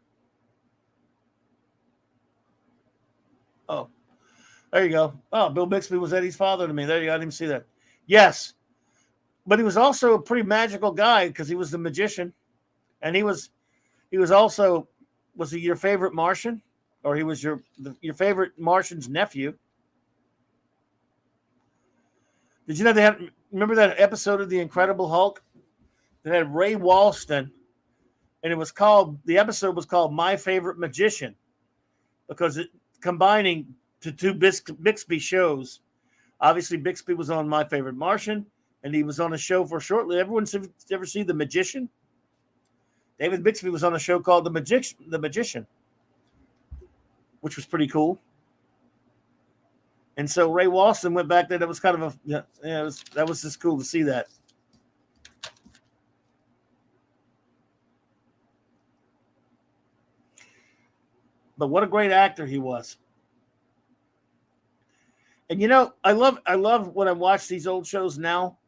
Oh, there you go. Oh, Bill Bixby was Eddie's father to me. There you go. I didn't even see that. Yes. But he was also a pretty magical guy because he was the magician. And he was also, was he your favorite Martian? Or he was your favorite Martian's nephew? Did you know remember that episode of The Incredible Hulk that had Ray Walston? And the episode was called My Favorite Magician because it combining to two Bixby shows. Obviously, Bixby was on My Favorite Martian, and he was on a show for shortly. Everyone's ever see The Magician? David Bixby was on a show called The Magician, which was pretty cool. And so Ray Walston went back there. That was kind of that was just cool to see that. But what a great actor he was. And I love when I watch these old shows now.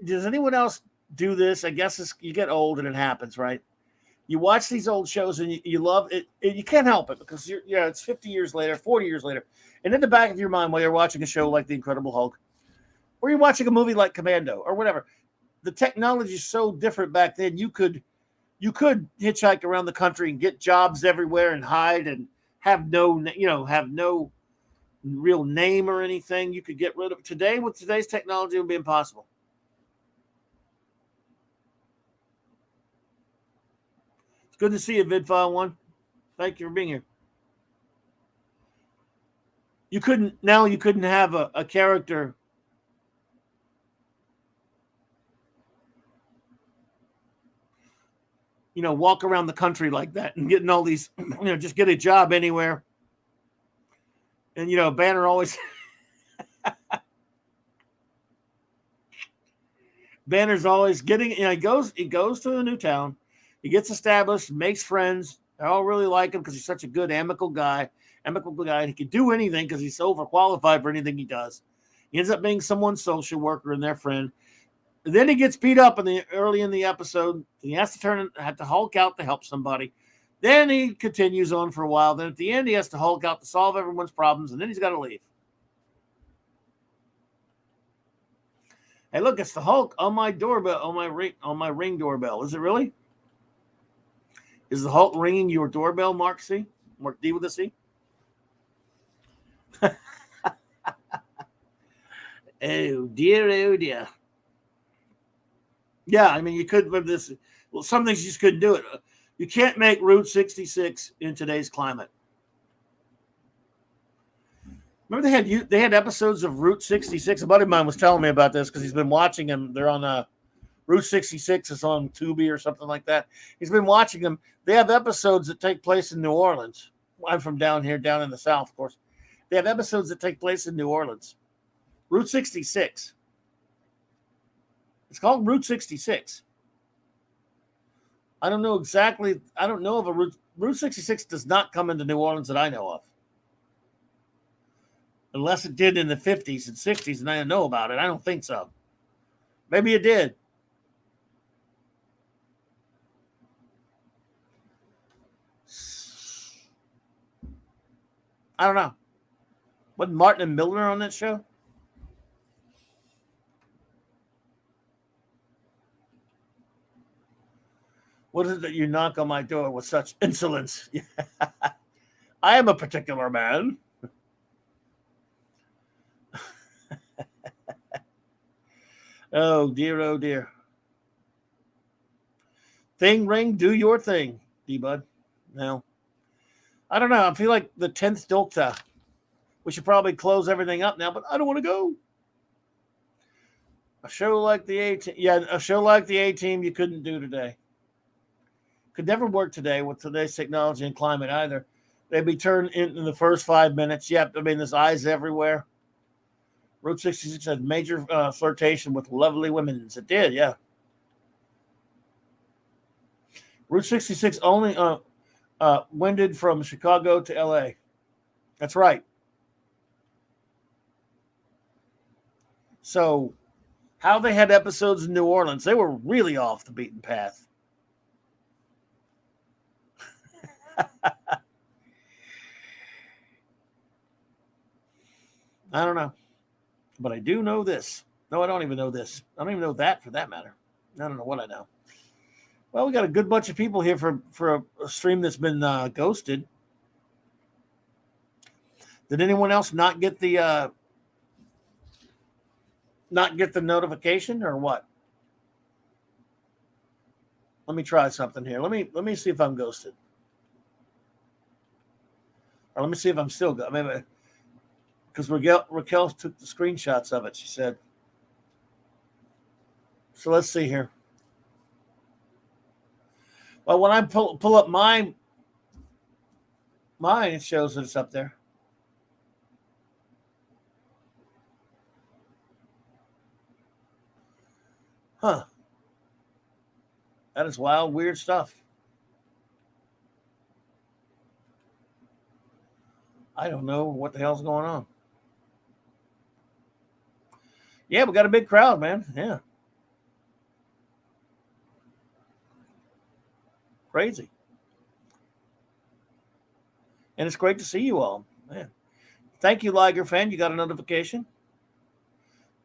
Does anyone else do this? I guess you get old and it happens, right? You watch these old shows and you love it. You can't help it because it's 50 years later, 40 years later. And in the back of your mind while you're watching a show like The Incredible Hulk, or you're watching a movie like Commando or whatever. The technology is so different back then. You could hitchhike around the country and get jobs everywhere and hide and have no real name or anything. You could get rid of today. With today's technology, it would be impossible. It's good to see you, VidFile One. Thank you for being here. You couldn't have a character walk around the country like that and getting all these, just get a job anywhere. And, Banner always, Banner's always getting, he goes to the new town. He gets established, makes friends. They all really like him because he's such a good, amicable guy. And he can do anything because he's so overqualified for anything he does. He ends up being someone's social worker and their friend. Then he gets beat up early in the episode. He has to Hulk out to help somebody. Then he continues on for a while. Then at the end, he has to Hulk out to solve everyone's problems, and then he's got to leave. Hey, look, it's the Hulk on my doorbell, on my Ring doorbell. Is it really? Is the Hulk ringing your doorbell, Mark C? Mark D with a C? Oh dear. Yeah, I mean, you could live this. Well, some things you just couldn't do it. You can't make Route 66 in today's climate. Remember they had episodes of Route 66. A buddy of mine was telling me about this because he's been watching them. They're on Route 66 is on Tubi or something like that. He's been watching them. They have episodes that take place in New Orleans. I'm from down here, down in the South, of course. They have episodes that take place in New Orleans. Route 66. It's called Route 66. I don't know exactly. I don't know of a Route 66 does not come into New Orleans that I know of. Unless it did in the 50s and 60s and I don't know about it. I don't think so. Maybe it did. I don't know. Wasn't Martin and Miller on that show? What is it that you knock on my door with such insolence? I am a particular man. Oh, dear. Thing ring, do your thing, D-Bud. Now, I don't know. I feel like the 10th Doctor. We should probably close everything up now, but I don't want to go. A show like the A-Team. Yeah, a show like the A-Team you couldn't do today. Could never work today with today's technology and climate either. They'd be turned in the first 5 minutes. Yep, I mean, there's eyes everywhere. Route 66 had major flirtation with lovely women. It did, yeah. Route 66 only winded from Chicago to L.A. That's right. So, how they had episodes in New Orleans, they were really off the beaten path. I don't know. But I do know this. No, I don't even know this. I don't even know that for that matter. I don't know what I know. Well, we got a good bunch of people here for a stream that's been ghosted. Did anyone else not get the notification or what? Let me try something here. Let me see if I'm ghosted. Or let me see if I'm still ghosted. Maybe because Raquel took the screenshots of it, she said. So let's see here. Well, when I pull up mine, it shows that it's up there. Huh. That is wild, weird stuff. I don't know what the hell's going on. Yeah, we got a big crowd, man. Yeah. Crazy. And it's great to see you all. Man. Thank you, Liger fan. You got a notification.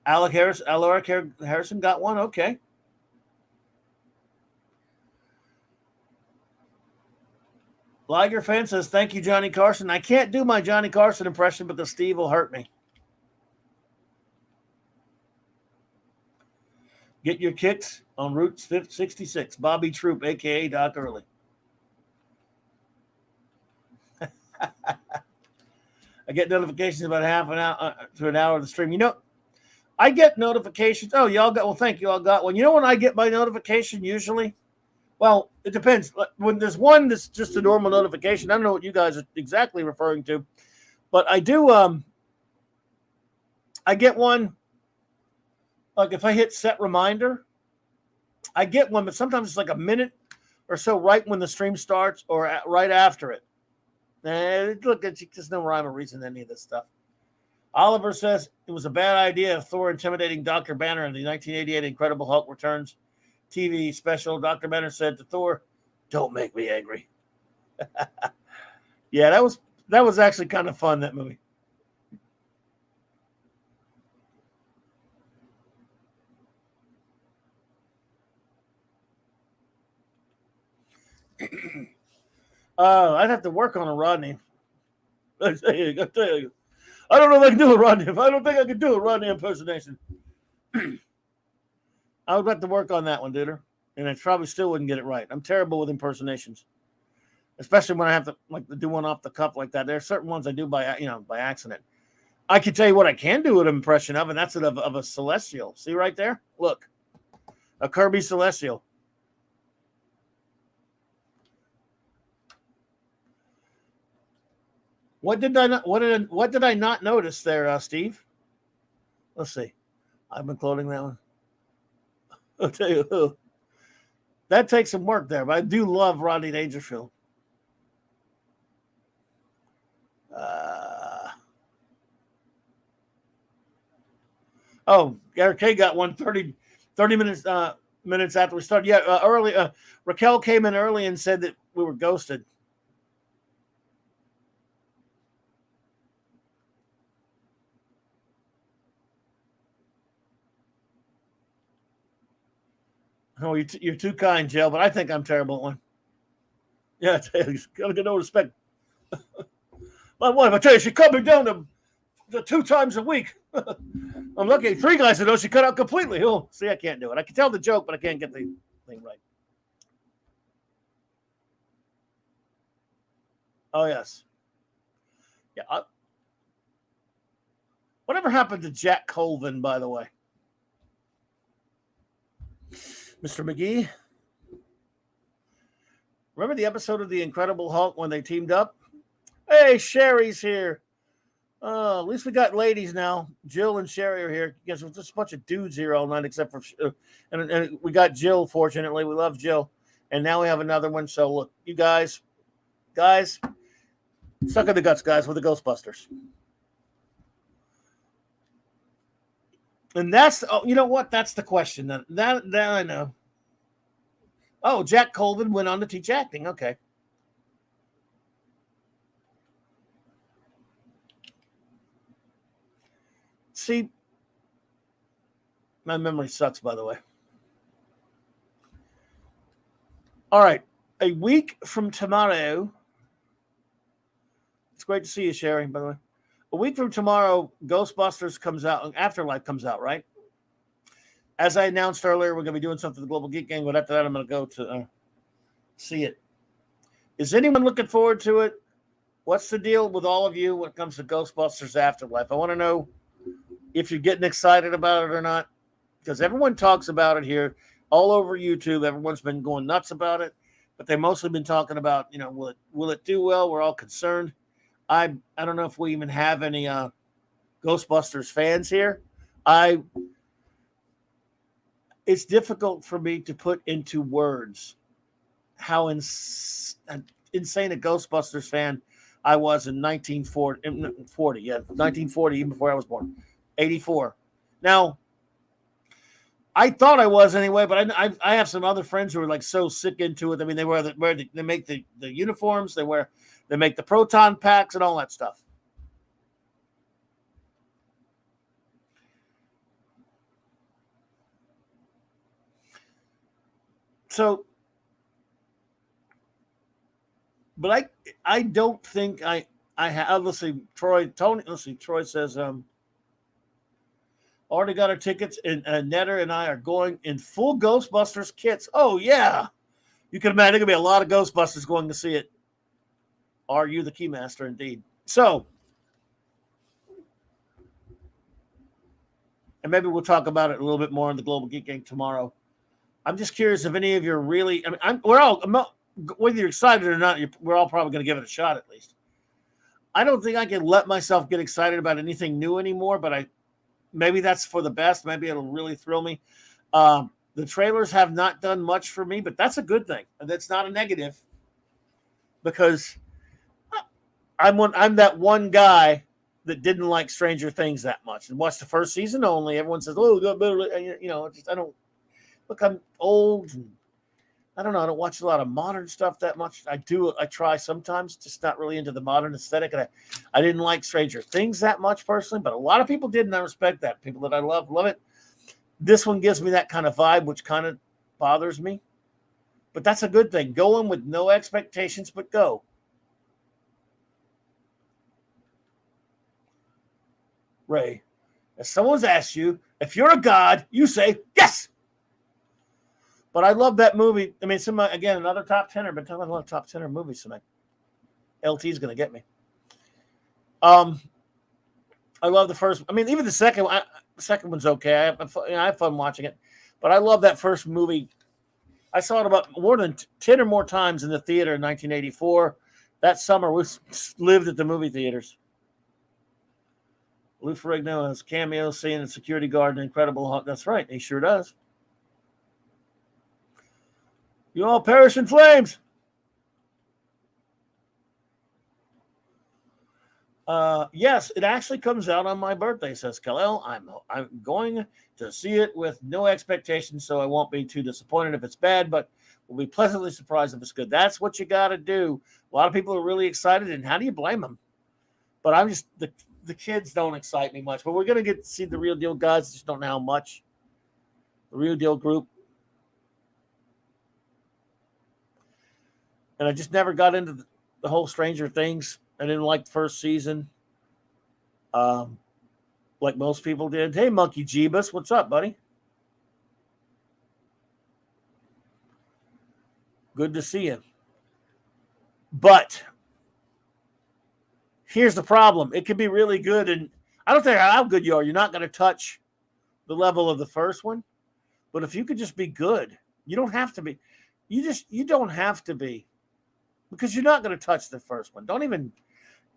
Alaric Harrison got one. Okay. Liger fan says, "Thank you, Johnny Carson." I can't do my Johnny Carson impression, but the Steve will hurt me. Get your kicks on Route 66. Bobby Troop, a.k.a. Doc Early. I get notifications about half an hour to an hour of the stream. You know, I get notifications. Oh, y'all got, well, thank you. All got one. You know when I get my notification usually? Well, it depends. When there's one that's just a normal notification, I don't know what you guys are exactly referring to, but I do. I get one. Like if I hit set reminder, I get one, but sometimes it's like a minute or so right when the stream starts or right after it. Look, there's no rhyme or reason to any of this stuff. Oliver says it was a bad idea of Thor intimidating Dr. Banner in the 1988 Incredible Hulk Returns TV special. Dr. Banner said to Thor, "Don't make me angry." Yeah, that was actually kind of fun, that movie. I'd have to work on a Rodney. I tell you. I don't know if I can do a Rodney. I don't think I can do a Rodney impersonation. I would have to work on that one, dude. And I probably still wouldn't get it right. I'm terrible with impersonations, especially when I have to do one off the cuff like that. There are certain ones I do by accident. I can tell you what I can do an impression of, and that's of a Celestial. See right there? Look, a Kirby Celestial. What did I not notice there, Steve? Let's see. I've been quoting that one. I'll tell you who. That takes some work there, but I do love Rodney Dangerfield. Eric K got one 30 minutes after we started. Yeah, early. Raquel came in early and said that we were ghosted. Oh, you're too kind, Jill, but I think I'm terrible at one. Yeah, gotta get no respect. My wife, I tell you, she cut me down to 2 times a week. I'm lucky. 3 guys ago, she cut out completely. Oh, see, I can't do it. I can tell the joke, but I can't get the thing right. Oh, yes. Yeah. Whatever happened to Jack Colvin, by the way? Mr. McGee? Remember the episode of The Incredible Hulk when they teamed up? Hey, Sherry's here. At least we got ladies now. Jill and Sherry are here. Yes, there's just a bunch of dudes here all night, except for and we got Jill. Fortunately, we love Jill, and now we have another one. So look, you guys, suck in the guts, guys, with the Ghostbusters. And that's you know what? That's the question. That I know. Oh, Jack Colvin went on to teach acting. Okay. See, my memory sucks, by the way. All right. A week from tomorrow. It's great to see you, Sherry, by the way. A week from tomorrow, Ghostbusters comes out. Afterlife comes out, right? As I announced earlier, we're going to be doing something for the Global Geek Gang, but after that, I'm going to go to see it. Is anyone looking forward to it? What's the deal with all of you when it comes to Ghostbusters Afterlife? I want to know if you're getting excited about it or not, because everyone talks about it here all over YouTube. Everyone's been going nuts about it, but they've mostly been talking about, will it do well? We're all concerned. I don't know if we even have any Ghostbusters fans here. It's difficult for me to put into words how insane a Ghostbusters fan I was in 1940. Yeah, 1940, even before I was born. 84. Now, I thought I was anyway, but I have some other friends who are like so sick into it. I mean, they make the uniforms, they make the proton packs and all that stuff. So, but I don't think I have. Let's see, Tony. Let's see, Troy says already got our tickets, and Netter and I are going in full Ghostbusters kits. Oh yeah, you can imagine there's gonna be a lot of Ghostbusters going to see it. Are you the Keymaster? Indeed. So, and maybe we'll talk about it a little bit more in the Global Geek Gang tomorrow. I'm just curious if any of you are really. I mean, whether you're excited or not, we're all probably going to give it a shot at least. I don't think I can let myself get excited about anything new anymore, but maybe that's for the best. Maybe it'll really thrill me. The trailers have not done much for me, but that's a good thing. That's not a negative, because I'm that one guy that didn't like Stranger Things that much and watched the first season only. Everyone says, "Oh, I don't look. I'm old, and I don't know. I don't watch a lot of modern stuff that much. I try sometimes, just not really into the modern aesthetic. And I didn't like Stranger Things that much personally, but a lot of people did, and I respect that. People that I love it. This one gives me that kind of vibe, which kind of bothers me, but that's a good thing. Go in with no expectations, but go. Ray, if someone's asked you if you're a god, you say yes. But I love that movie. I mean, again, another top 10er. I've been talking about a lot of top 10er movies tonight. LT's going to get me. I love the first. I mean, even the second one. The second one's okay. I have fun watching it. But I love that first movie. I saw it about more than 10 or more times in the theater in 1984. That summer, we lived at the movie theaters. Lou Ferrigno has cameo scene and security guard and Incredible. That's right. He sure does. You all perish in flames. Yes, it actually comes out on my birthday, says Khalil. I'm going to see it with no expectations, so I won't be too disappointed if it's bad, but we'll be pleasantly surprised if it's good. That's what you got to do. A lot of people are really excited, and how do you blame them? But I'm just the kids don't excite me much. But we're going to get to see the real deal guys. Just don't know how much. The real deal group. And I just never got into the whole Stranger Things. I didn't like the first season, like most people did. Hey, Monkey Jeebus, what's up, buddy? Good to see you. But here's the problem. It could be really good, and I don't care how good you are. You're not going to touch the level of the first one. But if you could just be good, you don't have to be. You don't have to be. Because you're not going to touch the first one.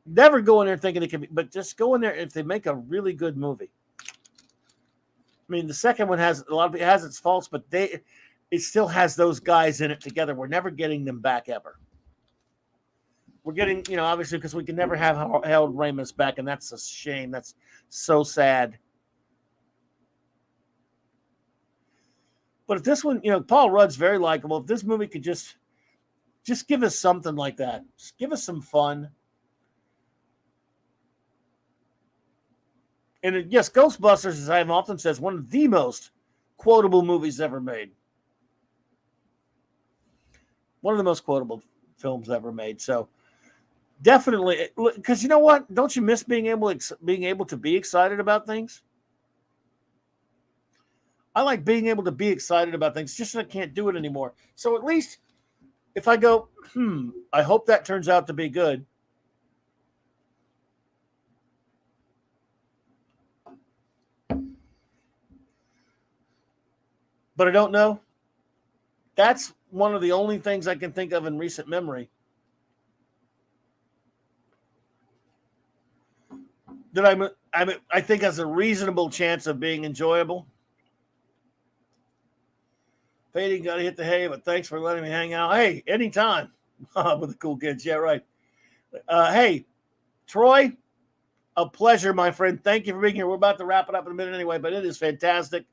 Never go in there thinking it can be, but just go in there if they make a really good movie. I mean, the second one has it has its faults, but it still has those guys in it together. We're never getting them back ever. We're getting, obviously, because we can never have Harold Ramis back, and that's a shame. That's so sad. But if this one, Paul Rudd's very likable. If this movie could just give us something like that. Just give us some fun. And yes, Ghostbusters, as I have often said, is one of the most quotable movies ever made. One of the most quotable films ever made. So definitely, because you know what? Don't you miss being able to be excited about things? I like being able to be excited about things, just that I can't do it anymore. So at least if I go, I hope that turns out to be good. But I don't know. That's one of the only things I can think of in recent memory that I think has a reasonable chance of being enjoyable. Fading, got to hit the hay, but thanks for letting me hang out. Hey, anytime with the cool kids. Yeah, right. Hey, Troy, a pleasure, my friend. Thank you for being here. We're about to wrap it up in a minute anyway, but it is fantastic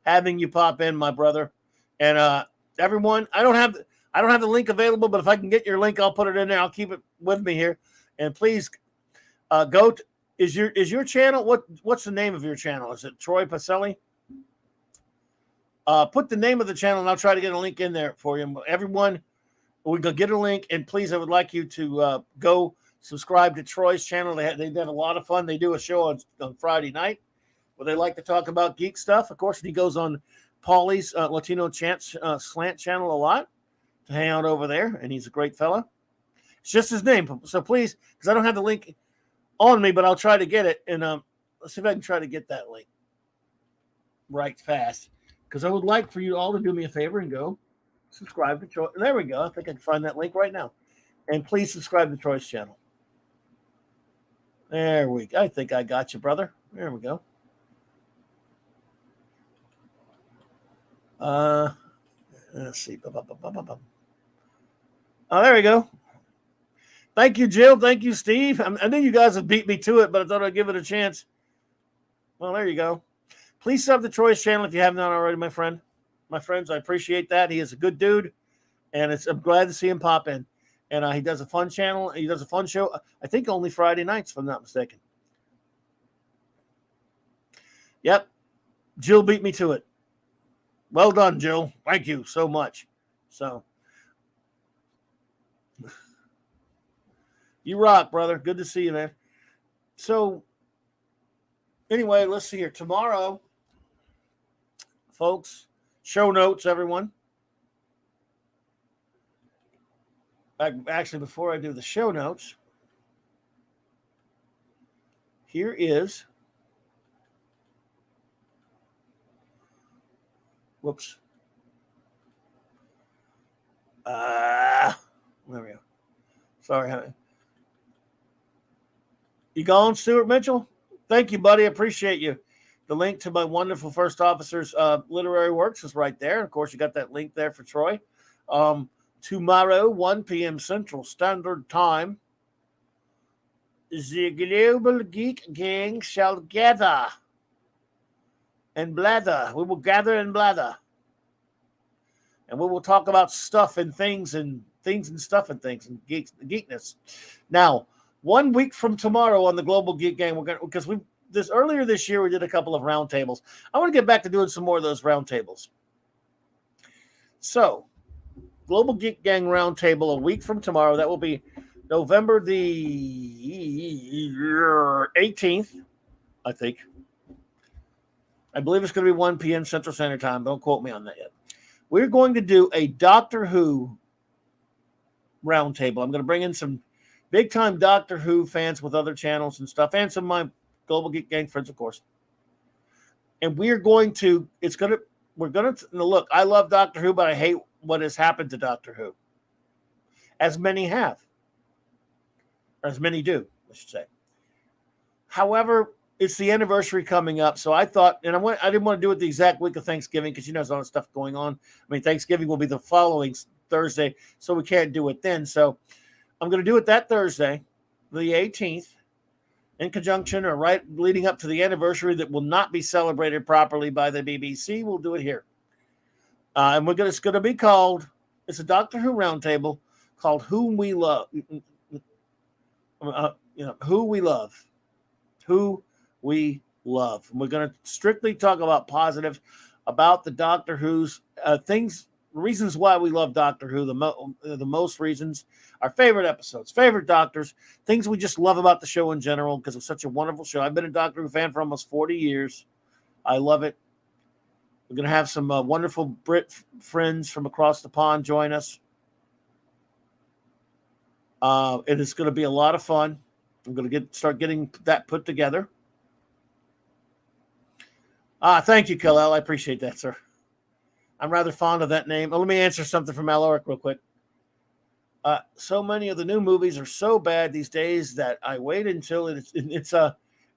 having you pop in, my brother. And everyone, I don't have the link available, but if I can get your link, I'll put it in there. I'll keep it with me here. And please go to, is your channel, what's the name of your channel? Is it Troy Pacelli? Put the name of the channel, and I'll try to get a link in there for you. Everyone, we're going to get a link, and please, I would like you to go subscribe to Troy's channel. They have a lot of fun. They do a show on Friday night where they like to talk about geek stuff. Of course, he goes on Paulie's Latino Slant channel a lot to hang out over there, and he's a great fella. It's just his name. So please, because I don't have the link on me, but I'll try to get it. And let's see if I can try to get that link right fast. Because I would like for you all to do me a favor and go subscribe to Troy. There we go. I think I can find that link right now. And please subscribe to Troy's channel. There we go. I think I got you, brother. There we go. Let's see. Oh, there we go. Thank you, Jill. Thank you, Steve. I knew you guys would beat me to it, but I thought I'd give it a chance. Well, there you go. Please sub to Troy's channel if you haven't done already, my friend. My friends, I appreciate that. He is a good dude, and I'm glad to see him pop in. And he does a fun channel. He does a fun show. I think only Friday nights, if I'm not mistaken. Yep. Jill beat me to it. Well done, Jill. Thank you so much. So, you rock, brother. Good to see you, man. So, anyway, let's see here. Tomorrow, folks, show notes, everyone. Actually, before I do the show notes, here is, whoops. There we go. Sorry, honey. You gone, Stuart Mitchell? Thank you, buddy. I appreciate you. The link to my wonderful first officer's literary works is right there. Of course, you got that link there for Troy. Tomorrow, 1 p.m. Central Standard Time, the Global Geek Gang shall gather and blather. We will gather and blather. And we will talk about stuff and things and stuff and things and geekness. Now, 1 week from tomorrow on the Global Geek Gang, we're going to, because earlier this year we did a couple of roundtables. I want to get back to doing some more of those roundtables. So, Global Geek Gang roundtable a week from tomorrow. That will be November the 18th, I think. I believe it's going to be 1 p.m. Central Standard Time. Don't quote me on that yet. We're going to do a Doctor Who roundtable. I'm going to bring in some big-time Doctor Who fans with other channels and stuff, and some of my Global Geek Gang friends, of course. And we're going to look, I love Doctor Who, but I hate what has happened to Doctor Who. As many have. Or as many do, I should say. However, it's the anniversary coming up, so I thought, and I didn't want to do it the exact week of Thanksgiving because there's all this stuff going on. I mean, Thanksgiving will be the following Thursday, so we can't do it then. So I'm going to do it that Thursday, the 18th, in conjunction or right leading up to the anniversary that will not be celebrated properly by the BBC. We'll do it here. And it's going to be called, it's a Doctor Who roundtable called Whom We Love. Who We Love. Who We Love. And we're going to strictly talk about positives, about the Doctor Who's things, reasons why we love Doctor Who, the most reasons, our favorite episodes, favorite doctors, things we just love about the show in general because it's such a wonderful show. I've been a Doctor Who fan for almost 40 years. I love it. We're going to have some wonderful Brit friends from across the pond join us. It is going to be a lot of fun. I'm going to start getting that put together. Thank you, Kal-El. I appreciate that, sir. I'm rather fond of that name. Let me answer something from Aloric real quick. So many of the new movies are so bad these days that I wait until it's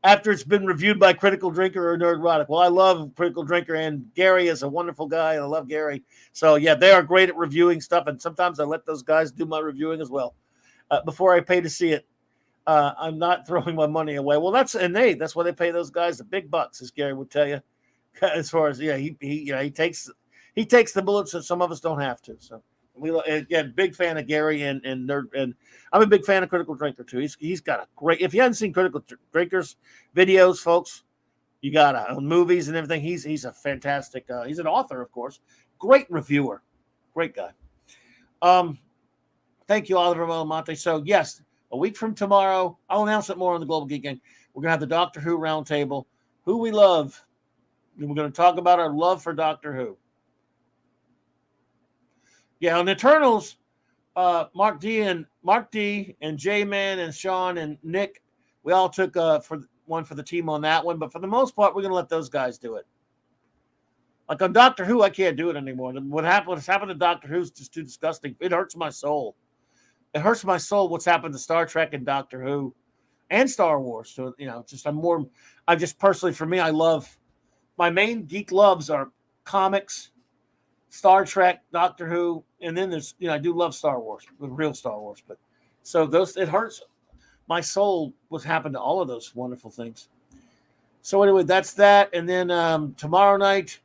after it's been reviewed by Critical Drinker or Nerdrotic. Well, I love Critical Drinker, and Gary is a wonderful guy, and I love Gary. So, yeah, they are great at reviewing stuff, and sometimes I let those guys do my reviewing as well before I pay to see it. I'm not throwing my money away. Well, that's why they pay those guys the big bucks, as Gary would tell you. As far as he takes the bullets that some of us don't have to. So big fan of Gary and Nerd, and I'm a big fan of Critical Drinker too. He's got a great. If you haven't seen Critical Drinkers videos, folks, You got movies and everything. He's a fantastic. He's an author, of course. Great reviewer. Great guy. Thank you, Oliver Malamonte. So yes, a week from tomorrow, I'll announce it more on the Global Geek Gang. We're gonna have the Doctor Who roundtable. Who we love. And we're going to talk about our love for Doctor Who. Yeah, on Eternals, Mark D and J-Man and Sean and Nick, we all took for the team on that one. But for the most part, we're going to let those guys do it. Like on Doctor Who, I can't do it anymore. What's happened to Doctor Who is just too disgusting. It hurts my soul. It hurts my soul what's happened to Star Trek and Doctor Who and Star Wars. So, I just personally, for me, I love, my main geek loves are comics, Star Trek, Doctor Who, and then there's, I do love Star Wars, the real Star Wars. But so it hurts my soul what's happened to all of those wonderful things. So anyway, that's that. And then tomorrow night,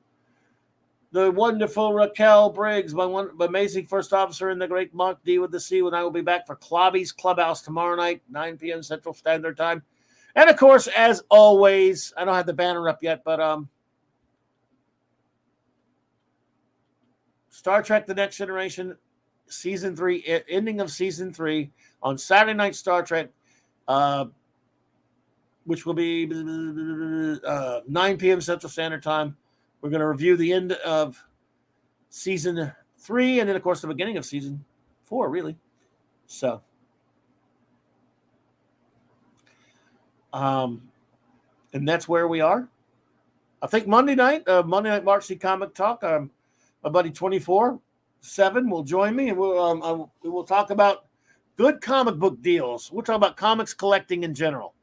the wonderful Raquel Briggs, my amazing first officer in the great Mark D with the C, and I will be back for Clobby's Clubhouse tomorrow night, 9 p.m. Central Standard Time. And of course, as always, I don't have the banner up yet, but Star Trek The Next Generation, Season 3, ending of Season 3 on Saturday Night Star Trek, which will be 9 p.m. Central Standard Time. We're going to review the end of Season 3 and then, of course, the beginning of Season 4, really. So, and that's where we are. I think Monday night Mark C Comic Talk, my buddy 24/7 will join me, and we will talk about good comic book deals. We'll talk about comics collecting in general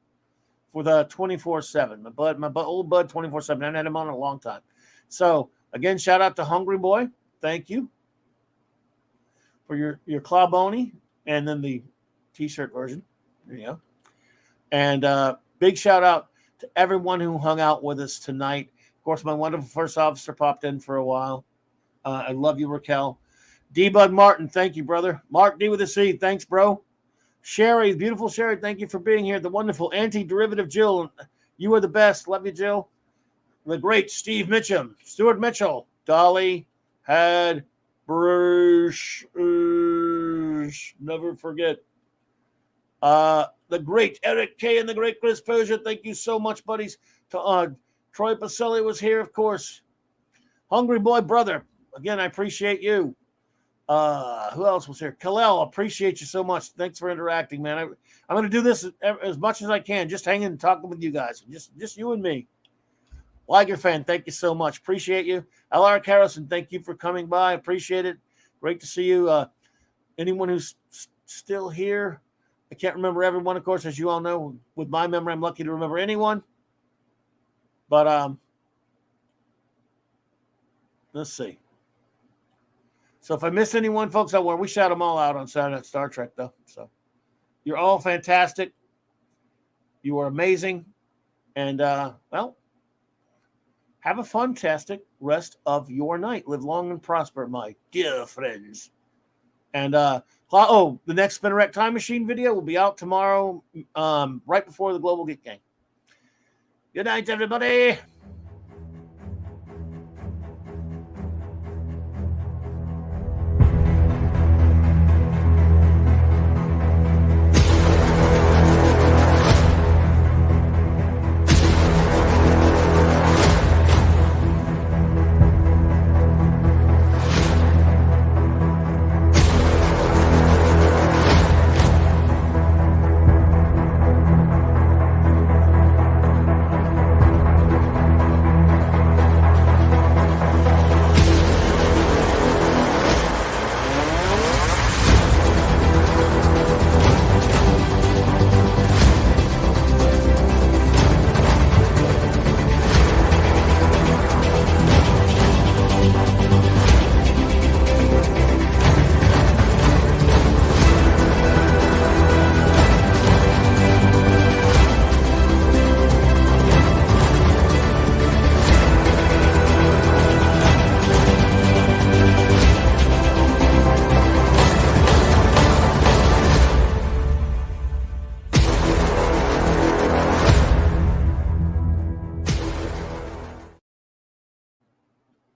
for the 24/7. My old bud 24/7. I haven't had him on in a long time. So again, shout out to Hungry Boy. Thank you for your Clobberin and then the T-shirt version. There you go. And big shout out to everyone who hung out with us tonight. Of course, my wonderful first officer popped in for a while. I love you, Raquel. D. Bud Martin, thank you, brother. Mark D with a C, thanks, bro. Sherry, beautiful Sherry, thank you for being here. The wonderful anti-derivative Jill, you are the best. Love you, Jill. The great Steve Mitchum, Stuart Mitchell, Dolly, Had, Bruce, never forget. The great Eric K. and the great Chris Persia, thank you so much, buddies. To Troy Pacelli was here, of course. Hungry Boy Brother, again, I appreciate you. Who else was here? Kalel, appreciate you so much. Thanks for interacting, man. I'm going to do this as much as I can, just hanging and talking with you guys, just you and me. Liger fan, thank you so much. Appreciate you. Alaric Harrison, thank you for coming by. Appreciate it. Great to see you. Anyone who's still here, I can't remember everyone, of course, as you all know. With my memory, I'm lucky to remember anyone. But let's see. So if I miss anyone, folks, don't worry. We shout them all out on Saturday Night Star Trek, though. So you're all fantastic. You are amazing. And, well, have a fantastic rest of your night. Live long and prosper, my dear friends. And, the next Spinnerack Time Machine video will be out tomorrow, right before the Global Geek Gang. Good night, everybody.